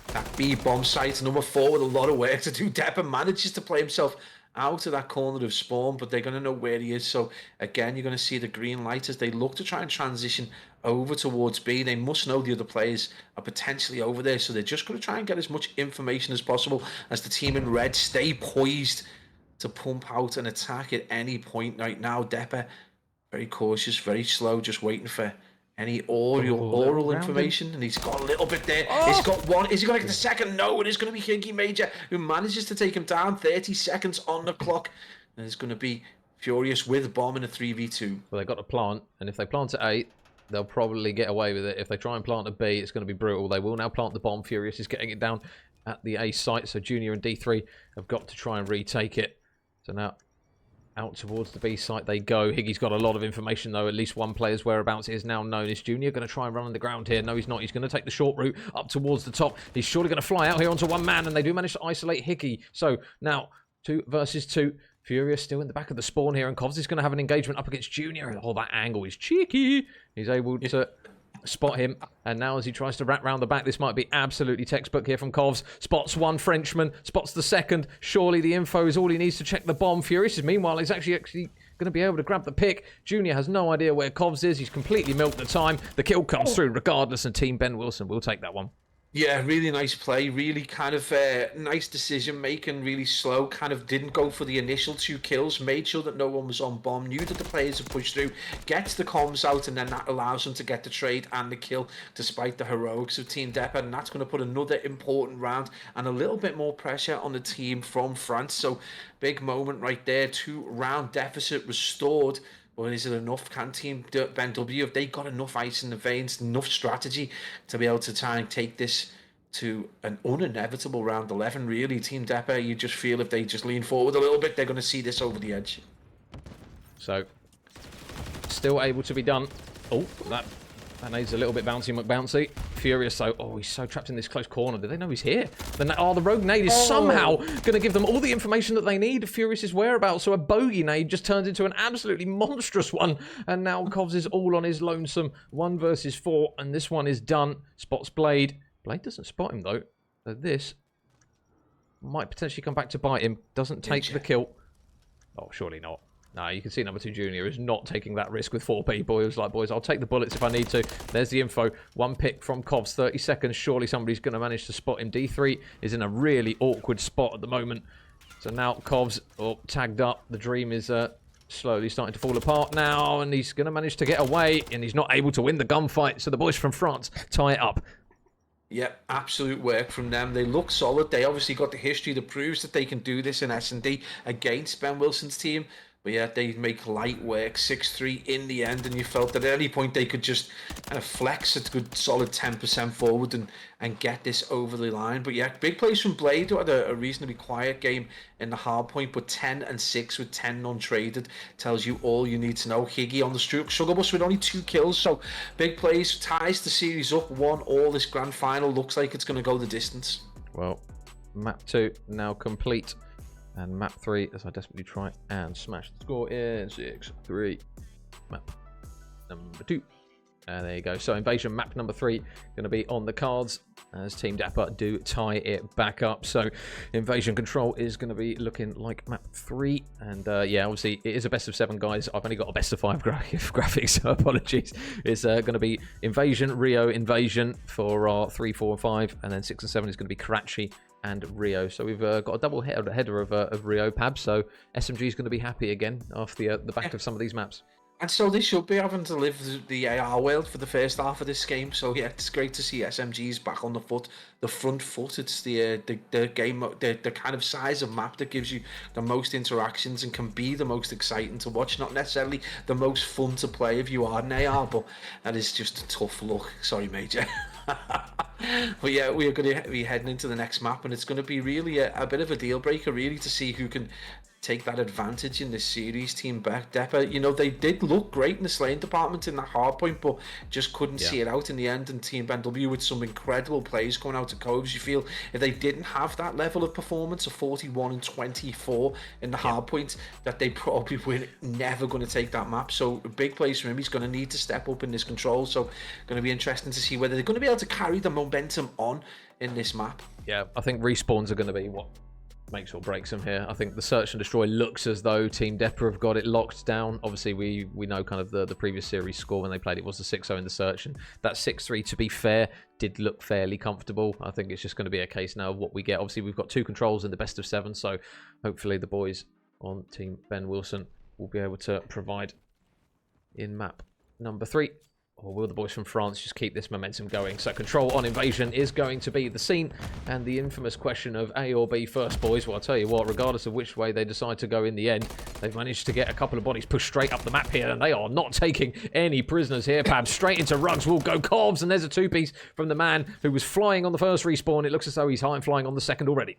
that B bomb site. Number 4 with a lot of work to do. Depper manages to play himself out of that corner of spawn, but they're going to know where he is. So again, you're going to see the green light as they look to try and transition over towards B. They must know the other players are potentially over there, so they're just going to try and get as much information as possible as the team in red stay poised to pump out an attack at any point. Right now, Depper very cautious, very slow, just waiting for any oral information, and he's got a little bit there. He's got one. Is he going to get the second? No, it is going to be Hinky Major who manages to take him down. 30 seconds on the clock, and it's going to be Furious with bomb in a 3v2. Well, they've got to plant, and if they plant at A, they'll probably get away with it. If they try and plant at B, it's going to be brutal. They will now plant the bomb. Furious is getting it down at the A site, so Junior and D3 have got to try and retake it. So now out towards the B site they go. Higgy's got a lot of information though. At least one player's whereabouts is now known. Is Junior going to try and run underground here? No, he's not. He's going to take the short route up towards the top. He's surely going to fly out here onto one man, and they do manage to isolate Higgy. So now 2 versus 2. Furious still in the back of the spawn here, and Kovs is going to have an engagement up against Junior. Oh, that angle is cheeky. He's able to spot him, and now as he tries to wrap round the back, this might be absolutely textbook here from Kovs. Spots one Frenchman, spots the second. Surely the info is all he needs to check the bomb. Furious is meanwhile is actually going to be able to grab the pick. Junior has no idea where Kovs is. He's completely milked the time. The kill comes through regardless, and Team Ben Wilson will take that one. Yeah, really nice play, really kind of nice decision making, really slow, kind of didn't go for the initial 2 kills, made sure that no one was on bomb, knew that the players had pushed through, gets the comms out, and then that allows them to get the trade and the kill despite the heroics of Team Depper, and that's going to put another important round and a little bit more pressure on the team from France. So big moment right there, 2-round deficit restored. Well, is it enough? Can Team Ben W, have they got enough ice in the veins, enough strategy to be able to try and take this to an uninevitable round 11, really? Team Depper, you just feel if they just lean forward a little bit, they're going to see this over the edge. So, still able to be done. Oh, that needs a little bit bouncy McBouncy. Furious, though, oh, he's so trapped in this close corner. Do they know he's here? Then, oh, the rogue nade is somehow going to give them all the information that they need of Furious's whereabouts. So a bogey nade just turns into an absolutely monstrous one. And now Covs is all on his lonesome. 1 versus 4, and this one is done. Spots Blade. Blade doesn't spot him, though. So this might potentially come back to bite him. Doesn't take the kill. Oh, surely not. No, you can see number 2 Junior is not taking that risk with 4 people. He was like, boys, I'll take the bullets if I need to. There's the info. 1 pick from Covs, 30 seconds. Surely somebody's going to manage to spot him. D3 is in a really awkward spot at the moment. So now Covs, tagged up. The dream is slowly starting to fall apart now, and he's going to manage to get away, and he's not able to win the gunfight. So the boys from France tie it up. Yep, absolute work from them. They look solid. They obviously got the history that proves that they can do this in S&D against Ben Wilson's team. But yeah, they make light work, 6-3 in the end, and you felt that at any point they could just kind of flex a good solid 10% forward and get this over the line. But yeah, big plays from Blade, who had a reasonably quiet game in the hard point, but 10 and 6 with 10 non-traded tells you all you need to know. Higgy on the struggle bus with only 2 kills, so big plays, ties the series up, 1-1. This grand final looks like it's going to go the distance. Well, map 2 now complete. And map 3, as I desperately try and smash the score in 6-3. Map number 2. And there you go. So Invasion map number 3 going to be on the cards as Team Dapper do tie it back up. So Invasion Control is going to be looking like map 3. And yeah, obviously it is a best of 7, guys. I've only got a best of 5 graphics, so apologies. It's going to be Invasion, Rio, Invasion for our 3, 4, and 5. And then 6 and 7 is going to be Karachi and Rio. So we've got a double header of Rio Pab. So SMG is going to be happy again off the back of some of these maps. And so they should be having to live the AR world for the first half of this game. So yeah, it's great to see SMGs back on the front foot. It's the game, the kind of size of map that gives you the most interactions and can be the most exciting to watch. Not necessarily the most fun to play if you are an AR, but that is just a tough look. Sorry, Major. But yeah, we are going to be heading into the next map, and it's going to be really a bit of a deal breaker, really, to see who can take that advantage in this series. Team Depper, you know, they did look great in the slaying department in that hard point, but just couldn't see it out in the end. And Team Ben W with some incredible plays coming out of Covs. You feel if they didn't have that level of performance of 41 and 24 in the hard point, that they probably were never going to take that map. So big plays for him. He's going to need to step up in this control. So going to be interesting to see whether they're going to be able to carry the momentum on in this map. Yeah, I think respawns are going to be what makes or breaks them here. I think the search and destroy looks as though Team Depper have got it locked down. Obviously, we know kind of the previous series score when they played. It was the 6-0 in the search, and that 6-3, to be fair, did look fairly comfortable. I think it's just going to be a case now of what we get. Obviously, we've got 2 controls in the best of 7, so hopefully the boys on Team Ben Wilson will be able to provide in map number 3. Or will the boys from France just keep this momentum going? So control on Invasion is going to be the scene. And the infamous question of A or B first, boys. Well, I'll tell you what, regardless of which way they decide to go in the end, they've managed to get a couple of bodies pushed straight up the map here. And they are not taking any prisoners here, Pab. Straight into Rugs will go Covs. And there's a 2-piece from the man who was flying on the first respawn. It looks as though he's high and flying on the second already.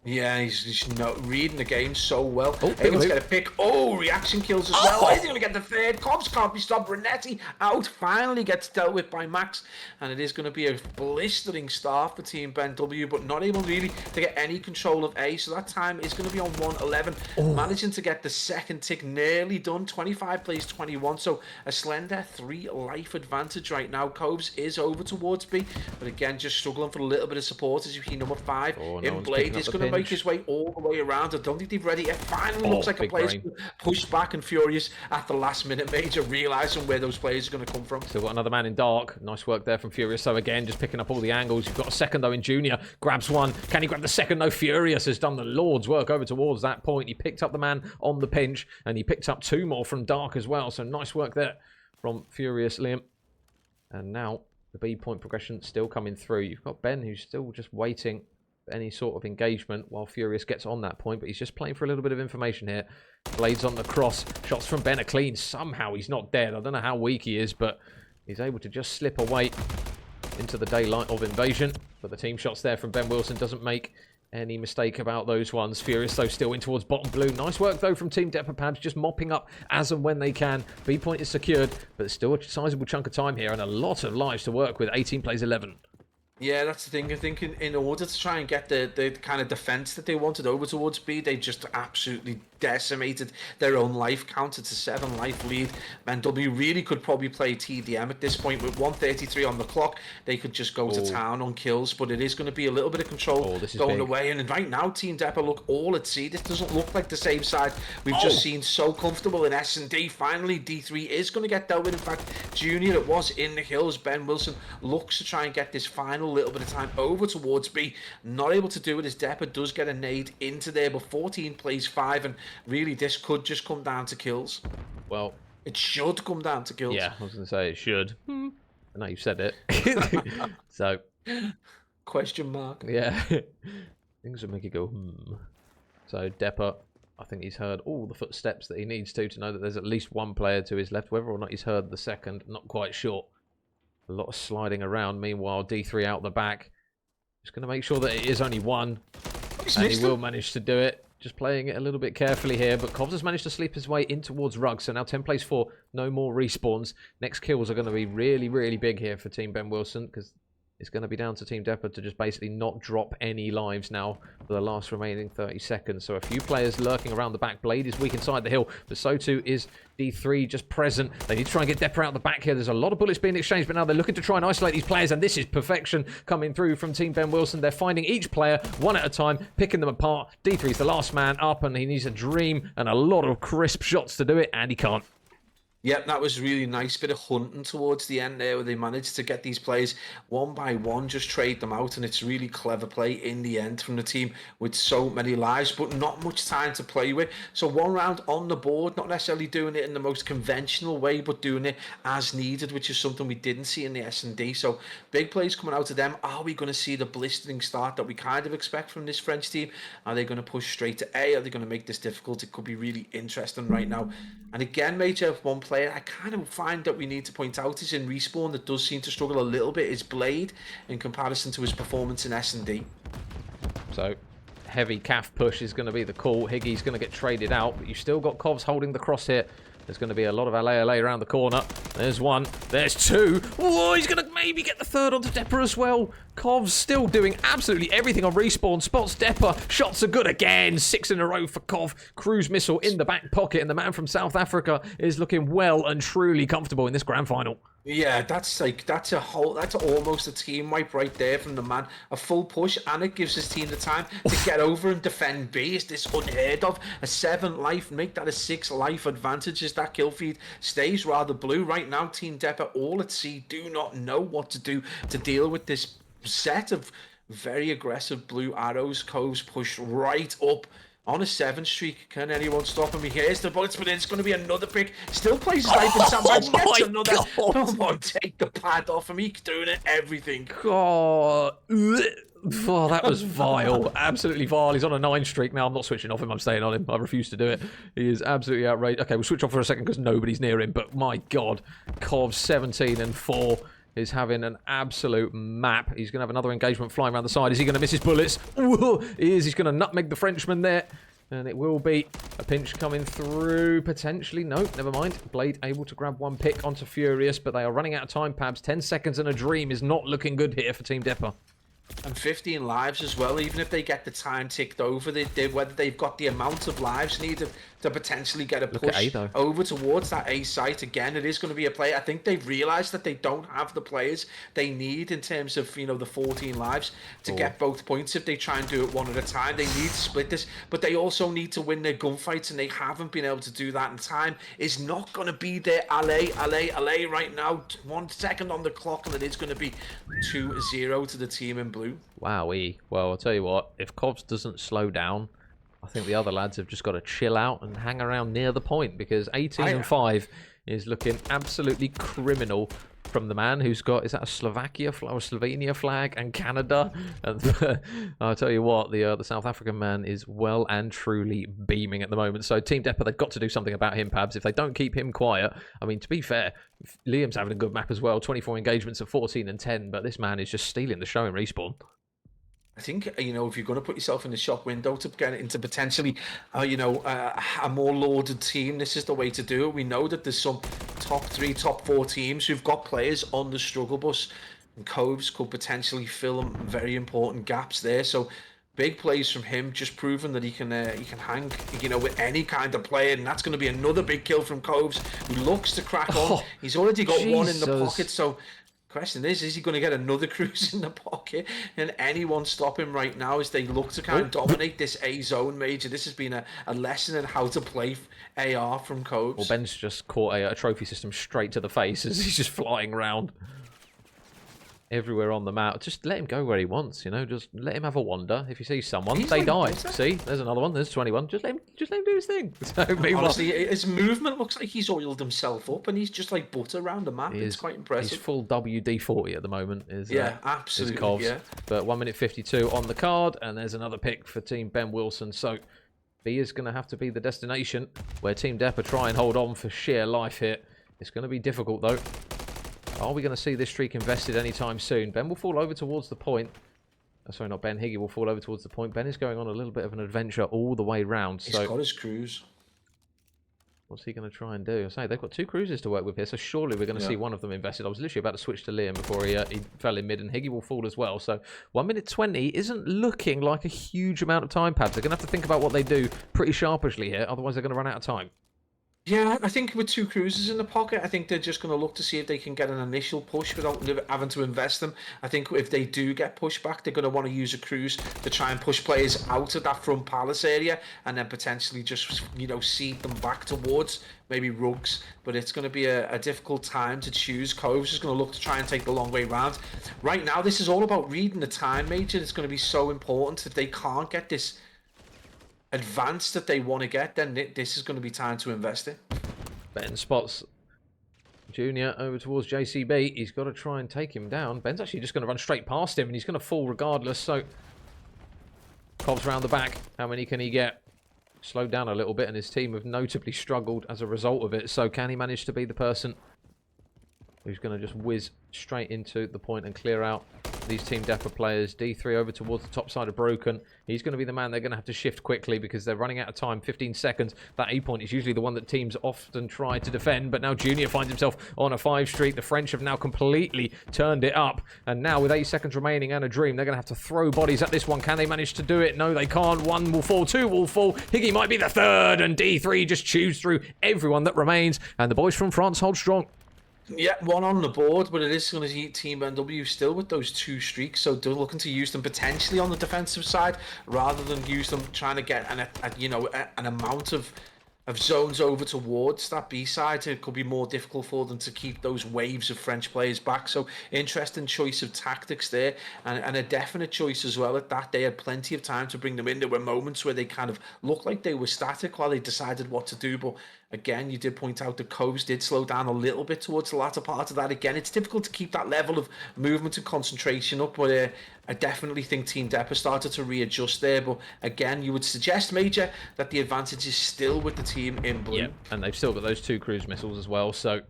Yeah, he's not reading the game so well. Able to get a pick. Oh, reaction kills as well. He's going to get the third. Covs can't be stopped. Renetti out. Finally gets dealt with by Max. And it is going to be a blistering start for Team Ben W, but not able really to get any control of A. So that time is going to be on 1-11. Managing to get the second tick nearly done. 25 plays 21. So a slender 3 life advantage right now. Covs is over towards B. But again, just struggling for a little bit of support as you see number 5. In Blade is going to make his way all the way around. I don't think they've ready. It finally looks like a player's pushed back and Furious at the last minute. Major realising where those players are going to come from. Still got another man in dark. Nice work there from Furious. So again, just picking up all the angles. You've got a second though in Junior. Grabs one. Can he grab the second? No, Furious has done the Lord's work over towards that point. He picked up the man on the pinch and he picked up 2 more from dark as well. So nice work there from Furious, Liam. And now the B point progression still coming through. You've got Ben who's still just waiting any sort of engagement while Furious gets on that point, but he's just playing for a little bit of information here. Blades on the cross, shots from Ben are clean. Somehow he's not dead. I don't know how weak he is, but he's able to just slip away into the daylight of Invasion. But the team shots there from Ben Wilson doesn't make any mistake about those ones. Furious, though, still in towards bottom blue. Nice work, though, from Team Depper Pabs, just mopping up as and when they can. B point is secured, but there's still a sizable chunk of time here and a lot of lives to work with. 18 plays 11. Yeah, that's the thing. I think in order to try and get the kind of defense that they wanted over towards B, they just absolutely decimated their own life, counted to 7 life lead. And W really could probably play TDM at this point with 1:33 on the clock. They could just go to town on kills, but it is going to be a little bit of control going away. And right now, Team Depper look all at C. This doesn't look like the same side we've just seen so comfortable in S&D. Finally, D3 is going to get dealt with. In fact, Junior, it was in the hills. Ben Wilson looks to try and get this final little bit of time over towards B. Not able to do it as Depper does get a nade into there, but 14 plays 5, and really this could just come down to kills. Well, it should come down to kills. Yeah, I was going to say it should. I know you've said it. So, question mark. Yeah, things would make you go, So Depper, I think he's heard all the footsteps that he needs to know that there's at least one player to his left. Whether or not he's heard the second, not quite sure. A lot of sliding around. Meanwhile, D3 out the back. Just going to make sure that it is only one. And he will manage to do it. Just playing it a little bit carefully here. But Kovs has managed to sleep his way in towards Ruggs. So now 10 plays 4. No more respawns. Next kills are going to be really, really big here for Team Ben Wilson. Because it's going to be down to Team Depper to just basically not drop any lives now for the last remaining 30 seconds. So a few players lurking around the back. Blade is weak inside the hill, but so too is D3 just present. They need to try and get Depper out the back here. There's a lot of bullets being exchanged, but now they're looking to try and isolate these players, and this is perfection coming through from Team Ben Wilson. They're finding each player one at a time, picking them apart. D3's the last man up, and he needs a dream and a lot of crisp shots to do it, and he can't. Yep, that was really nice bit of hunting towards the end there where they managed to get these players one by one, just trade them out, and it's really clever play in the end from the team with so many lives but not much time to play with. So 1 round on the board, not necessarily doing it in the most conventional way but doing it as needed, which is something we didn't see in the S&D. So big plays coming out of them. Are we going to see the blistering start that we kind of expect from this French team? Are they going to push straight to A? Are they going to make this difficult? It could be really interesting right now. And again, Major, one player I kind of find that we need to point out is in Respawn that does seem to struggle a little bit is Blade in comparison to his performance in S&D. So heavy calf push is going to be the call. Higgy's going to get traded out, but you've still got Kovs holding the cross here. There's going to be a lot of LA around the corner. There's one. There's two. Whoa, he's going to maybe get the third onto Depper as well. Kovs still doing absolutely everything on Respawn. Spots Depper. Shots are good again. 6 in a row for Kov. Cruise missile in the back pocket. And the man from South Africa is looking well and truly comfortable in this grand final. Yeah, that's almost a team wipe right there from the man. A full push, and it gives his team the time to get over and defend B. Is this unheard of? A 7 life, make that a 6 life advantage as that kill feed stays rather blue. Right now, Team Depper all at sea do not know what to do to deal with this set of very aggressive blue arrows. Kovs push right up on a 7 streak. Can anyone stop him? He hears the bullets, but it's going to be another pick. Still plays his life in sandbags. Gets another. Come on, take the pad off him. He's doing it, everything. God. Oh, that was vile. Absolutely vile. He's on a 9 streak now. I'm not switching off him. I'm staying on him. I refuse to do it. He is absolutely outrageous. Okay, we'll switch off for a second because nobody's near him. But my God, Kovs 17 and 4 is having an absolute map. He's going to have another engagement flying around the side. Is he going to miss his bullets? Ooh, he is. He's going to nutmeg the Frenchman there. And it will be a pinch coming through, potentially. No, never mind. Blade able to grab 1 pick onto Furious, but they are running out of time, Pabs. 10 seconds and a dream is not looking good here for Team Depper. And 15 lives as well. Even if they get the time ticked over, whether they've got the amount of lives needed to potentially get a push over towards that A site. Again, it is going to be a play. I think they've realised that they don't have the players they need in terms of, you know, the 14 lives to get both points. If they try and do it one at a time, they need to split this, but they also need to win their gunfights, and they haven't been able to do that. And time is not going to be there. LA right now. 1 second on the clock, and it is going to be 2-0 to the team in blue. Wowee. Well, I'll tell you what, if Kovs doesn't slow down, I think the other lads have just got to chill out and hang around near the point, because 18 and 5 is looking absolutely criminal from the man who's got, is that a Slovakia flag or Slovenia flag and Canada? And I'll tell you what, the South African man is well and truly beaming at the moment. So Team Depper, they've got to do something about him, Pabs. If they don't keep him quiet, I mean, to be fair, Liam's having a good map as well. 24 engagements at 14 and 10, but this man is just stealing the show in Respawn. I think, you know, if you're going to put yourself in the shop window to get into potentially, you know, a more lauded team, this is the way to do it. We know that there's some top 3, top 4 teams who've got players on the struggle bus, and Coves could potentially fill very important gaps there. So big plays from him, just proving that he can hang, you know, with any kind of player, and that's going to be another big kill from Coves, who looks to crack on. He's already got one in the pocket, so. Question is he going to get another cruise in the pocket? And anyone stop him right now as they look to kind of dominate this A zone, Major? This has been a lesson in how to play AR from Coves. Well, Ben's just caught a trophy system straight to the face as he's just flying around everywhere on the map. Just let him go where he wants, you know. Just let him have a wander. If you see someone, they die. See, there's another one. There's 21. Just let him do his thing. So, honestly, his movement looks like he's oiled himself up, and he's just like butter around the map. It's quite impressive. He's full WD-40 at the moment. Yeah, absolutely. Yeah. But 1:52 on the card, and there's another pick for Team Ben Wilson. So B is going to have to be the destination where Team Depper try and hold on for sheer life here. It's going to be difficult though. Are we going to see this streak invested anytime soon? Ben will fall over towards the point. Sorry, not Ben. Higgy will fall over towards the point. Ben is going on a little bit of an adventure all the way round. So he's got his cruise. What's he going to try and do? I say they've got 2 cruises to work with here, so surely we're going to see one of them invested. I was literally about to switch to Liam before he fell in mid, and Higgy will fall as well. So 1:20 isn't looking like a huge amount of time, Pads. They're going to have to think about what they do pretty sharpishly here, otherwise they're going to run out of time. Yeah, I think with 2 cruisers in the pocket, I think they're just going to look to see if they can get an initial push without having to invest them. I think if they do get pushed back, they're going to want to use a cruise to try and push players out of that front palace area, and then potentially just, you know, seed them back towards maybe rugs. But it's going to be a difficult time to choose. Coves is going to look to try and take the long way round. Right now, this is all about reading the time, Major. It's going to be so important. If they can't get this advance that they want to get, then this is going to be time to invest in. Ben spots Junior over towards JCB. He's got to try and take him down. Ben's actually just going to run straight past him, and he's going to fall regardless. So Cobbs round the back. How many can he get? Slowed down a little bit, and his team have notably struggled as a result of it. So can he manage to be the person who's going to just whiz straight into the point and clear out these Team Depper players? D3 over towards the top side of Broken. He's going to be the man they're going to have to shift quickly because they're running out of time. 15 seconds. That A point is usually the one that teams often try to defend, but now Junior finds himself on a 5 streak. The French have now completely turned it up, and now with 8 seconds remaining and a dream, they're going to have to throw bodies at this one. Can they manage to do it? No, they can't. 1 will fall, 2 will fall. Higgy might be the 3rd, and D3 just chews through everyone that remains, and the boys from France hold strong. Yeah, 1 on the board, but it is going to eat Team NW still with those 2 streaks, so they're looking to use them potentially on the defensive side rather than use them trying to get an amount of zones over towards that B side. It could be more difficult for them to keep those waves of French players back. So interesting choice of tactics there, and a definite choice as well at that. They had plenty of time to bring them in. There were moments where they kind of looked like they were static while they decided what to do, but again, you did point out that Coves did slow down a little bit towards the latter part of that. Again, it's difficult to keep that level of movement and concentration up, but I definitely think Team Depper started to readjust there. But again, you would suggest, Major, that the advantage is still with the team in blue. Yeah, and they've still got those 2 cruise missiles as well. So,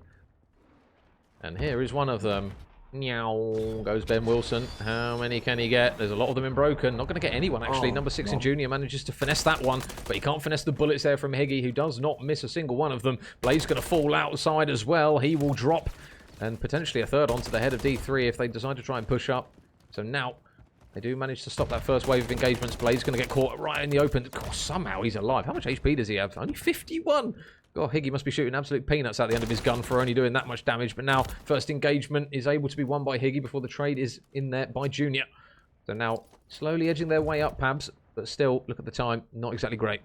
and here is one of them. Meow goes Ben Wilson. How many can he get? There's a lot of them in Broken. Not going to get anyone, actually. Number 6 in Junior manages to finesse that one, but he can't finesse the bullets there from Higgy, who does not miss a single one of them. Blaze going to fall outside as well. He will drop, and potentially a 3rd onto the head of D3 if they decide to try and push up. So now they do manage to stop that first wave of engagements. Blaze going to get caught right in the open. God, somehow he's alive. How much HP does he have? Only 51. God, Higgy must be shooting absolute peanuts at the end of his gun for only doing that much damage. But now, first engagement is able to be won by Higgy before the trade is in there by Junior. So now, slowly edging their way up, Pabs. But still, look at the time, not exactly great.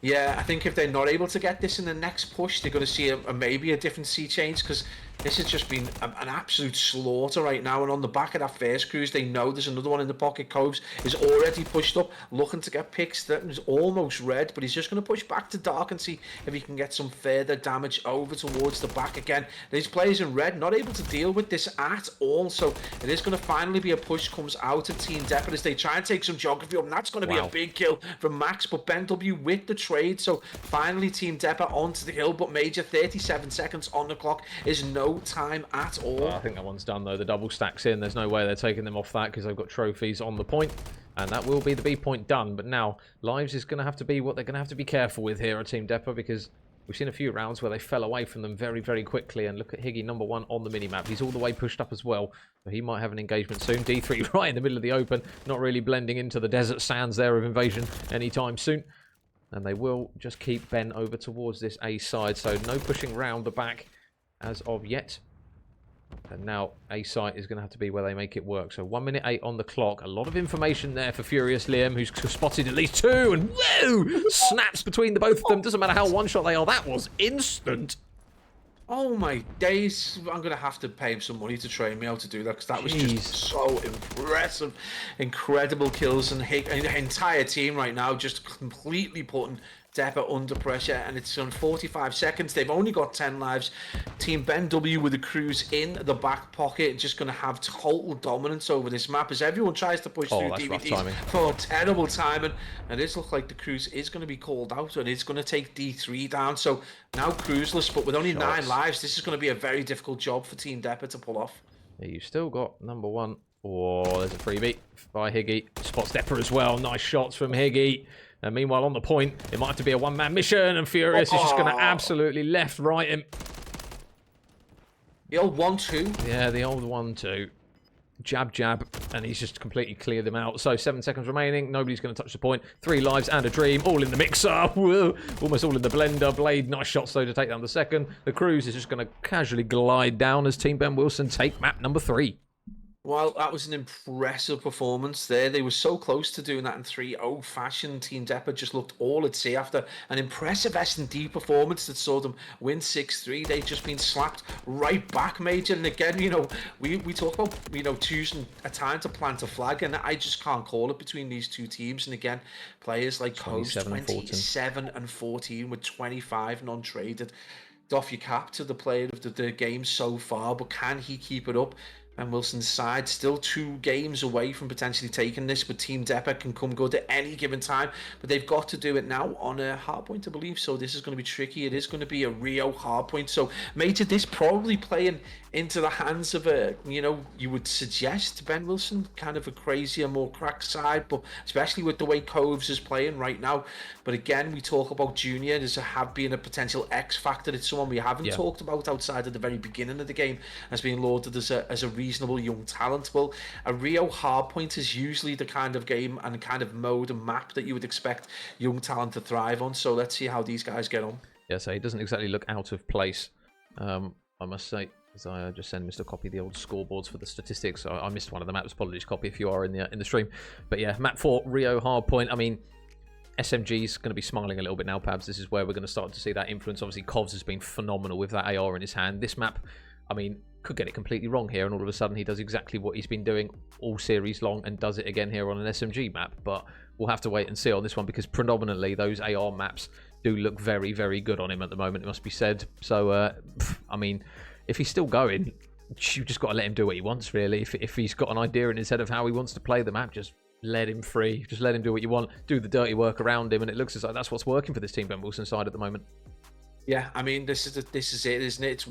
Yeah, I think if they're not able to get this in the next push, they're going to see maybe a different sea change, because this has just been an absolute slaughter right now. And on the back of that first cruise, they know there's another one in the pocket. Coves is already pushed up, looking to get picks. That is almost red, but he's just going to push back to dark and see if he can get some further damage over towards the back again. These players in red not able to deal with this at all, so it is going to finally be a push comes out of Team Depper as they try and take some geography up, and that's going to be a big kill from Max, but Ben W with the trade. So finally Team Depper onto the hill, but Major, 37 seconds on the clock is no no time at all. I think that one's done, though. The double stack's in. There's no way they're taking them off that because they've got trophies on the point. And that will be the B point done. But now, Lives is going to have to be what they're going to have to be careful with here at Team Depot, because we've seen a few rounds where they fell away from them very, very quickly. And look at Higgy, number 1 on the minimap. He's all the way pushed up as well. So he might have an engagement soon. D3 right in the middle of the open. Not really blending into the desert sands there of Invasion anytime soon. And they will just keep Ben over towards this A side. So no pushing round the back as of yet. And now A site is going to have to be where they make it work. So 1 minute 8 on the clock. A lot of information there for Furious Liam, who's spotted at least 2. And whoa! Snaps between the both of them. Doesn't matter how one-shot they are. That was instant. Oh my days, I'm going to have to pay him some money to train me how to do that, because that was just so impressive. Incredible kills, and the entire team right now just completely putting Depot under pressure, and it's on 45 seconds. They've only got 10 lives. Team Ben W with the Cruise in the back pocket, just going to have total dominance over this map as everyone tries to push through DVDs for terrible timing. And it looks like the Cruise is going to be called out, and it's going to take D3 down. So now Cruiseless, but with only 9 lives, this is going to be a very difficult job for Team Depot to pull off. Yeah, you've still got number 1. Oh, there's a freebie by Higgy. Spots Depot as well. Nice shots from Higgy. And meanwhile, on the point, it might have to be a one-man mission, and Furious is just going to absolutely left-right him. The old 1-2. Yeah, the old 1-2. Jab, jab, and he's just completely cleared them out. So 7 seconds remaining. Nobody's going to touch the point. 3 lives and a dream, all in the mixer. Whoa. Almost all in the blender. Blade, nice shots though to take down the second. The Cruise is just going to casually glide down as Team Ben Wilson take map number 3. Well, that was an impressive performance there. They were so close to doing that in 3 old-fashioned. Team Depot just looked all at sea after an impressive S&D performance that saw them win 6-3. They've just been slapped right back, Major. And again, you know, we talk about, you know, choosing a time to plant a flag, and I just can't call it between these two teams. And again, players like Coves, 27 and 14 with 25 non-traded. Doff your cap to the player of the game so far, but can he keep it up? And Wilson's side still 2 games away from potentially taking this, but Team Depot can come good at any given time. But they've got to do it now on a hardpoint, I believe. So this is going to be tricky. It is going to be a Rio hardpoint. So, Major, this probably playing into the hands of a, you know, you would suggest Ben Wilson, kind of a crazier, more cracked side, but especially with the way Coves is playing right now. But again, we talk about Junior as have been a potential X factor. It's someone we haven't talked about outside of the very beginning of the game as being lauded as a reasonable young talent. Well, a Rio hardpoint is usually the kind of game and kind of mode and map that you would expect young talent to thrive on. So let's see how these guys get on. Yeah, so he doesn't exactly look out of place, I must say. As I just send Mr. Copy the old scoreboards for the statistics. I missed one of the maps. Apologies, Copy, if you are in the stream. But yeah, map 4, Rio hardpoint. I mean, SMG's going to be smiling a little bit now, Pabs. This is where we're going to start to see that influence. Obviously, Covs has been phenomenal with that AR in his hand. This map, I mean, could get it completely wrong here, and all of a sudden he does exactly what he's been doing all series long and does it again here on an SMG map. But we'll have to wait and see on this one, because predominantly those AR maps do look very, very good on him at the moment, it must be said. So, I mean, if he's still going, you've just got to let him do what he wants, really. If he's got an idea in his head of how he wants to play the map, just let him free. Just let him do what you want. Do the dirty work around him, and it looks as though that's what's working for this Team Ben Wilson side at the moment. Yeah, I mean, this is it, isn't it?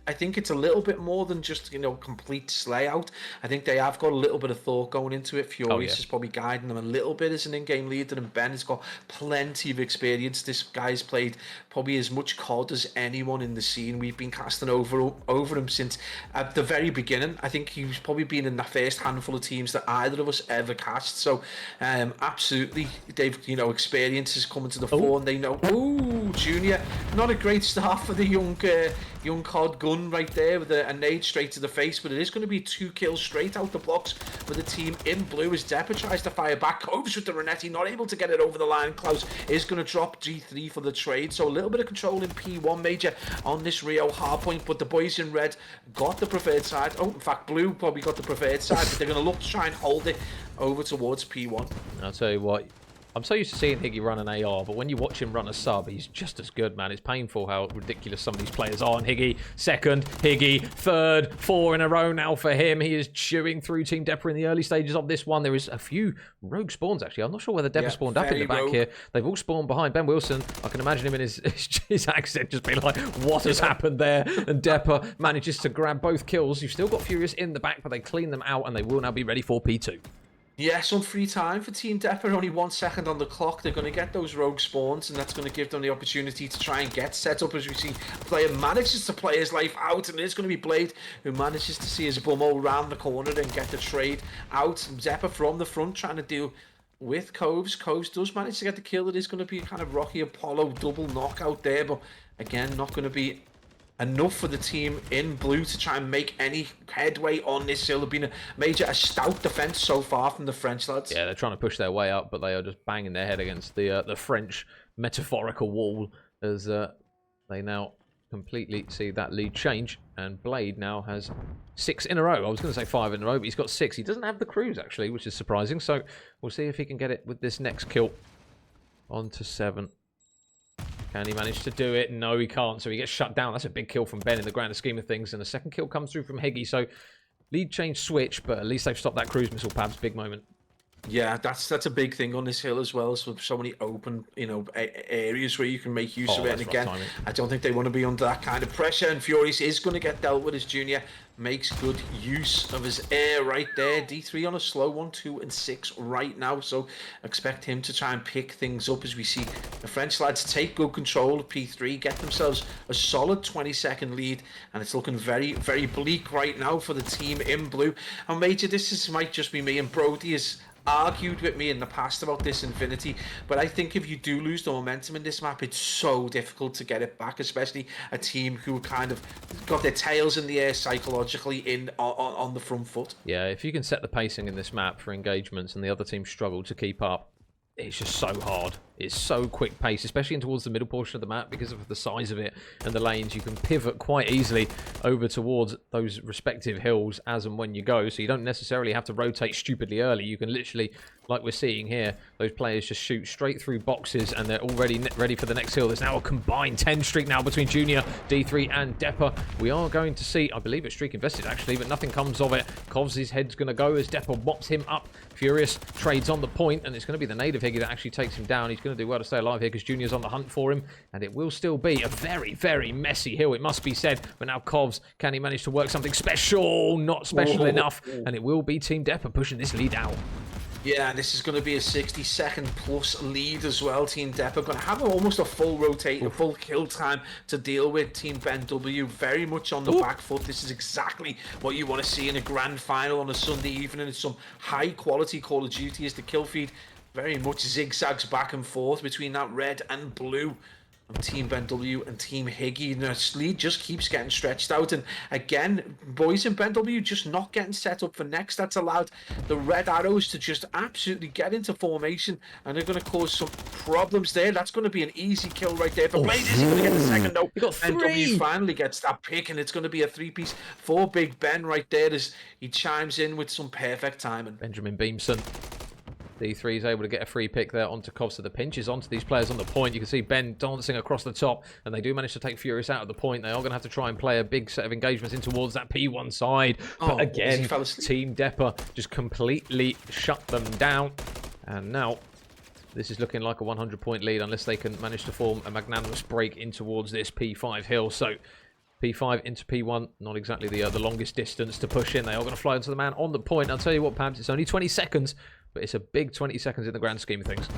I think it's a little bit more than just, you know, complete slay out. I think they have got a little bit of thought going into it. Furious is probably guiding them a little bit as an in-game leader, and Ben has got plenty of experience. This guy's played probably as much COD as anyone in the scene. We've been casting over him since the very beginning. I think he's probably been in the first handful of teams that either of us ever cast. So, absolutely, they've, you know, experience is coming to the fore, and they know. Ooh, Junior, not a great start for the young COD gun right there with a nade straight to the face, but it is going to be 2 kills straight out the blocks for the team in blue as Depot tries to fire back. Coves with the Renetti, not able to get it over the line. Klaus is going to drop G3 for the trade, so a little bit of control in P1, Major, on this Rio hardpoint, but the boys in red got the preferred side. Oh, in fact, blue probably got the preferred side, but they're going to look to try and hold it over towards P1. I'll tell you what, I'm so used to seeing Higgy run an AR, but when you watch him run a sub, he's just as good, man. It's painful how ridiculous some of these players are. And Higgy, second. Higgy, third. 4 in a row now for him. He is chewing through Team Depper in the early stages of this one. There is a few rogue spawns, actually. I'm not sure whether Depper spawned up in the back here. They've all spawned behind Ben Wilson. I can imagine him in his accent just being like, what has happened there? And Depper manages to grab both kills. You've still got Furious in the back, but they clean them out, and they will now be ready for P2. Yeah, some free time for Team Depper. Only 1 second on the clock. They're going to get those rogue spawns, and that's going to give them the opportunity to try and get set up. As we see, player manages to play his life out, and it's going to be Blade who manages to see his bumhole round the corner and get the trade out. Depper from the front trying to deal with Coves. Coves does manage to get the kill. It is going to be a kind of Rocky Apollo double knockout there, but again, not going to be enough for the team in blue to try and make any headway on this hill. There's been a stout defense so far from the French lads. Yeah, they're trying to push their way up, but they are just banging their head against the French metaphorical wall as they now completely see that lead change. And Blade now has 6 in a row. I was going to say 5 in a row, but he's got 6. He doesn't have the cruise, actually, which is surprising. So we'll see if he can get it with this next kill. On to 7. Can he manage to do it? No, he can't. So he gets shut down. That's a big kill from Ben in the grander scheme of things. And the second kill comes through from Higgy. So lead change switch, but at least they've stopped that cruise missile, Pabs. Big moment. Yeah, that's a big thing on this hill as well. So many open, areas where you can make use of it. And again, I don't think they want to be under that kind of pressure. And Furious is going to get dealt with as Junior makes good use of his air right there. D3 on a slow 1, 2, and 6 right now. So expect him to try and pick things up as we see the French lads take good control of P3, get themselves a solid 20-second lead, and it's looking very, very bleak right now for the team in blue. And Major, might just be me, and Brody is argued with me in the past about this Infinity, but I think if you do lose the momentum in this map, it's so difficult to get it back, especially a team who kind of got their tails in the air psychologically on the front foot. Yeah, if you can set the pacing in this map for engagements and the other team struggle to keep up, it's just so hard. It's so quick pace, especially in towards the middle portion of the map because of the size of it and the lanes. You can pivot quite easily over towards those respective hills as and when you go, so you don't necessarily have to rotate stupidly early. You can literally, like we're seeing here, those players just shoot straight through boxes and they're already ready for the next hill. There's now a combined 10 streak now between Junior, D3 and Depper. We are going to see, I believe, a streak invested actually, but nothing comes of it. Kovs' head's going to go as Depper mops him up. Furious trades on the point, and it's going to be the native Higgy that actually takes him down. He's going to do well to stay alive here because Junior's on the hunt for him, and it will still be a very, very messy hill, it must be said. But now Kovs, can he manage to work something special? Not special enough, and it will be Team Depper pushing this lead out. Yeah, this is going to be a 60-second plus lead as well. Team Depper going to have almost a full rotate, a full kill time to deal with. Team Ben W very much on the back foot. This is exactly what you want to see in a grand final on a Sunday evening. It's some high-quality Call of Duty as the kill feed very much zigzags back and forth between that red and blue. Team Ben W and Team Higgy, and the lead just keeps getting stretched out. And again, boys in Ben W just not getting set up for next. That's allowed the red arrows to just absolutely get into formation, and they're going to cause some problems there. That's going to be an easy kill right there for Blade. Is he going to get the second? No. Ben W finally gets that pick, and it's going to be a 3-piece for Big Ben right there as he chimes in with some perfect timing. Benjamin Beamson. D3 is able to get a free pick there onto Kovs. So the pinch is onto these players on the point. You can see Ben dancing across the top, and they do manage to take Furious out of the point. They are going to have to try and play a big set of engagements in towards that P1 side. But again, Team Depper just completely shut them down. And now this is looking like a 100-point lead unless they can manage to form a magnanimous break in towards this P5 hill. So P5 into P1, not exactly the longest distance to push in. They are going to fly into the man on the point. I'll tell you what, Pabs, it's only 20 seconds. But it's a big 20 seconds in the grand scheme of things.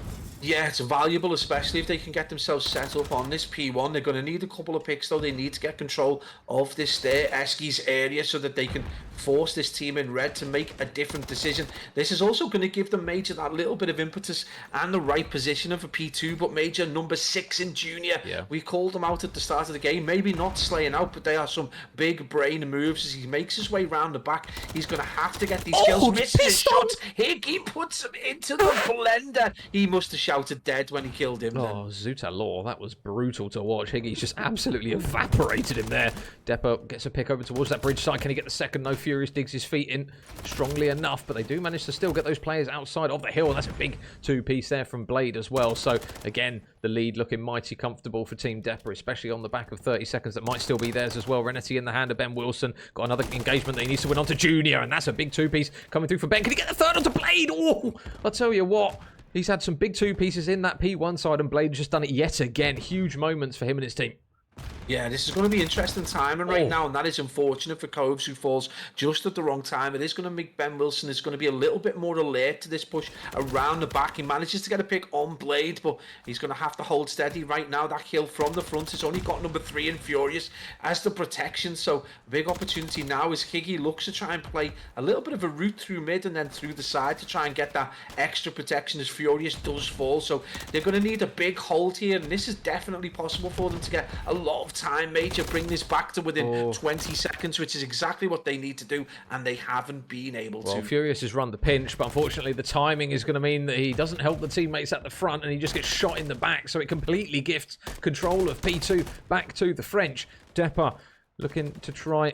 Yeah, it's valuable, especially if they can get themselves set up on this P1. They're going to need a couple of picks, though. They need to get control of this there, Eski's area, so that they can force this team in red to make a different decision. This is also going to give them Major that little bit of impetus and the right position of a P2, but Major number 6 in Junior. Yeah. We called them out at the start of the game. Maybe not slaying out, but they are some big brain moves as he makes his way round the back. He's going to have to get these kills. Misses his shots. Higgy puts him into the blender. He must have shouted dead when he killed him. Oh, Zuta Law, that was brutal to watch. Higgy's just absolutely evaporated him there. Depper gets a pick over towards that bridge side. Can he get the second? No. Furious digs his feet in strongly enough, but they do manage to still get those players outside of the hill. And that's a big two-piece there from Blade as well. So, again, the lead looking mighty comfortable for Team Depper, especially on the back of 30 seconds that might still be theirs as well. Renetti in the hand of Ben Wilson. Got another engagement that he needs to win onto Junior, and that's a big two-piece coming through for Ben. Can he get the third onto Blade? Oh, I'll tell you what. He's had some big two-pieces in that P1 side, and Blade's just done it yet again. Huge moments for him and his team. Yeah, this is going to be interesting timing right now, and that is unfortunate for Coves, who falls just at the wrong time. It is going to make Ben Wilson is going to be a little bit more alert to this push around the back. He manages to get a pick on Blade, but he's going to have to hold steady right now. That kill from the front has only got number 3 in Furious as the protection, so big opportunity now as Higgy looks to try and play a little bit of a route through mid and then through the side to try and get that extra protection as Furious does fall. So they're going to need a big hold here, and this is definitely possible for them to get a lot of time. Major bring this back to within 20 seconds, which is exactly what they need to do, and they haven't been able to. Well, Furious has run the pinch, but unfortunately the timing is going to mean that he doesn't help the teammates at the front, and he just gets shot in the back, so it completely gifts control of P2 back to the French. Depper looking to try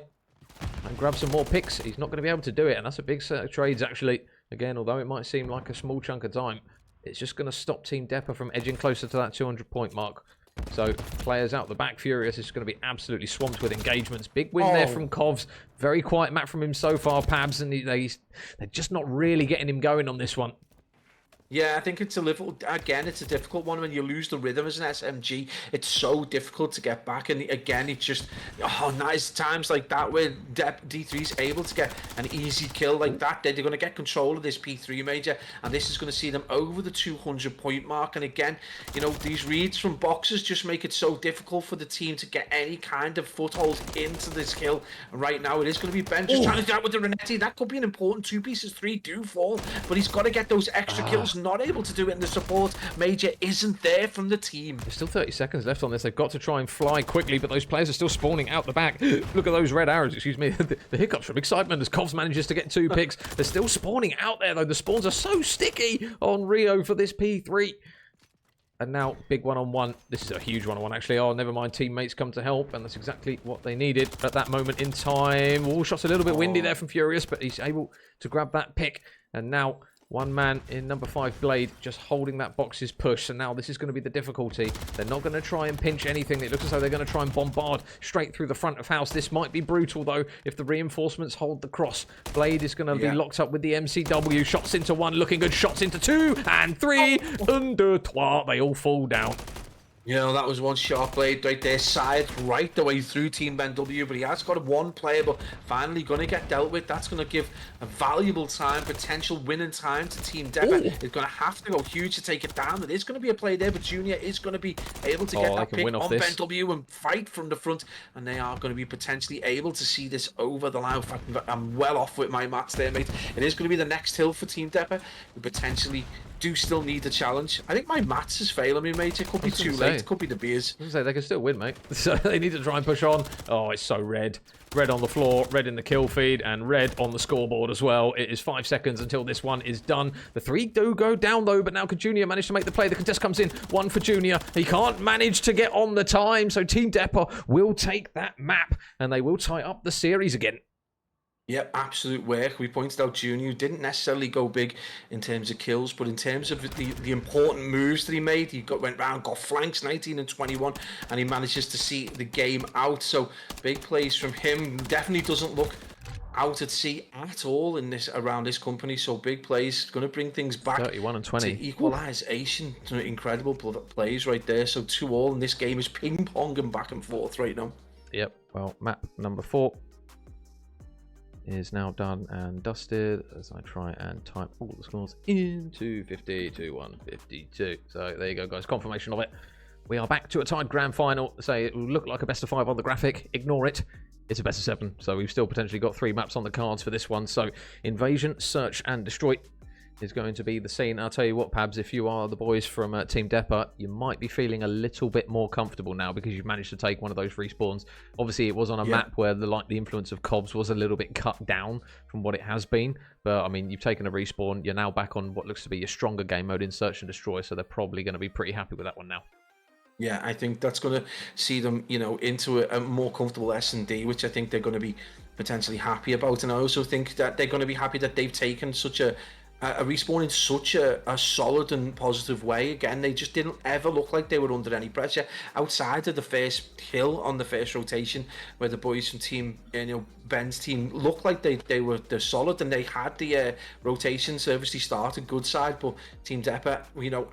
and grab some more picks. He's not going to be able to do it, and that's a big set of trades, actually. Again, although it might seem like a small chunk of time, it's just going to stop Team Depper from edging closer to that 200-point mark. So, players out the back, Furious is going to be absolutely swamped with engagements. Big win there from Kovs. Very quiet map from him so far, Pabs, and they're just not really getting him going on this one. Yeah, I think it's a little, again, it's a difficult one when you lose the rhythm as an SMG. It's so difficult to get back, and again, it's just, nice times like that where D3 is able to get an easy kill like that. They're going to get control of this P3 Major, and this is going to see them over the 200-point mark. And again, you know, these reads from boxes just make it so difficult for the team to get any kind of foothold into this kill. And right now, it is going to be Ben just trying to do that with the Renetti. That could be an important 2 pieces. 3 do fall, but he's got to get those extra kills. Not able to do it, and the support Major isn't there from the team. There's still 30 seconds left on this. They've got to try and fly quickly, but those players are still spawning out the back. Look at those red arrows, excuse me. The hiccups from excitement as Kovs manages to get 2 picks. They're still spawning out there, though. The spawns are so sticky on Rio for this P3. And now, big one-on-one. This is a huge one-on-one, actually. Oh, never mind. Teammates come to help, and that's exactly what they needed at that moment in time. Wall shot's a little bit windy there from Furious, but he's able to grab that pick. And now, one man in number 5, Blade, just holding that box's push. And now this is going to be the difficulty. They're not going to try and pinch anything. It looks as though they're going to try and bombard straight through the front of house. This might be brutal, though, if the reinforcements hold the cross. Blade is going to be locked up with the MCW. Shots into 1, looking good. Shots into 2 and 3. Under 3. They all fall down. You know, that was one sharp Blade right there, side right the way through Team Ben W, but he has got 1 player, but finally going to get dealt with. That's going to give a valuable time, potential winning time to Team Depper. It's going to have to go huge to take it down. There is going to be a play there, but Junior is going to be able to get that pick on Ben W and fight from the front, and they are going to be potentially able to see this over the line. In fact, I'm well off with my maths there, mate. It is going to be the next hill for Team Depper, who potentially do still need a challenge. I think my maths is failing me, mate. It could be too late. It could be the beers. I was gonna say, they can still win, mate. So they need to try and push on. Oh, it's so red. Red on the floor, red in the kill feed, and red on the scoreboard as well. It is 5 seconds until this one is done. The 3 do go down, though, but now could Junior manage to make the play? The contest comes in. 1 for Junior. He can't manage to get on the time, so Team Depper will take that map, and they will tie up the series again. Yep, absolute work. We pointed out Junior didn't necessarily go big in terms of kills, but in terms of the important moves that he made, he went round, got flanks, 19 and 21, and he manages to see the game out. So big plays from him. Definitely doesn't look out at sea at all in this around this company. So big plays, going to bring things back. 31 and 20. To equalisation. Incredible plays right there. So 2-2, and this game is ping-ponging back and forth right now. Yep. Well, map number 4 is now done and dusted as I try and type all the scores into 50-152. So there you go, guys. Confirmation of it. We are back to a tied grand final. Say it will look like a best of 5 on the graphic. Ignore it. It's a best of 7. So we've still potentially got 3 maps on the cards for this one. So Invasion, Search and Destroy is going to be the scene. I'll tell you what, Pabs, if you are the boys from Team Depper, you might be feeling a little bit more comfortable now because you've managed to take one of those respawns. Obviously, it was on a map where the influence of Kovs was a little bit cut down from what it has been. But, I mean, you've taken a respawn. You're now back on what looks to be a stronger game mode in Search and Destroy, so they're probably going to be pretty happy with that one now. Yeah, I think that's going to see them, into a more comfortable S&D, which I think they're going to be potentially happy about. And I also think that they're going to be happy that they've taken such a respawn in such a solid and positive way. Again, they just didn't ever look like they were under any pressure outside of the first hill on the first rotation, where the boys from Ben's team looked like they're solid, and they had the rotations obviously started good side, but Team Depper,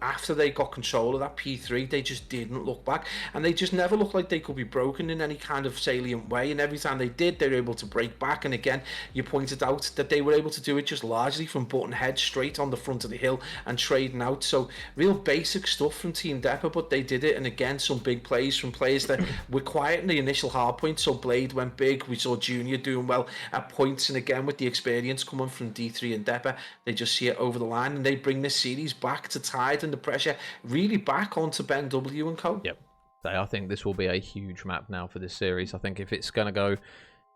after they got control of that P3, they just didn't look back, and they just never looked like they could be broken in any kind of salient way. And every time they did, they were able to break back. And again, you pointed out that they were able to do it just largely from button head straight on the front of the hill and trading out. So real basic stuff from Team Depper, but they did it. And again, some big plays from players that were quiet in the initial hard point. So Blade went big. We saw Junior doing well at points, and again, with the experience coming from D3 and Depper, they just see it over the line, and they bring this series back to Tide and the pressure really back onto Ben W and co. Yep. So I think this will be a huge map now for this series. I think if it's going to go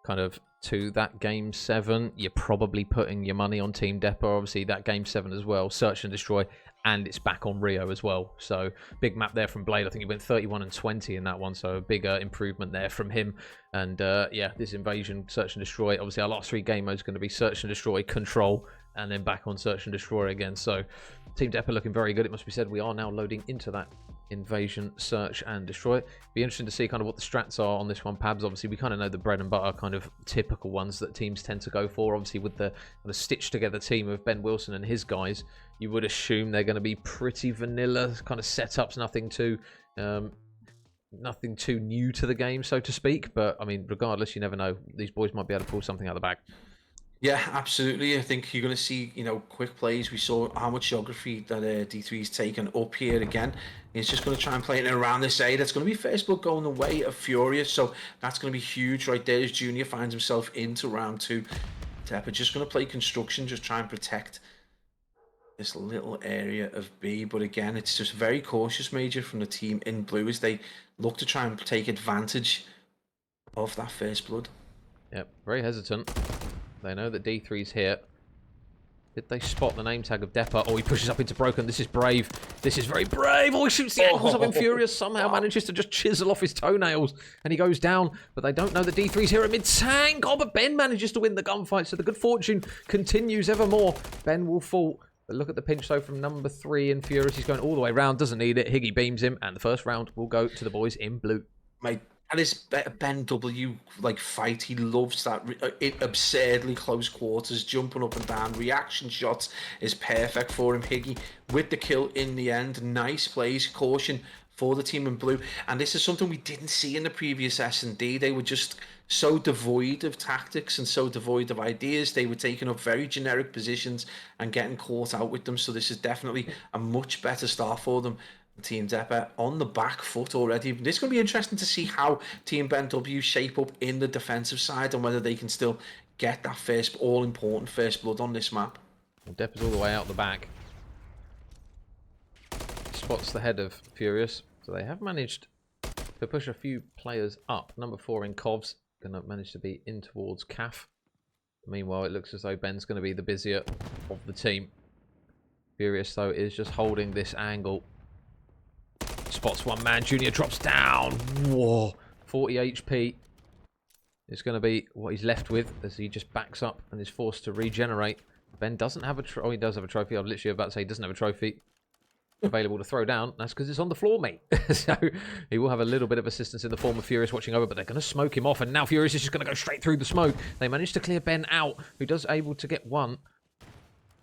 kind of to that game 7, you're probably putting your money on Team Depot. Obviously that game 7 as well, Search and Destroy, and it's back on Rio as well. So big map there from Blade. I think he went 31 and 20 in that one, so a bigger improvement there from him. And yeah, this invasion, Search and Destroy, obviously our last 3 game modes going to be Search and Destroy, Control, and then back on Search and Destroy again. So Team Depot looking very good. It must be said, we are now loading into that invasion, search and destroy. Be interesting to see kind of what the strats are on this one, Pabs. Obviously we kind of know the bread and butter kind of typical ones that teams tend to go for. Obviously with the stitched together team of Ben Wilson and his guys, you would assume they're going to be pretty vanilla kind of setups, nothing too new to the game, so to speak. But I mean, regardless, you never know, these boys might be able to pull something out of the bag. Yeah, absolutely. I think you're going to see, quick plays. We saw how much geography that D3's taken up here again. He's just going to try and play it around this area. That's going to be first blood going the way of Furious, so that's going to be huge right there as Junior finds himself into round 2. Tepper just going to play construction, just try and protect this little area of B. But again, it's just very cautious, Major, from the team in blue as they look to try and take advantage of that first blood. Yep, very hesitant. They know that D3's here. Did they spot the name tag of Depper? Oh, he pushes up into Broken. This is brave. This is very brave. Oh, he shoots the ankles of Infurious. Somehow manages to just chisel off his toenails. And he goes down. But they don't know that D3's here at mid-tank. Oh, but Ben manages to win the gunfight. So the good fortune continues evermore. Ben will fall. But look at the pinch, though, from number 3. Infurious. He's going all the way around. Doesn't need it. Higgy beams him. And the first round will go to the boys in blue. Mate. And his Ben W fight, he loves that absurdly close quarters, jumping up and down. Reaction shots is perfect for him. Higgy with the kill in the end. Nice plays, caution for the team in blue. And this is something we didn't see in the previous S&D. They were just so devoid of tactics and so devoid of ideas. They were taking up very generic positions and getting caught out with them. So this is definitely a much better start for them. Team Depper on the back foot already. This is going to be interesting to see how Team Ben W shape up in the defensive side and whether they can still get that first all-important first blood on this map. Well, Depper's all the way out the back. Spots the head of Furious. So they have managed to push a few players up. Number 4 in Covs going to manage to be in towards CAF. Meanwhile, it looks as though Ben's going to be the busier of the team. Furious, though, is just holding this angle. Spots one man. Junior drops down. Whoa. 40 HP. It's going to be what he's left with as he just backs up and is forced to regenerate. Ben doesn't have a trophy. Oh, he does have a trophy. I was literally about to say he doesn't have a trophy available to throw down. That's because it's on the floor, mate. So he will have a little bit of assistance in the form of Furious watching over, but they're going to smoke him off. And now Furious is just going to go straight through the smoke. They managed to clear Ben out, who does able to get one.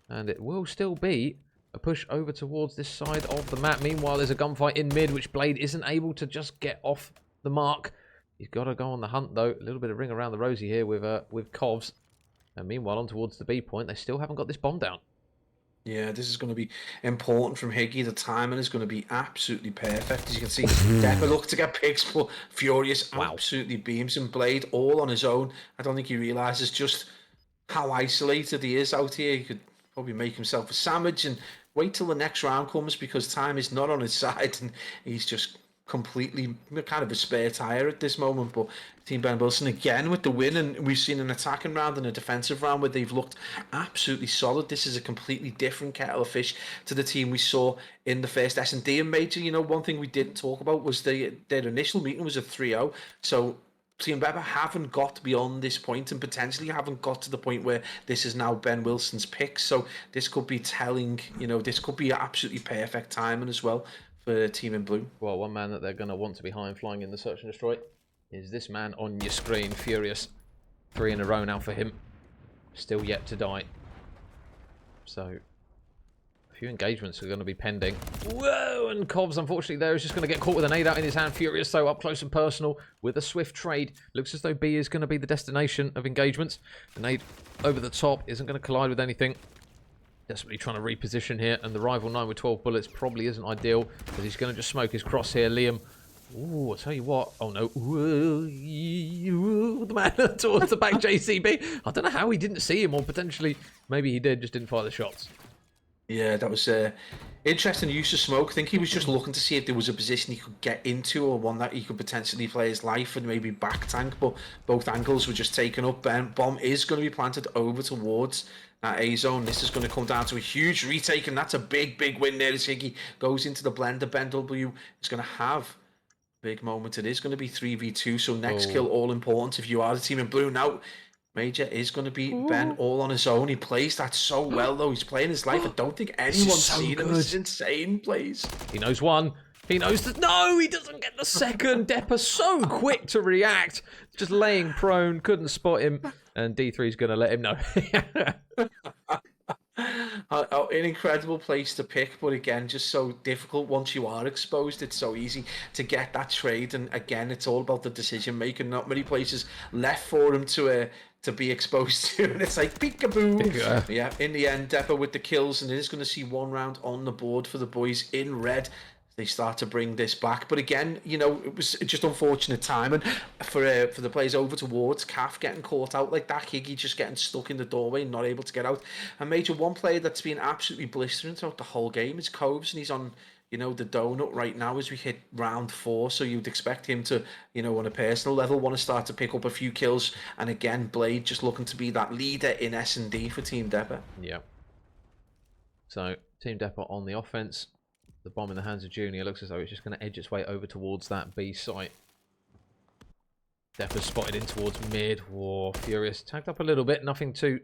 And it will still be a push over towards this side of the map. Meanwhile, there's a gunfight in mid, which Blade isn't able to just get off the mark. He's got to go on the hunt, though. A little bit of ring around the rosy here with Covs. And meanwhile, on towards the B point, they still haven't got this bomb down. Yeah, this is going to be important from Higgy. The timing is going to be absolutely perfect. As you can see, Depper looked to get picks, but Furious absolutely beams him. Blade all on his own. I don't think he realises just how isolated he is out here. He could probably make himself a sandwich and wait till the next round comes because time is not on his side, and he's just completely kind of a spare tire at this moment. But Team Ben Wilson again with the win, and we've seen an attacking round and a defensive round where they've looked absolutely solid. This is a completely different kettle of fish to the team we saw in the first S&D and Major. You know, one thing we didn't talk about was their initial meeting was a 3-0. So Team Beba haven't got beyond this point and potentially haven't got to the point where this is now Ben Wilson's pick. So this could be telling, you know, this could be absolutely perfect timing as well for Team in Blue. Well, one man that they're going to want to be high and flying in the search and destroy is this man on your screen, Furious. 3 in a row now for him. Still yet to die. So, a few engagements are going to be pending. Whoa! And Cobbs, unfortunately, there is just going to get caught with an 8 out in his hand. Furious, though, up close and personal with a swift trade. Looks as though B is going to be the destination of engagements. The nade over the top isn't going to collide with anything. Desperately trying to reposition here, and the rival 9 with 12 bullets probably isn't ideal, because he's going to just smoke his cross here. Liam, ooh, I'll tell you what. Oh no, the man towards the back, JCB. I don't know how he didn't see him, or potentially maybe he did, just didn't fire the shots. Yeah, that was interesting use of smoke. I think he was just looking to see if there was a position he could get into, or one that he could potentially play his life and maybe back tank, but both angles were just taken up. Bomb is going to be planted over towards that A zone. This is going to come down to a huge retake, and that's a big win there as Higgy goes into the blender. Ben W is going to have a big moment. It is going to be 3v2, so next kill all important if you are the Team in Blue. Now, Major is going to be Ben all on his own. He plays that so well, though. He's playing his life. I don't think anyone's seen him. This is insane plays. He knows one. He knows that. No, he doesn't get the second. Depper so quick to react. Just laying prone. Couldn't spot him. And D3's going to let him know. An incredible place to pick, but again, just so difficult once you are exposed. It's so easy to get that trade, and again, it's all about the decision making. Not many places left for him to be exposed to, and it's like peekaboo. Yeah, in the end, Depper with the kills, and it is going to see 1 round on the board for the boys in red. They start to bring this back, but again, you know, it was just unfortunate timing for the players over towards CAF getting caught out like that. Higgy just getting stuck in the doorway, not able to get out. And Major, one player that's been absolutely blistering throughout the whole game is Coves, and he's on, you know, the donut right now as we hit round 4. So you'd expect him to, you know, on a personal level, want to start to pick up a few kills. And again, Blade just looking to be that leader in S&D for Team Depper. Yeah. So Team Depper on the offense. The bomb in the hands of Junior looks as though it's just going to edge its way over towards that B site. Depper's spotted in towards mid. Whoa, Furious tagged up a little bit. Nothing too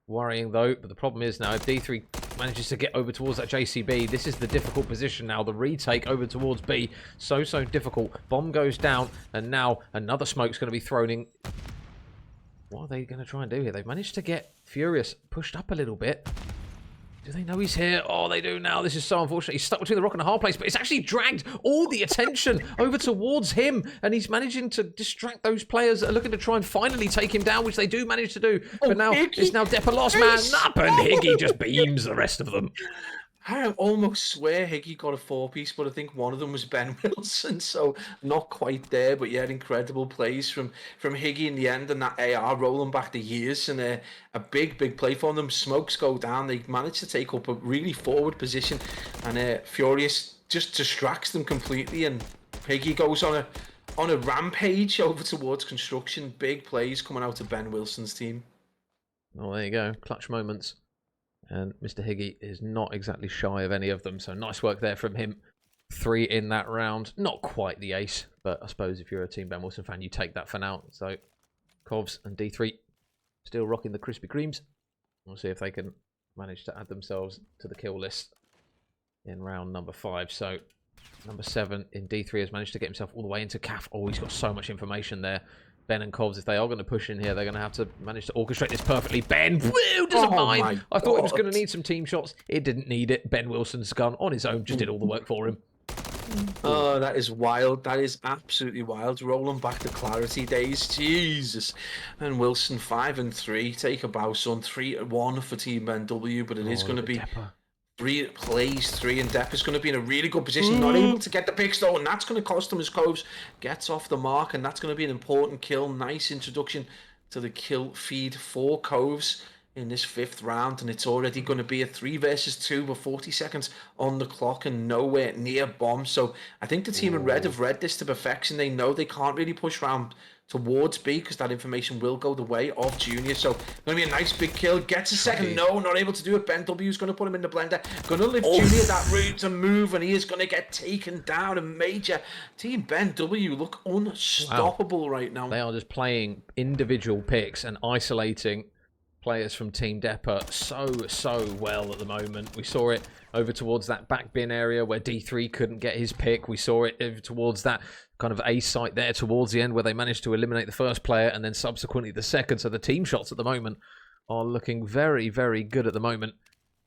worrying though. But the problem is now if D3 manages to get over towards that JCB, this is the difficult position now. The retake over towards B, so difficult. Bomb goes down, and now another smoke's going to be thrown in. What are they going to try and do here? They've managed to get Furious pushed up a little bit. Do they know he's here? Oh, they do now. This is so unfortunate. He's stuck between the rock and a hard place, but it's actually dragged all the attention over towards him, and he's managing to distract those players that are looking to try and finally take him down, which they do manage to do. But now Higgy. it's now Depper lost man up, and Higgy just beams the rest of them. I almost swear Higgy got a 4-piece, but I think one of them was Ben Wilson, so not quite there. But yeah, incredible plays from Higgy in the end, and that AR rolling back the years, and a big play for them. Smokes go down. They manage to take up a really forward position, and Furious just distracts them completely, and Higgy goes on a rampage over towards construction. Big plays coming out of Ben Wilson's team. Oh, there you go. Clutch moments. And Mr. Higgy is not exactly shy of any of them, so nice work there from him. 3 in that round. Not quite the ace, but I suppose if you're a Team Ben Wilson fan, you take that for now. So, Covs and D3 still rocking the Krispy Kremes. We'll see if they can manage to add themselves to the kill list in round number 5. So, number 7 in D3 has managed to get himself all the way into CAF. Oh, he's got so much information there. Ben and Covs, if they are going to push in here, they're going to have to manage to orchestrate this perfectly. Ben, woo, doesn't mind. I thought it was going to need some team shots. It didn't need it. Ben Wilson's gun on his own just did all the work for him. Oh, that is wild. That is absolutely wild. Rolling back to Clarity days. Jesus. And Wilson 5 and 3. Take a bow, son. 3-1 for Team NW, but it is going to be... Depper. 3 plays, 3, and Depper's going to be in a really good position, not able to get the picks though, and that's going to cost him as Coves gets off the mark, and that's going to be an important kill. Nice introduction to the kill feed for Coves. in this 5th round, and it's already going to be a 3 versus 2 with 40 seconds on the clock and nowhere near bomb. So I think the team in red have read this to perfection. They know they can't really push round towards B because that information will go the way of Junior. So going to be a nice big kill. Gets a second. No, not able to do it. Ben W is going to put him in the blender. Going to lift Junior that route to move, and he is going to get taken down. And Major Team Ben W look unstoppable right now. They are just playing individual picks and isolating players from Team Depper so well at the moment. We saw it over towards that back bin area where D3 couldn't get his pick. We saw it over towards that kind of A site there towards the end where they managed to eliminate the first player and then subsequently the second. So the team shots at the moment are looking very good at the moment.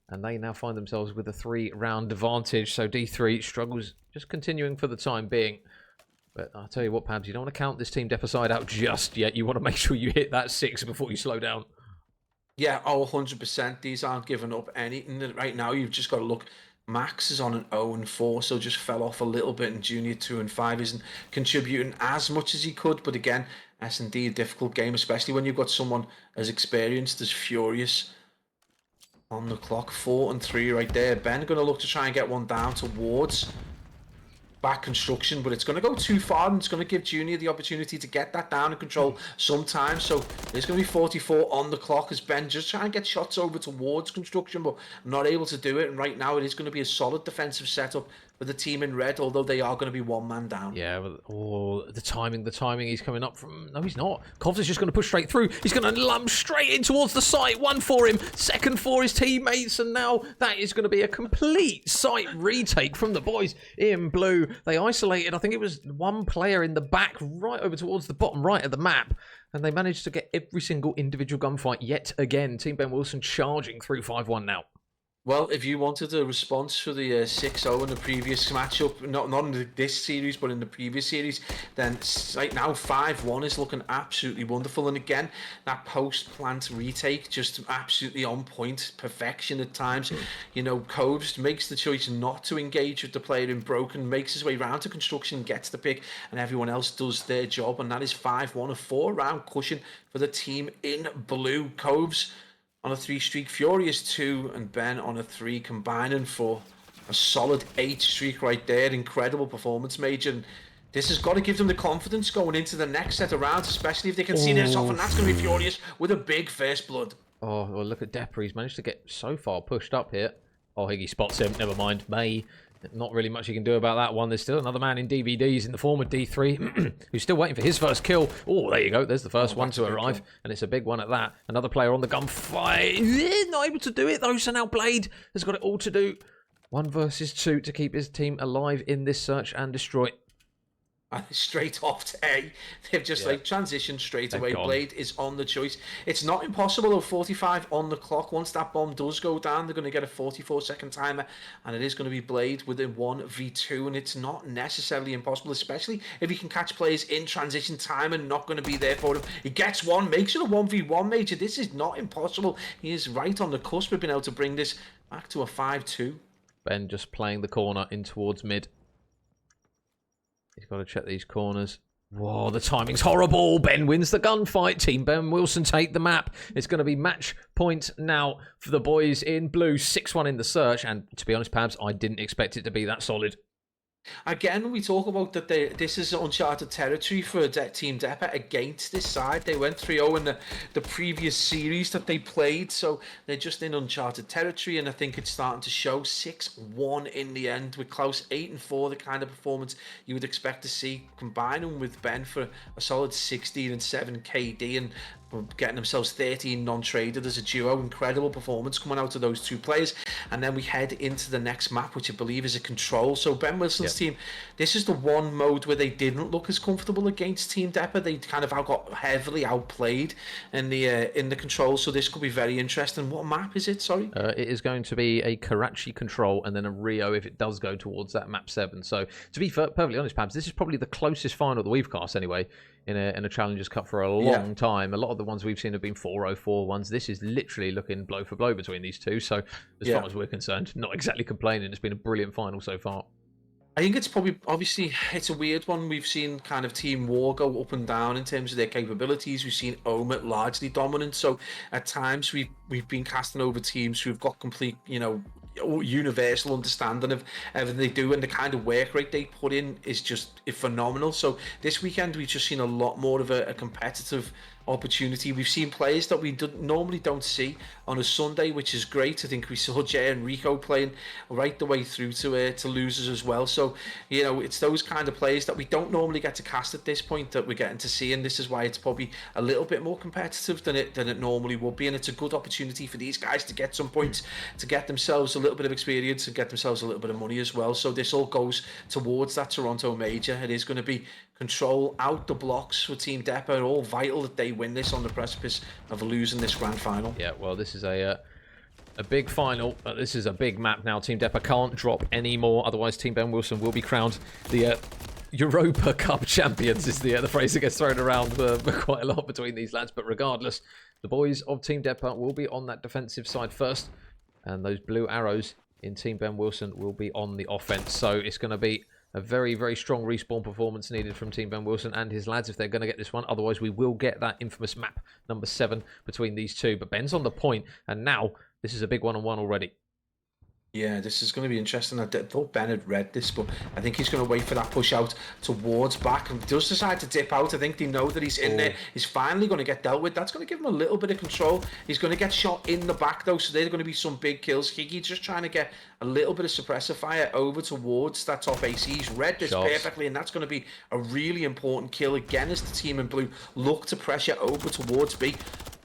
And they now find themselves with a 3-round advantage. So D3 struggles just continuing for the time being. But I'll tell you what, Pabs, you don't want to count this Team Depper side out just yet. You want to make sure you hit that 6 before you slow down. Yeah, 100%. These aren't giving up anything right now. You've just got to look. Max is on an 0-4, so just fell off a little bit, and Junior 2-5 isn't contributing as much as he could. But again, S&D a difficult game, especially when you've got someone as experienced as Furious on the clock. 4-3 right there. Ben going to look to try and get one down towards back construction, but it's going to go too far, and it's going to give Junior the opportunity to get that down and control sometimes. So there's going to be 44 on the clock as Ben just trying to get shots over towards construction, but not able to do it. And right now it is going to be a solid defensive setup for the team in red, although they are going to be 1 man down. Yeah, but the timing he's coming up from. No, he's not. Kovs is just going to push straight through. He's going to lump straight in towards the site. 1 for him, 2nd for his teammates, and now that is going to be a complete site retake from the boys in blue. They isolated, I think it was 1 player in the back right over towards the bottom right of the map, and they managed to get every single individual gunfight yet again. Team Ben Wilson charging through 5-1 now. Well, if you wanted a response for the 6-0 in the previous matchup, not in this series, but in the previous series, then right now 5-1 is looking absolutely wonderful. And again, that post-plant retake just absolutely on point, perfection at times. You know, Kovs makes the choice not to engage with the player in broken, makes his way round to construction, gets the pick, and everyone else does their job. And that is 5-1, a 4-round cushion for the team in blue. Kovs on a 3 streak, Furious 2, and Ben on a 3, combining for a solid 8 streak right there. Incredible performance, Major. And this has got to give them the confidence going into the next set of rounds, especially if they can see this off, and that's going to be Furious with a big first blood. Oh, well, look at Depper. He's managed to get so far pushed up here. Oh, Higgy spots him. Never mind. May. Not really much you can do about that one. There's still another man in DVDs in the form of D3 who's still waiting for his first kill. Oh, there you go. There's the first one to arrive, and it's a big one at that. Another player on the gunfight. Not able to do it, though. So now Blade has got it all to do. 1 versus 2 to keep his team alive in this search and destroy. And straight off to A. They've just like transitioned straight away. Blade is on the choice. It's not impossible though. 45 on the clock. Once that bomb does go down, they're going to get a 44-second timer, and it is going to be Blade within 1v2, and it's not necessarily impossible, especially if he can catch players in transition time and not going to be there for him. He gets one, makes it a 1v1, Major. This is not impossible. He is right on the cusp of being able to bring this back to a 5-2. Ben just playing the corner in towards mid. He's got to check these corners. Whoa, the timing's horrible. Ben wins the gunfight. Team Ben Wilson take the map. It's going to be match point now for the boys in blue. 6-1 in the search. And to be honest, Pabs, I didn't expect it to be that solid. Again, we talk about that this is uncharted territory for Team Depper against this side. They went 3-0 in the previous series that they played, so they're just in uncharted territory, and I think it's starting to show. 6-1 in the end with Klaus 8-4, the kind of performance you would expect to see, combining with Ben for a solid 16 and 7 KD, and getting themselves 13 non-traded as a duo. Incredible performance coming out of those 2 players. And then we head into the next map, which I believe is a control. So Ben Wilson's team, this is the one mode where they didn't look as comfortable against Team Depper. They kind of got heavily outplayed in the control. So this could be very interesting. What map is it? Sorry. It is going to be a Karachi control and then a Rio if it does go towards that map 7. So to be perfectly honest, Pabs, this is probably the closest final that we've cast anyway in a Challengers Cup for a long time. A lot of the ones we've seen have been 4-0-4 ones. This is literally looking blow for blow between these two. So as far as we're concerned, not exactly complaining. It's been a brilliant final so far. I think it's probably, obviously, it's a weird one. We've seen kind of Team War go up and down in terms of their capabilities. We've seen Omit largely dominant. So at times we've been casting over teams who've got complete, universal understanding of everything they do, and the kind of work rate they put in is just phenomenal. So this weekend we've just seen a lot more of a competitive opportunity. We've seen players that we normally don't see on a Sunday, which is great. I think we saw Jay and Rico playing right the way through to losers as well. So it's those kind of players that we don't normally get to cast at this point that we're getting to see, and this is why it's probably a little bit more competitive than it normally would be. And it's a good opportunity for these guys to get some points, to get themselves a little bit of experience and get themselves a little bit of money as well. So this all goes towards that Toronto major. It is going to be control out the blocks for Team Depa. All vital that they win this on the precipice of losing this grand final. Yeah, well, this is a big final. This is a big map now. Team Depa can't drop any more, otherwise Team Ben Wilson will be crowned the Europa Cup champions, is the phrase that gets thrown around quite a lot between these lads. But regardless, the boys of Team Depa will be on that defensive side first, and those blue arrows in Team Ben Wilson will be on the offense. So it's going to be a very, very strong respawn performance needed from Team Ben Wilson and his lads if they're going to get this one. Otherwise, we will get that infamous map number 7 between these two. But Ben's on the point, and now this is a big one-on-one already. Yeah, this is going to be interesting. I thought Ben had read this, but I think he's going to wait for that push out towards back, and does decide to dip out. I think they know that he's in there. He's finally going to get dealt with. That's going to give him a little bit of control. He's going to get shot in the back, though, so there's going to be some big kills. Higgy just trying to get a little bit of suppressor fire over towards that top AC. He's read this perfectly, and that's going to be a really important kill again as the team in blue look to pressure over towards B.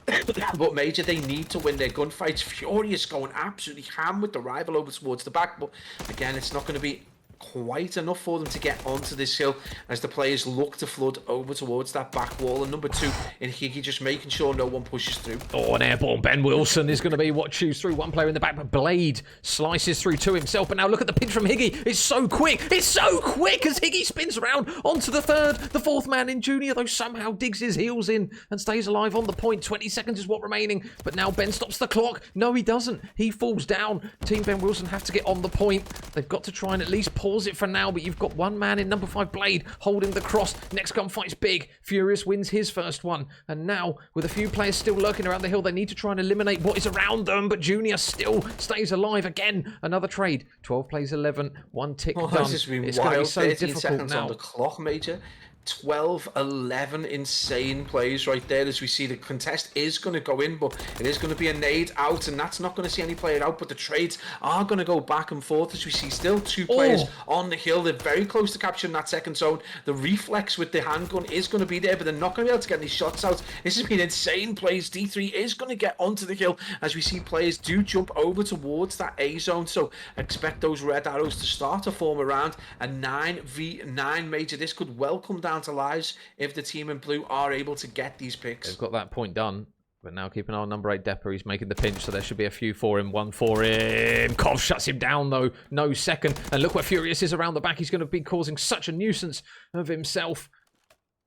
But Major, they need to win their gunfights. Furious going absolutely ham with the rival over towards the back, but again, it's not going to be quite enough for them to get onto this hill as the players look to flood over towards that back wall. And number 2 in Higgy just making sure no one pushes through. Oh, an airborne Ben Wilson is going to be what chews through one player in the back, but Blade slices through to himself. But now look at the pinch from Higgy. It's so quick. It's so quick as Higgy spins around onto the third. The fourth man in Junior, though, somehow digs his heels in and stays alive on the point. 20 seconds is what remaining. But now Ben stops the clock. No, he doesn't. He falls down. Team Ben Wilson have to get on the point. They've got to try and at least pause it for now, but you've got one man in number 5, Blade, holding the cross. Next gunfight's big. Furious wins his first one, and now with a few players still lurking around the hill, they need to try and eliminate what is around them, but Junior still stays alive. Again, another trade. 12 plays 11, 1 tick done. This has been it's wild. going to be so 13 difficult seconds now on the clock, Major. 12, 11 insane plays right there as we see the contest is going to go in, but it is going to be a nade out, and that's not going to see any player out, but the trades are going to go back and forth as we see still 2 players on the hill. They're very close to capturing that second zone. The reflex with the handgun is going to be there, but they're not going to be able to get any shots out. This has been insane plays. D3 is going to get onto the hill as we see players do jump over towards that A zone, so expect those red arrows to start to form around a 9v9 Major. This could well come down to lives if the team in blue are able to get these picks. They've got that point done, but now keep an eye on number 8 Depa. He's making the pinch, so there should be a few for him. 1 for him. Kov shuts him down, though. No second. And look where Furious is around the back. He's going to be causing such a nuisance of himself.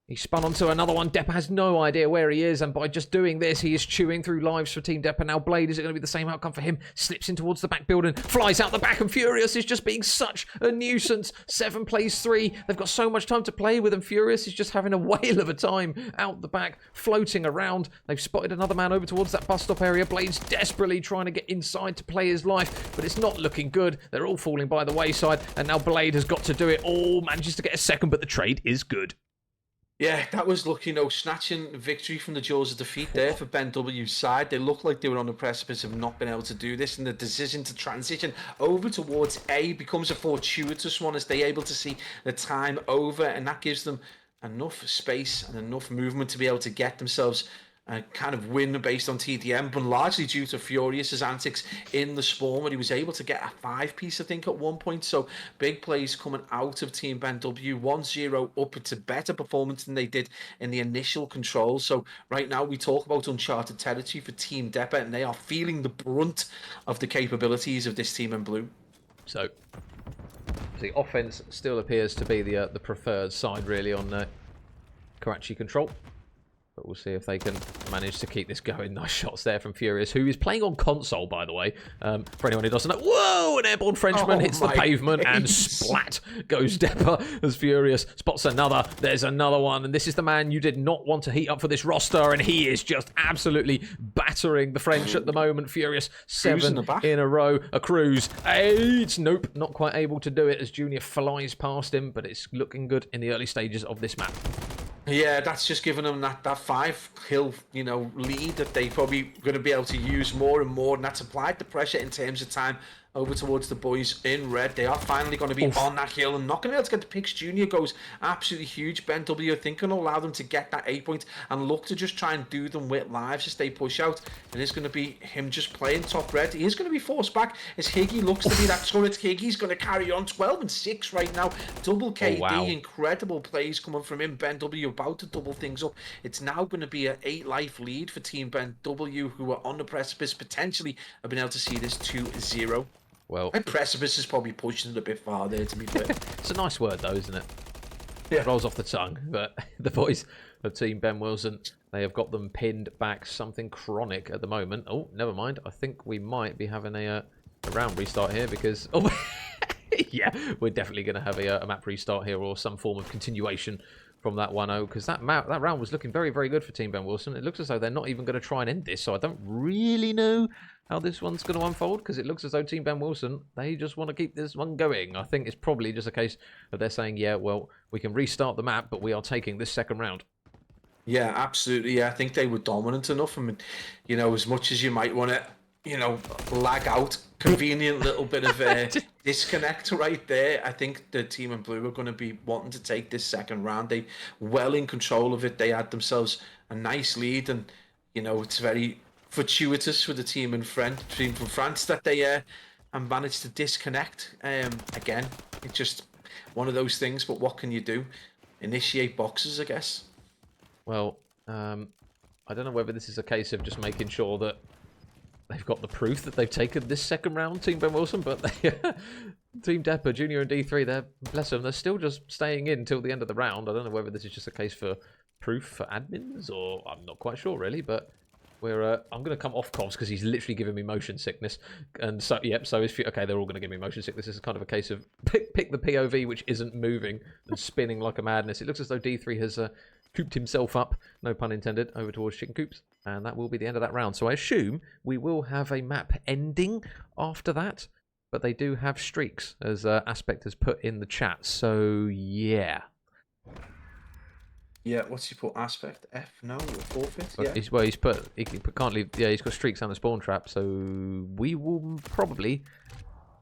He spun onto another one. Depa has no idea where he is, and by just doing this, he is chewing through lives for Team Depa. Now Blade, is it going to be the same outcome for him? Slips in towards the back building, flies out the back, and Furious is just being such a nuisance. 7 plays 3. They've got so much time to play with, and Furious is just having a whale of a time out the back, floating around. They've spotted another man over towards that bus stop area. Blade's desperately trying to get inside to play his life, but it's not looking good. They're all falling by the wayside, and now Blade has got to do it all. Manages to get a second, but the trade is good. Yeah, that was lucky, snatching victory from the jaws of defeat there for Ben W's side. They looked like they were on the precipice of not being able to do this, and the decision to transition over towards A becomes a fortuitous one as they're able to see the time over, and that gives them enough space and enough movement to be able to get themselves a kind of win based on TDM, but largely due to Furious's antics in the spawn, where he was able to get a 5-piece, I think, at one point. So big plays coming out of Team Ben W. 1-0 up. It's a better performance than they did in the initial control. So right now we talk about uncharted territory for Team Depa, and they are feeling the brunt of the capabilities of this team in blue. So the offense still appears to be the preferred side, really, on Karachi control. But we'll see if they can manage to keep this going. Nice shots there from Furious, who is playing on console, by the way. For anyone who doesn't know, whoa! An airborne Frenchman hits the pavement and splat goes Depper as Furious spots another. There's another one, and this is the man you did not want to heat up for this roster, and he is just absolutely battering the French at the moment. Furious 7 in a row. A Cruz 8. Nope, not quite able to do it as Junior flies past him, but it's looking good in the early stages of this map. Yeah, that's just giving them that 5-kill, lead that they probably going to be able to use more and more, and that's applied the pressure in terms of time over towards the boys in red. They are finally going to be on that hill and not going to be able to get the picks. Junior goes absolutely huge. Ben W, I think, can allow them to get that 8 point and look to just try and do them with lives as they push out. And it's going to be him just playing top red. He is going to be forced back as Higgy looks to be that turret. Higgy's going to carry on 12 and 6 right now. Double KD, incredible plays coming from him. Ben W about to double things up. It's now going to be an 8-life lead for Team Ben W, who are on the precipice potentially of being able to see this 2-0. Well, my precipice is probably pushing it a bit far there, to be fair. It's a nice word, though, isn't it? Yeah. It rolls off the tongue. But the boys of Team Ben Wilson, they have got them pinned back something chronic at the moment. Oh, never mind. I think we might be having a round restart here because... Oh, yeah, we're definitely going to have a map restart here or some form of continuation from that 1-0 because that round was looking very, very good for Team Ben Wilson. It looks as though they're not even going to try and end this, so I don't really know how this one's going to unfold because it looks as though Team Ben Wilson, they just want to keep this one going. I think it's probably just a case of they're saying, yeah, well, we can restart the map, but we are taking this second round. Yeah, absolutely. Yeah, I think they were dominant enough. I mean, as much as you might want to, lag out, convenient little bit of disconnect right there. I think the team in blue are going to be wanting to take this second round. They well in control of it. They had themselves a nice lead, and it's very fortuitous for the team from France that they managed to disconnect. Again, it's just one of those things. But what can you do? Initiate boxes, I guess. Well, I don't know whether this is a case of just making sure that they've got the proof that they've taken this second round, Team Ben Wilson, but they, Team Depper, Junior and D3, bless them, they're still just staying in till the end of the round. I don't know whether this is just a case for proof for admins, or I'm not quite sure really, but I'm going to come off Covs because he's literally giving me motion sickness. And so, yep, so okay, they're all going to give me motion sickness. This is kind of a case of pick the POV which isn't moving and spinning like a madness. It looks as though D3 has cooped himself up, no pun intended, over towards Chicken Coops. And that will be the end of that round. So I assume we will have a map ending after that. But they do have streaks, as Aspect has put in the chat. So, yeah. Yeah, what's he put? Aspect F? No, forfeit. Yeah. He can't leave. Yeah, he's got streaks on the spawn trap. So we will probably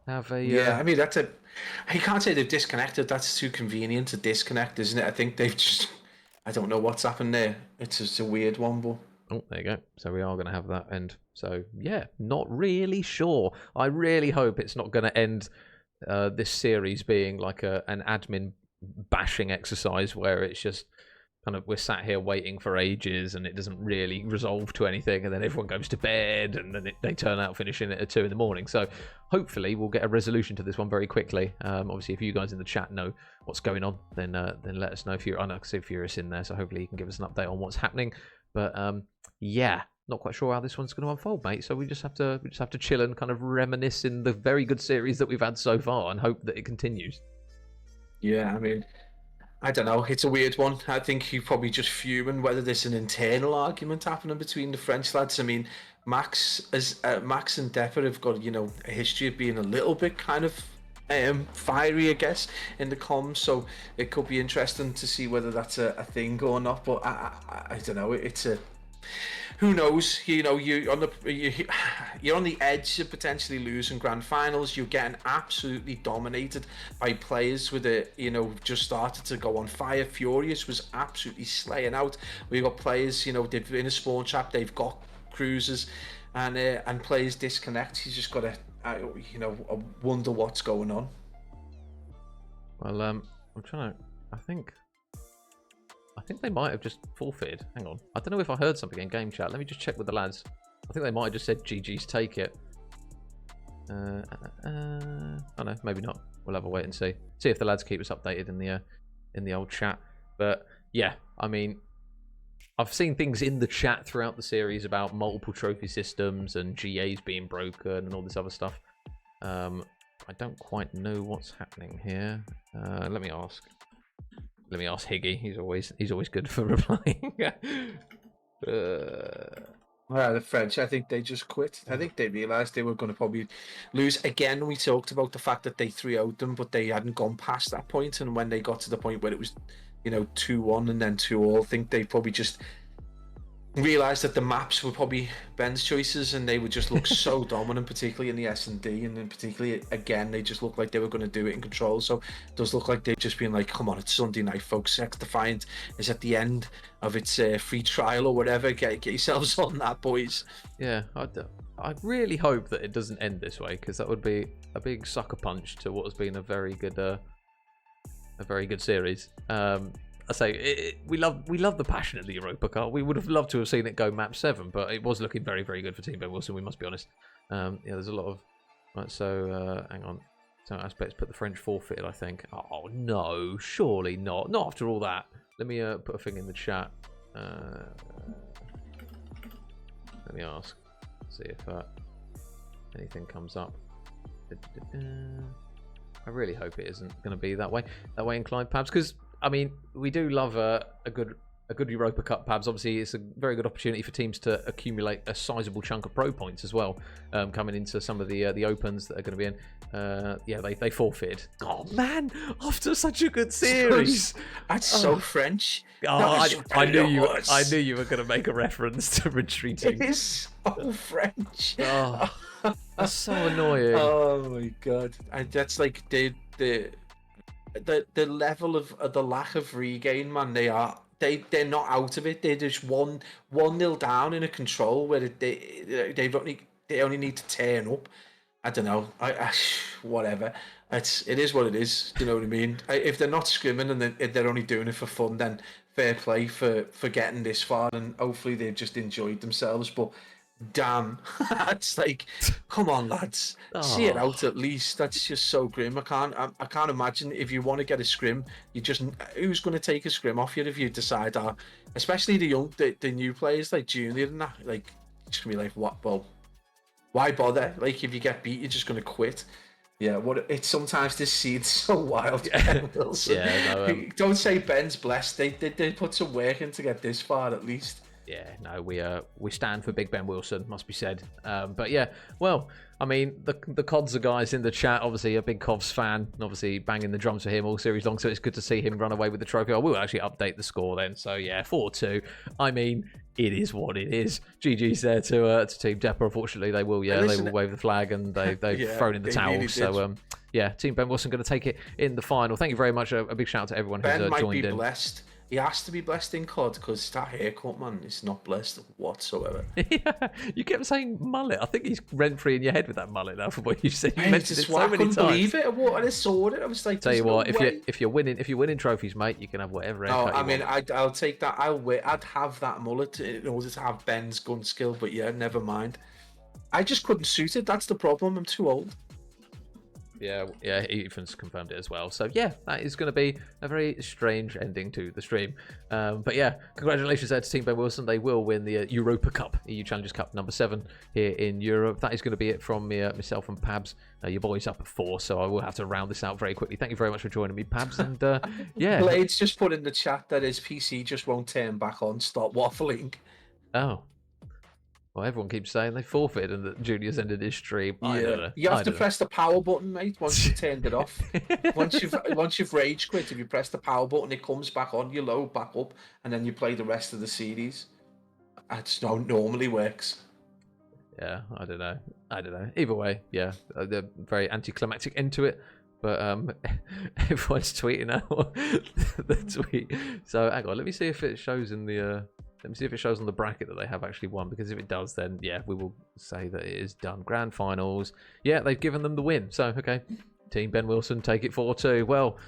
have a. Yeah, I mean that's a. You can't say they've disconnected. That's too convenient to disconnect, isn't it? I think they've just. I don't know what's happened there. It's just a weird one, but. Oh, there you go. So we are going to have that end. So yeah, not really sure. I really hope it's not going to end this series being like an admin bashing exercise where it's just. Kind of, we're sat here waiting for ages and it doesn't really resolve to anything, and then everyone goes to bed and then they turn out finishing it at 2 in the morning. So hopefully we'll get a resolution to this one very quickly. Obviously, if you guys in the chat know what's going on, then let us know. If you're, I know I can see Furious in there, so hopefully you can give us an update on what's happening. But yeah, not quite sure how this one's going to unfold, mate. So we just have to chill and kind of reminisce in the very good series that we've had so far and hope that it continues. Yeah, I mean. I don't know. It's a weird one. I think you're probably just fuming whether there's an internal argument happening between the French lads. I mean, Max and Depper have got a history of being a little bit kind of fiery, I guess, in the comms. So it could be interesting to see whether that's a thing or not. But I don't know. It's a. Who knows? You're on the edge of potentially losing grand finals. You're getting absolutely dominated by players with just started to go on fire. Furious was absolutely slaying out. We've got players, they've in a spawn trap, they've got cruisers, and players disconnect. You just got to, wonder what's going on. Well, I'm trying to. I think they might have just forfeited. Hang on. I don't know if I heard something in game chat. Let me just check with the lads. I think they might have just said GG's take it. Oh no, maybe not. We'll have a wait and see. See if the lads keep us updated in the old chat. But yeah, I mean, I've seen things in the chat throughout the series about multiple trophy systems and GAs being broken and all this other stuff. I don't quite know what's happening here. Let me ask Higgy. He's always good for replying. The French, I think they just quit. I think they realised they were going to probably lose. Again, we talked about the fact that they 3-0'd them, but they hadn't gone past that point. And when they got to the point where it was, 2-1 and then 2-all, I think they probably just realised that the maps were probably Ben's choices, and they would just look so dominant, particularly in the S&D, and then particularly, again, they just looked like they were going to do it in control. So it does look like they've just been like, come on, it's Sunday night, folks. XDefiant is at the end of its free trial or whatever. Get yourselves on that, boys. Yeah, I really hope that it doesn't end this way, because that would be a big sucker punch to what has been a very good series. I say we love the passion of the Europa Cup. We would have loved to have seen it go map 7, but it was looking very, very good for Team Ben Wilson. We must be honest. There's a lot of right. So hang on. So Aspects put the French forfeited, I think. Oh no, surely not. Not after all that. Let me put a thing in the chat. Let me ask. See if anything comes up. I really hope it isn't going to be that way inclined, Pabs, because I mean, we do love a good Europa Cup, Pabs. Obviously, it's a very good opportunity for teams to accumulate a sizable chunk of pro points as well, coming into some of the opens that are going to be in. They forfeited. Oh man, after such a good series, that's so French. Oh, I knew you were going to make a reference to retreating. It is so French. Oh, that's so annoying. Oh my god, that's like the level of the lack of regain, man. They're not out of it. They're just 1-0 down in a control where they only need to turn up. I don't know. Whatever. It is what it is. Do you know what I mean? If they're not scrimming and they're only doing it for fun, then fair play for getting this far, and hopefully they've just enjoyed themselves. But damn, it's like, come on, lads, see it out at least. That's just so grim. I can't imagine if you want to get a scrim, who's going to take a scrim off you if you decide, especially the new players like Junior and that, like, it's gonna be like, what? Well, why bother? Like, if you get beat, you're just gonna quit. Yeah, it's sometimes this seed's so wild. Ben Wilson. Yeah, no, don't say Ben's blessed. They put some work in to get this far at least. Yeah, no, we stand for Big Ben Wilson, must be said. But yeah, well, I mean, the Codser guys in the chat, obviously a big Covs fan, and obviously banging the drums for him all series long, so it's good to see him run away with the trophy. I will actually update the score then. So yeah, 4-2. I mean, it is what it is. GG's there to Team Depper. Unfortunately, they will wave the flag, and they've thrown in the towel. Really, so yeah, Team Ben Wilson going to take it in the final. Thank you very much. A big shout out to everyone who's joined in. Ben might be blessed. He has to be blessed in COD, because that haircut, man, is not blessed whatsoever. Yeah, you kept saying mullet. I think he's rent-free in your head with that mullet now, from what you said. You mentioned it so many times. I couldn't believe it. I saw it. I was like, tell you what, if you're winning trophies, mate, you can have whatever haircut you want. I'll take that. I'd have that mullet in order to have Ben's gun skill, but yeah, never mind. I just couldn't suit it. That's the problem. I'm too old. Yeah, Ethan's confirmed it as well. So yeah, that is going to be a very strange ending to the stream. But yeah, congratulations there to Team Ben Wilson. They will win the Europa Cup, EU Challengers Cup number 7 here in Europe. That is going to be it from me, myself and Pabs. Your boy's up at 4, so I will have to round this out very quickly. Thank you very much for joining me, Pabs. And yeah, Blades just put in the chat that his PC just won't turn back on. Stop waffling. Oh. Well, everyone keeps saying they forfeited and that Junior's ended his stream. I don't know. You have to press the power button, mate, once you've turned it off. once you've rage quit, if you press the power button, it comes back on, you load back up, and then you play the rest of the series. That's how it normally works. Yeah, I don't know. Either way, yeah, they're very anticlimactic end to it. But everyone's tweeting out the tweet. So hang on, let me see if it shows in the... Let me see if it shows on the bracket that they have actually won, because if it does, then yeah, we will say that it is done. Grand finals. Yeah, they've given them the win. So, okay. Team Ben Wilson take it 4-2. Well,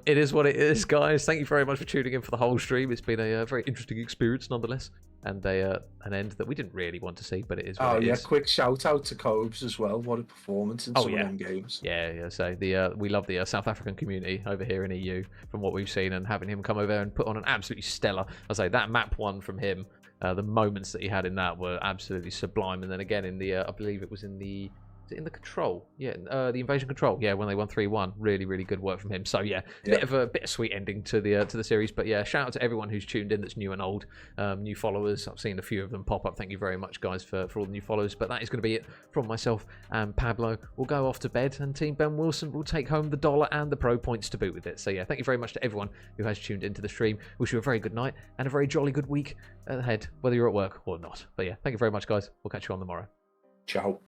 it is what it is, guys. Thank you very much for tuning in for the whole stream. It's been a very interesting experience nonetheless. And an end that we didn't really want to see, but it is what it is. Quick shout out to Cobes as well. What a performance in some of them games. Yeah. So we love the South African community over here in EU from what we've seen, and having him come over and put on an absolutely stellar. I say that map one from him. The moments that he had in that were absolutely sublime. And then again in the, I believe it was in the Control, the Invasion Control, when they won 3-1, really good work from him. So bit of a bittersweet ending to the series, but shout out to everyone who's tuned in that's new and old, new followers. I've seen a few of them pop up. Thank you very much, guys, for all the new followers. But that is going to be it from myself and Pablo. We'll go off to bed, and Team Ben Wilson will take home the dollar and the pro points to boot with it. So thank you very much to everyone who has tuned into the stream. Wish you a very good night and a very jolly good week ahead, whether you're at work or not. But thank you very much, guys. We'll catch you on the morrow. Ciao.